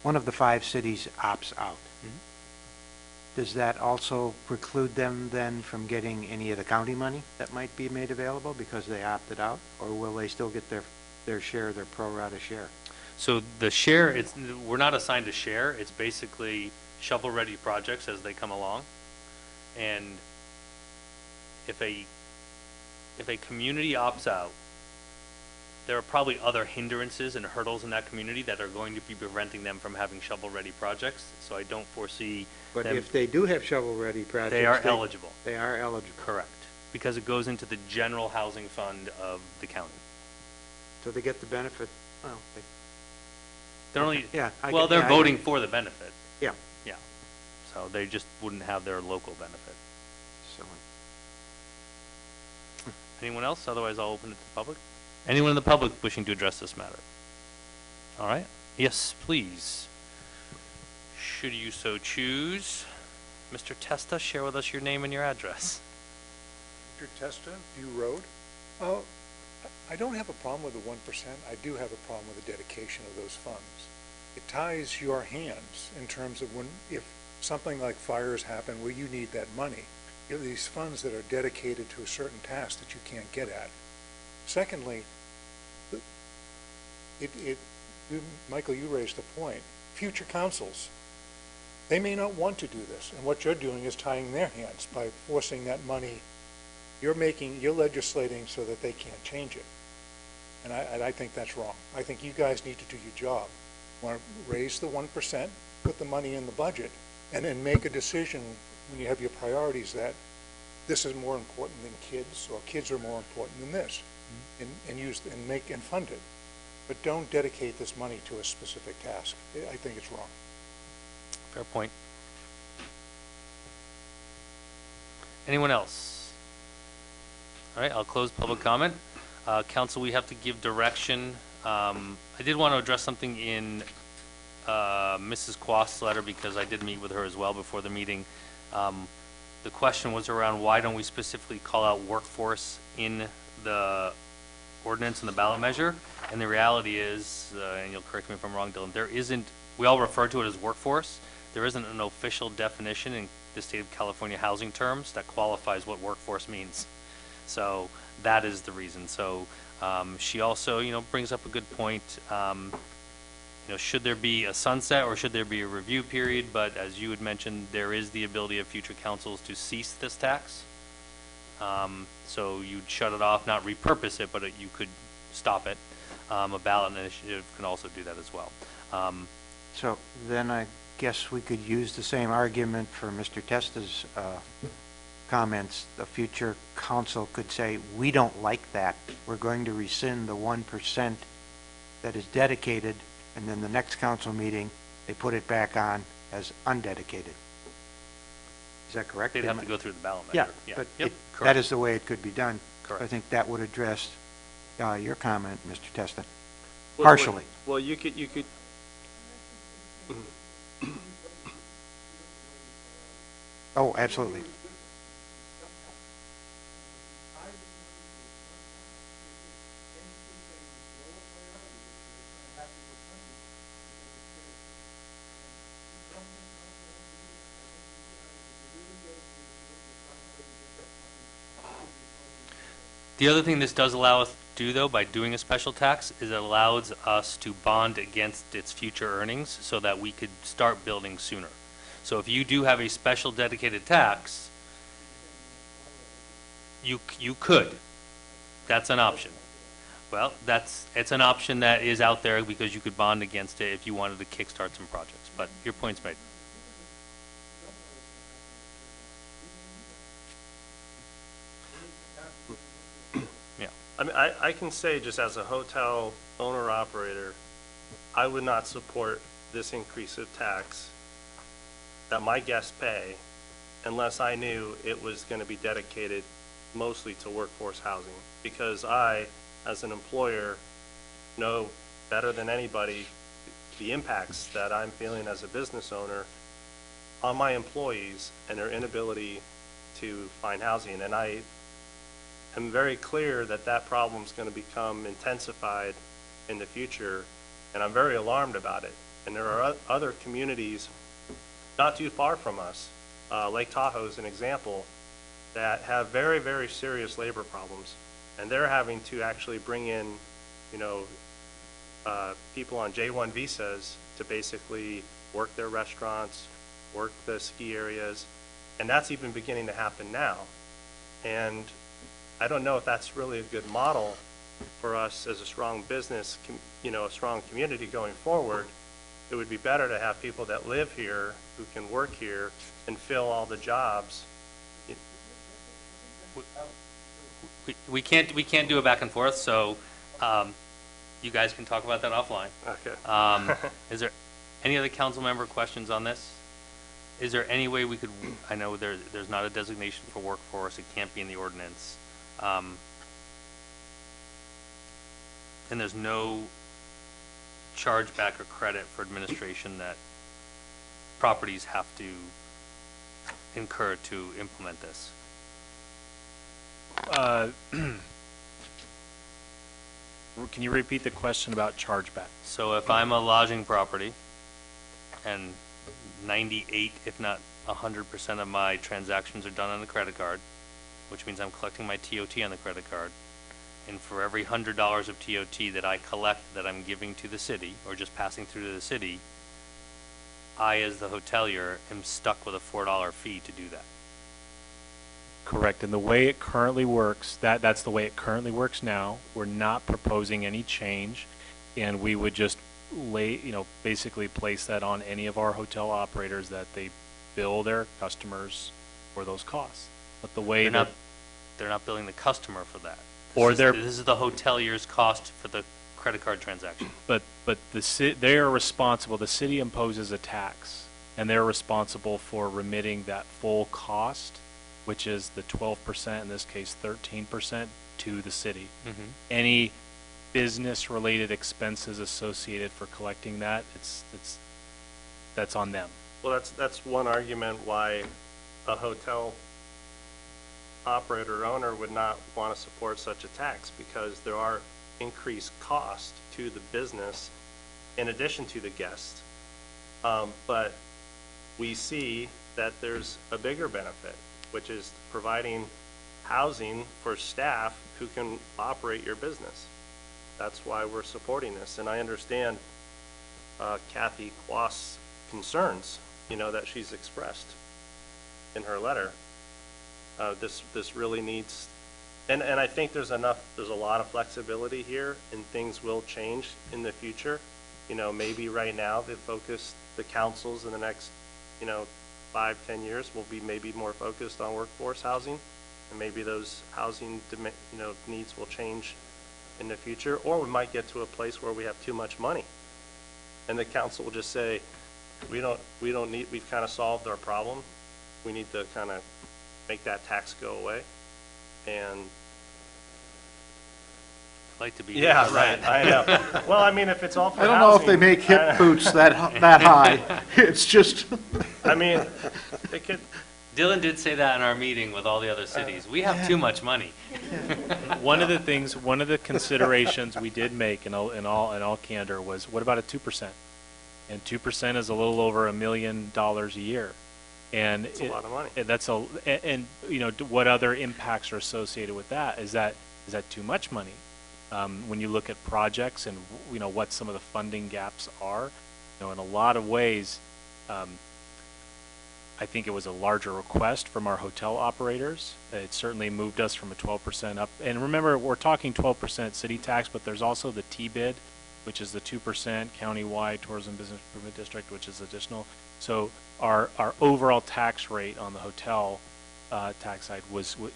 one of the 5 cities opts out, does that also preclude them then from getting any of the county money that might be made available because they opted out? Or will they still get their share, their pro rata share? So the share, we're not assigned a share. It's basically shovel-ready projects as they come along. And if a community opts out, there are probably other hindrances and hurdles in that community that are going to be preventing them from having shovel-ready projects. So I don't foresee But them, if they do have shovel-ready projects, they are eligible. They are eligible. Correct. Because it goes into the general housing fund of the county. So they get the benefit. Well, They're only, yeah. they're voting for the benefit. Yeah. Yeah. So they just wouldn't have their local benefit. So. Anyone else? Otherwise, I'll open it to the public. Anyone in the public wishing to address this matter? All right. Yes, please. Should you so choose. Mr. Testa, share with us your name and your address. Mr. Testa, View Road. I don't have a problem with the 1%. I do have a problem with the dedication of those funds. It ties your hands in terms of if something like fires happen where you need that money. You have these funds that are dedicated to a certain task that you can't get at. Secondly, Michael, you raised the point. Future councils, they may not want to do this, and what you're doing is tying their hands by forcing that money. You're legislating so that they can't change it, and I think that's wrong. I think you guys need to do your job. Want to raise the 1%, put the money in the budget, and then make a decision when you have your priorities that this is more important than kids, or kids are more important than this, and fund it. but don't dedicate this money to a specific task. I think it's wrong. Fair point. Anyone else? All right, I'll close public comment. Council, we have to give direction. I did want to address something in Mrs. Quast's letter because I did meet with her as well before the meeting. The question was around why don't we specifically call out workforce in the ordinance and the ballot measure? And the reality is, and you'll correct me if I'm wrong, Dylan, there isn't, we all refer to it as workforce. There isn't an official definition in the state of California housing terms that qualifies what workforce means. So that is the reason. So she also, brings up a good point. Should there be a sunset or should there be a review period? But as you had mentioned, there is the ability of future councils to cease this tax. So you'd shut it off, not repurpose it, but you could stop it. A ballot initiative can also do that as well. So then I guess we could use the same argument for Mr. Testa's comments. The future council could say, we don't like that. We're going to rescind the 1% that is dedicated, and then the next council meeting, they put it back on as undedicated. Is that correct? They'd have to go through the ballot Yeah, measure. but that is the way it could be done. Correct. I think that would address your comment, Mr. Testa, partially. Well, you could. Oh, absolutely. The other thing this does allow us to do, though, by doing a special tax, is it allows us to bond against its future earnings so that we could start building sooner. So if you do have a special dedicated tax, you could. That's an option. Well, it's an option that is out there because you could bond against it if you wanted to kickstart some projects. But your point's made. I mean, I can say just as a hotel owner-operator, I would not support this increase of tax that my guests pay unless I knew it was going to be dedicated mostly to workforce housing. Because I, as an employer, know better than anybody the impacts that I'm feeling as a business owner on my employees and their inability to find housing. And I am very clear that that problem is going to become intensified in the future, and I'm very alarmed about it. And there are other communities not too far from us, Lake Tahoe is an example, that have very, very serious labor problems, and they're having to actually bring in, people on J-1 visas to basically work their restaurants, work the ski areas, and that's even beginning to happen now. And I don't know if that's really a good model for us as a strong business, a strong community going forward. It would be better to have people that live here, who can work here, and fill all the jobs. We can't do a back and forth, so you guys can talk about that offline. Okay. Is there any other council member questions on this? Is there any way we could, I know there's not a designation for workforce, it can't be in the ordinance. And there's no chargeback or credit for administration that properties have to incur to implement this. Can you repeat the question about chargeback? So if I'm a lodging property and 98, if not 100% of my transactions are done on a credit card, which means I'm collecting my TOT on the credit card, and for every $100 of TOT that I collect that I'm giving to the city or just passing through to the city, I, as the hotelier, am stuck with a $4 fee to do that. Correct. And the way it currently works, that's the way it currently works now. We're not proposing any change, and we would just basically place that on any of our hotel operators that they bill their customers for those costs. But the way they're not billing the customer for that. This is the hotelier's cost for the credit card transaction. But they are responsible, the city imposes a tax, and they're responsible for remitting that full cost, which is the 12%, in this case 13%, to the city. Any business-related expenses associated for collecting that, that's on them. Well, that's one argument why a hotel operator or owner would not want to support such a tax, because there are increased costs to the business in addition to the guest. But we see that there's a bigger benefit, which is providing housing for staff who can operate your business. That's why we're supporting this. And I understand Kathy Quast's concerns, that she's expressed in her letter. This really needs, and I think there's a lot of flexibility here, and things will change in the future. Maybe right now the councils in the next, 5-10 years will be maybe more focused on workforce housing, and maybe those housing, needs will change in the future, or we might get to a place where we have too much money, and the council will just say, we've kind of solved our problem. We need to kind of make that tax go away, and I'd like to be yeah, right. I know. Well, I mean, if it's all for I don't know if housing, they make hip boots that high. It's just, I mean, it could. Dylan did say that in our meeting with all the other cities. We have too much money. One of the considerations we did make in all candor was, what about a 2%? And 2% is a little over $1 million a year. And it's a lot of money. And what other impacts are associated with that? Is that too much money? When you look at projects and what some of the funding gaps are, in a lot of ways, I think it was a larger request from our hotel operators. It certainly moved us from a 12% up. And remember, we're talking 12% city tax, but there's also the T-bid, which is the 2% countywide tourism business improvement district, which is additional. So our overall tax rate on the hotel tax side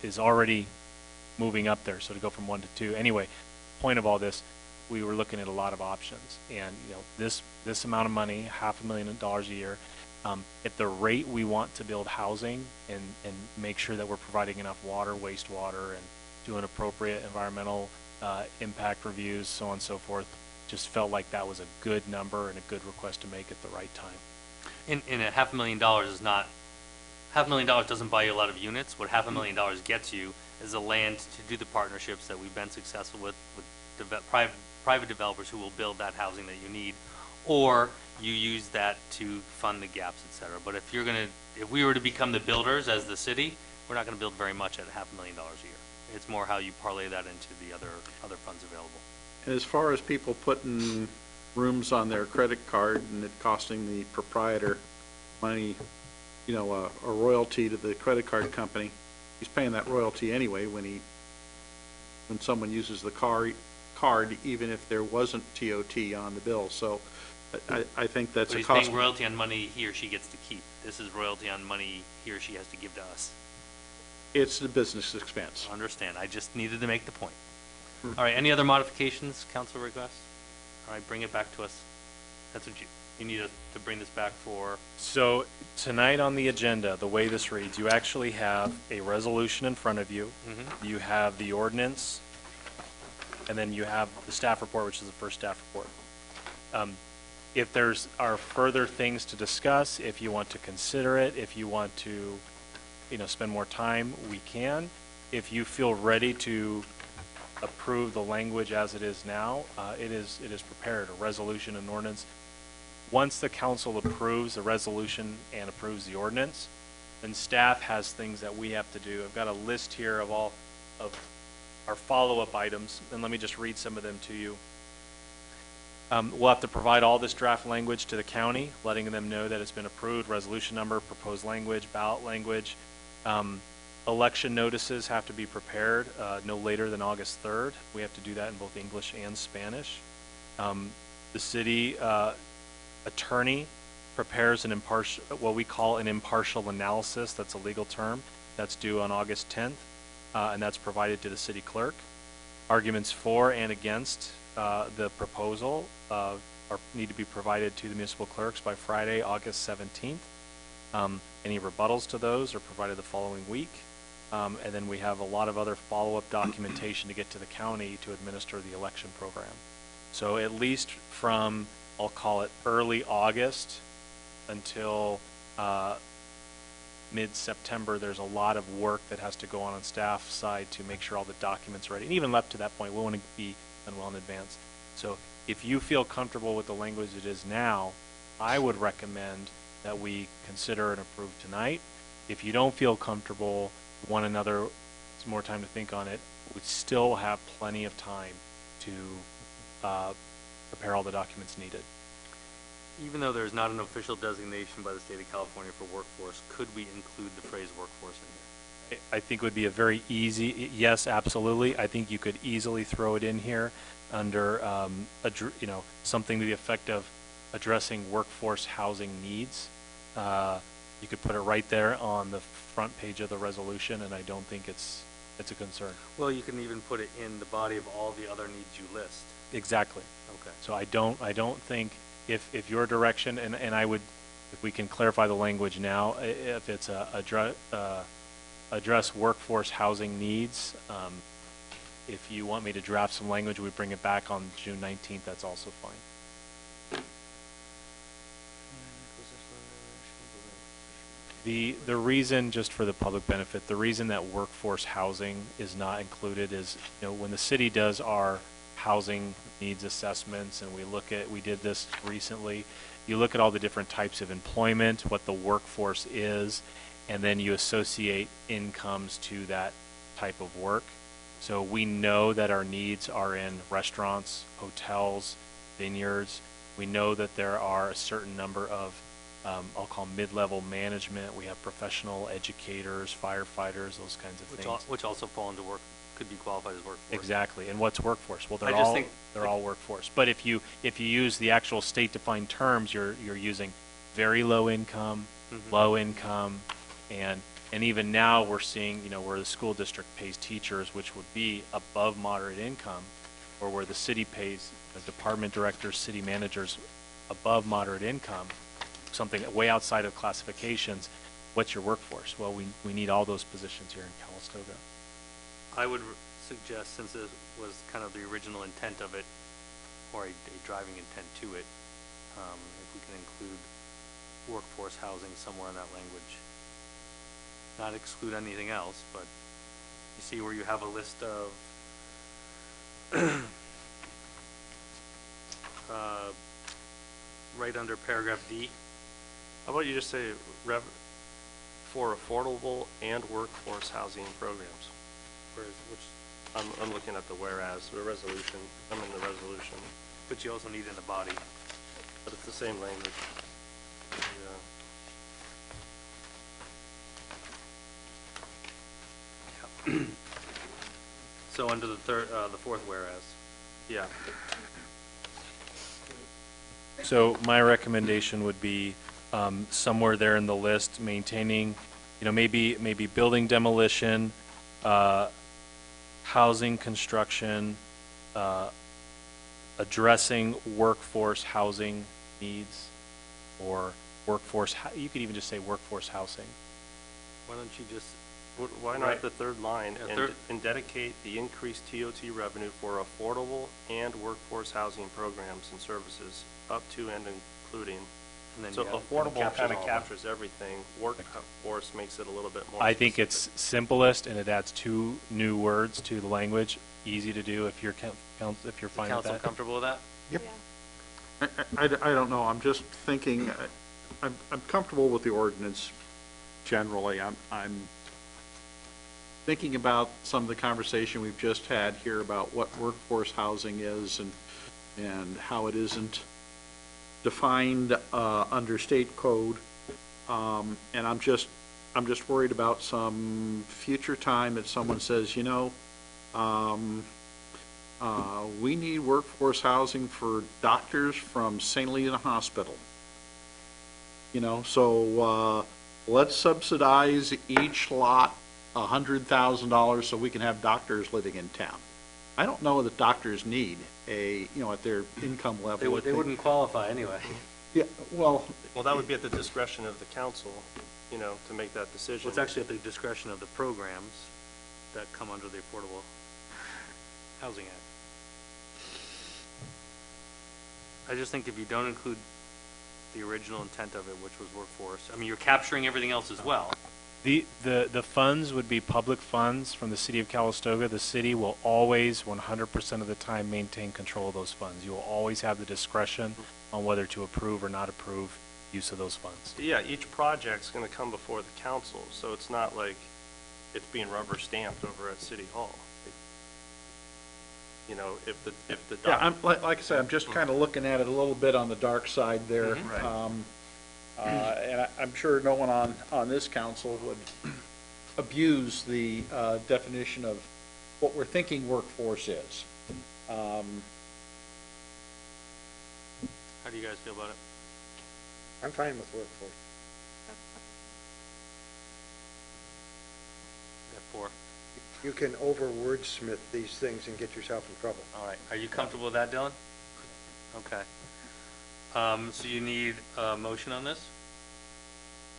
is already moving up there. So to go from 1 to 2. Anyway, point of all this, we were looking at a lot of options, and this amount of money, $500,000 a year, at the rate we want to build housing and make sure that we're providing enough water, wastewater, and doing appropriate environmental impact reviews, so on and so forth, just felt like that was a good number and a good request to make at the right time. And $500,000 is not, $500,000 doesn't buy you a lot of units. What $500,000 gets you is the land to do the partnerships that we've been successful with private developers who will build that housing that you need, or you use that to fund the gaps, et cetera. But if we were to become the builders as the city, we're not going to build very much at $500,000 a year. It's more how you parlay that into the other funds available. and as far as people putting rooms on their credit card and it costing the proprietor money, a royalty to the credit card company, he's paying that royalty anyway when someone uses the card, even if there wasn't TOT on the bill. So I think that's but a cost. he's paying royalty on money he or she gets to keep. This is royalty on money he or she has to give to us. It's the business expense. I understand. I just needed to make the point. All right, any other modifications, council requests? All right, bring it back to us. That's what you need us to bring this back for. So tonight on the agenda, the way this reads, you actually have a resolution in front of you. You have the ordinance, and then you have the staff report, which is the first staff report. If there's are further things to discuss, if you want to consider it, if you want to, spend more time, we can. If you feel ready to approve the language as it is now, it is prepared, a resolution and ordinance. Once the council approves the resolution and approves the ordinance, then staff has things that we have to do. I've got a list here of all of our follow-up items, and let me just read some of them to you. We'll have to provide all this draft language to the county, letting them know that it's been approved, resolution number, proposed language, ballot language. Election notices have to be prepared no later than August 3rd. We have to do that in both English and Spanish. The city attorney prepares an impartial, what we call an impartial analysis. That's a legal term. That's due on August 10th, and that's provided to the city clerk. Arguments for and against the proposal need to be provided to the municipal clerks by Friday, August 17th. Any rebuttals to those are provided the following week. And then we have a lot of other follow-up documentation to get to the county to administer the election program. So at least from, I'll call it early August until mid-September, there's a lot of work that has to go on staff side to make sure all the documents are ready. And even up to that point, we want to be done well in advance. So if you feel comfortable with the language it is now, I would recommend that we consider and approve tonight. If you don't feel comfortable, want some more time to think on it, we still have plenty of time to prepare all the documents needed. Even though there's not an official designation by the state of California for workforce, could we include the phrase workforce in here? I think it would be a very easy, yes, absolutely. I think you could easily throw it in here under, something to the effect of addressing workforce housing needs. You could put it right there on the front page of the resolution, and I don't think it's a concern. Well, you can even put it in the body of all the other needs you list. Exactly. Okay. So I don't think if your direction, and I would, if we can clarify the language now, if it's address workforce housing needs, if you want me to draft some language, we bring it back on June 19th, that's also fine. The reason, just for the public benefit, the reason that workforce housing is not included is, when the city does our housing needs assessments, and we did this recently, you look at all the different types of employment, what the workforce is, and then you associate incomes to that type of work. So we know that our needs are in restaurants, hotels, vineyards. We know that there are a certain number of I'll call mid-level management. We have professional educators, firefighters, those kinds of things. Which also fall into could be qualified as workforce. Exactly. And what's workforce? Well, they're all workforce. But if you use the actual state-defined terms, you're using very low income, low income, and even now we're seeing, where the school district pays teachers, which would be above moderate income, or where the city pays department directors, city managers above moderate income, something way outside of classifications. What's your workforce? Well, we need all those positions here in Calistoga. I would suggest, since this was kind of the original intent of it, or a driving intent to it, if we can include workforce housing somewhere in that language. Not exclude anything else, but you see where you have a list of right under paragraph D. How about you just say for affordable and workforce housing programs? I'm looking at the resolution. I'm in the resolution. But you also need in the body. But it's the same language. Yeah. So under the fourth whereas. Yeah. So my recommendation would be somewhere there in the list, maintaining, maybe building demolition, housing construction, addressing workforce housing needs, or workforce. You could even just say workforce housing. Why don't you just? Why not the third line and dedicate the increased TOT revenue for affordable and workforce housing programs and services up to and including. And then so affordable kind of captures everything. Workforce makes it a little bit more. I think it's simplest, and it adds 2 new words to the language. Easy to do if you're fine with that. Council comfortable with that? Yep. Yeah. I don't know. I'm just thinking. I'm comfortable with the ordinance generally. I'm thinking about some of the conversation we've just had here about what workforce housing is and how it isn't defined under state code, and I'm just worried about some future time that someone says, we need workforce housing for doctors from St. Helena Hospital. So let's subsidize each lot $100,000 so we can have doctors living in town. I don't know that doctors need a, at their income level. They wouldn't qualify anyway. Yeah, well. Well, that would be at the discretion of the council, to make that decision. Well, it's actually at the discretion of the programs that come under the Affordable Housing Act. I just think if you don't include the original intent of it, which was workforce, I mean, you're capturing everything else as well. The funds would be public funds from the city of Calistoga. The city will always, 100% of the time, maintain control of those funds. You will always have the discretion on whether to approve or not approve use of those funds. Yeah, each project's going to come before the council, so it's not like it's being rubber stamped over at City Hall. If the Yeah, like I said, I'm just kind of looking at it a little bit on the dark side there. Right. And I'm sure no one on this council would abuse the definition of what we're thinking workforce is. How do you guys feel about it? I'm fine with workforce. Got 4. You can over wordsmith these things and get yourself in trouble. All right. Are you comfortable with that, Dylan? Okay. So you need a motion on this?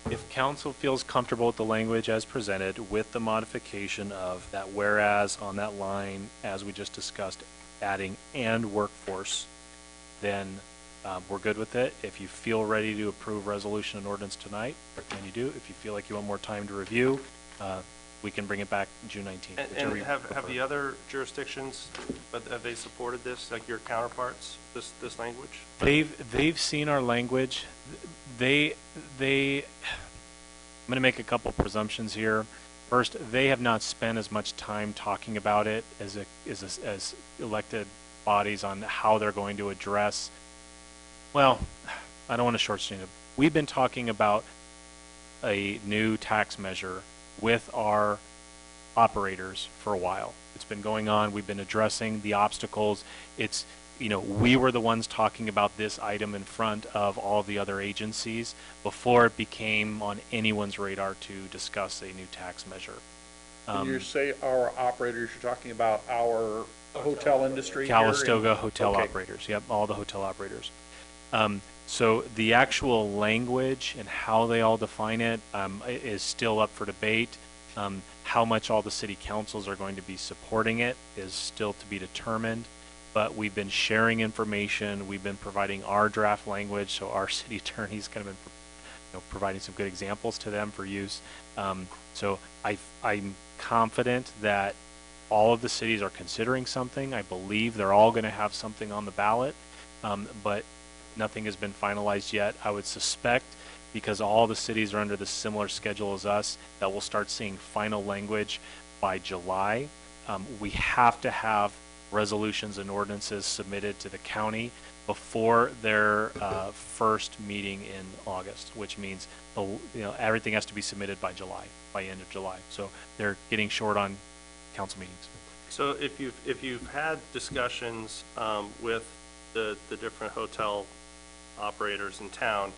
If council feels comfortable with the language as presented, with the modification of that whereas on that line, as we just discussed, adding and workforce, then we're good with it. If you feel ready to approve resolution and ordinance tonight, recommend you do. If you feel like you want more time to review, we can bring it back June 19th. And have the other jurisdictions, have they supported this, like your counterparts, this language? They've seen our language. I'm going to make a couple presumptions here. First, they have not spent as much time talking about it as elected bodies on how they're going to address. Well, I don't want to shortchange it. We've been talking about a new tax measure with our operators for a while. It's been going on. We've been addressing the obstacles. We were the ones talking about this item in front of all the other agencies before it became on anyone's radar to discuss a new tax measure. When you say our operators, you're talking about our hotel industry here? Calistoga hotel operators. Yep, all the hotel operators. So the actual language and how they all define it is still up for debate. How much all the city councils are going to be supporting it is still to be determined. But we've been sharing information. We've been providing our draft language, so our city attorney's kind of been providing some good examples to them for use. So I'm confident that all of the cities are considering something. I believe they're all going to have something on the ballot, but nothing has been finalized yet. I would suspect, because all the cities are under the similar schedule as us, that we'll start seeing final language by July. We have to have resolutions and ordinances submitted to the county before their first meeting in August, which means everything has to be submitted by end of July. So they're getting short on council meetings. So if you've had discussions with the different hotel operators in town,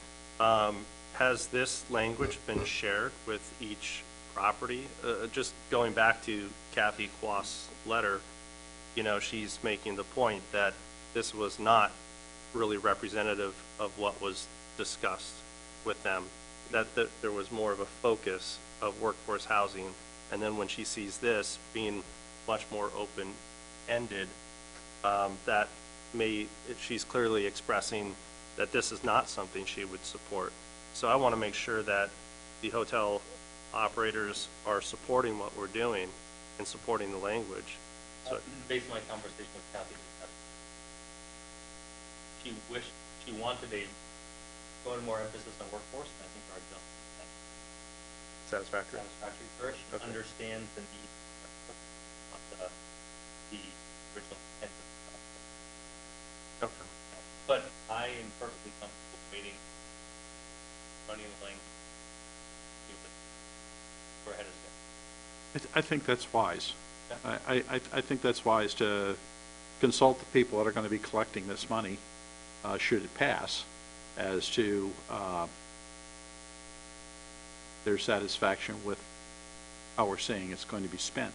has this language been shared with each property? Just going back to Kathy Quast's letter, she's making the point that this was not really representative of what was discussed with them, that there was more of a focus of workforce housing, and then when she sees this being much more open-ended, she's clearly expressing that this is not something she would support. So I want to make sure that the hotel operators are supporting what we're doing and supporting the language. So based on my conversation with Kathy, she wanted a more emphasis on workforce, and I think our job satisfactory for her. She understands the need of the original intent. Okay. But I am perfectly comfortable waiting, running the language, see where ahead is going. I think that's wise. I think that's wise to consult the people that are going to be collecting this money, should it pass, as to their satisfaction with how we're saying it's going to be spent.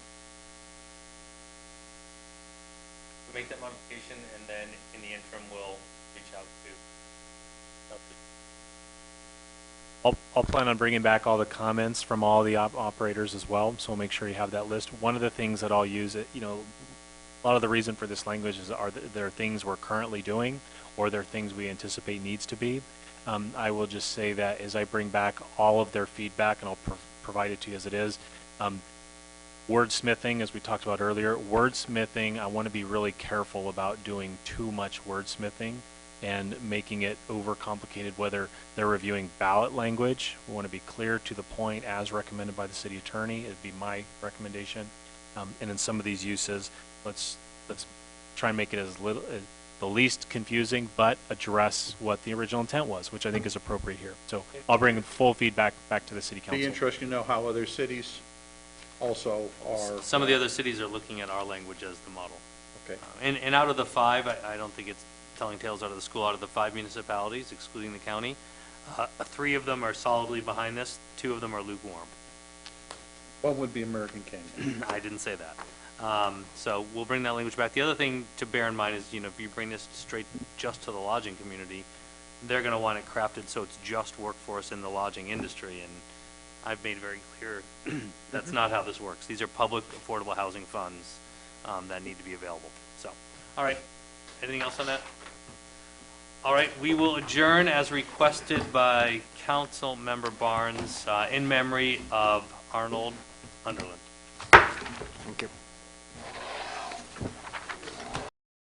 make that modification, and then in the interim, we'll reach out to. I'll plan on bringing back all the comments from all the operators as well, so we'll make sure you have that list. One of the things that I'll use, a lot of the reason for this language is there are things we're currently doing, or there are things we anticipate needs to be. I will just say that as I bring back all of their feedback, and I'll provide it to you as it is, wordsmithing, as we talked about earlier, wordsmithing, I want to be really careful about doing too much wordsmithing and making it overcomplicated, whether they're reviewing ballot language. We want to be clear to the point as recommended by the city attorney. It'd be my recommendation. And in some of these uses, let's try and make it the least confusing, but address what the original intent was, which I think is appropriate here. So I'll bring full feedback back to the city council. Be interesting to know how other cities also are. Some of the other cities are looking at our language as the model. Okay. And out of the 5, I don't think it's telling tales out of the school. Out of the 5 municipalities, excluding the county, 3 of them are solidly behind this. 2 of them are lukewarm. One would be American Canyon. I didn't say that. So we'll bring that language back. The other thing to bear in mind is, if you bring this straight just to the lodging community, they're going to want it crafted so it's just workforce in the lodging industry. And I've made very clear that's not how this works. These are public affordable housing funds that need to be available. So, all right. Anything else on that? All right. We will adjourn as requested by Council Member Barnes in memory of Arnold Underland. Thank you.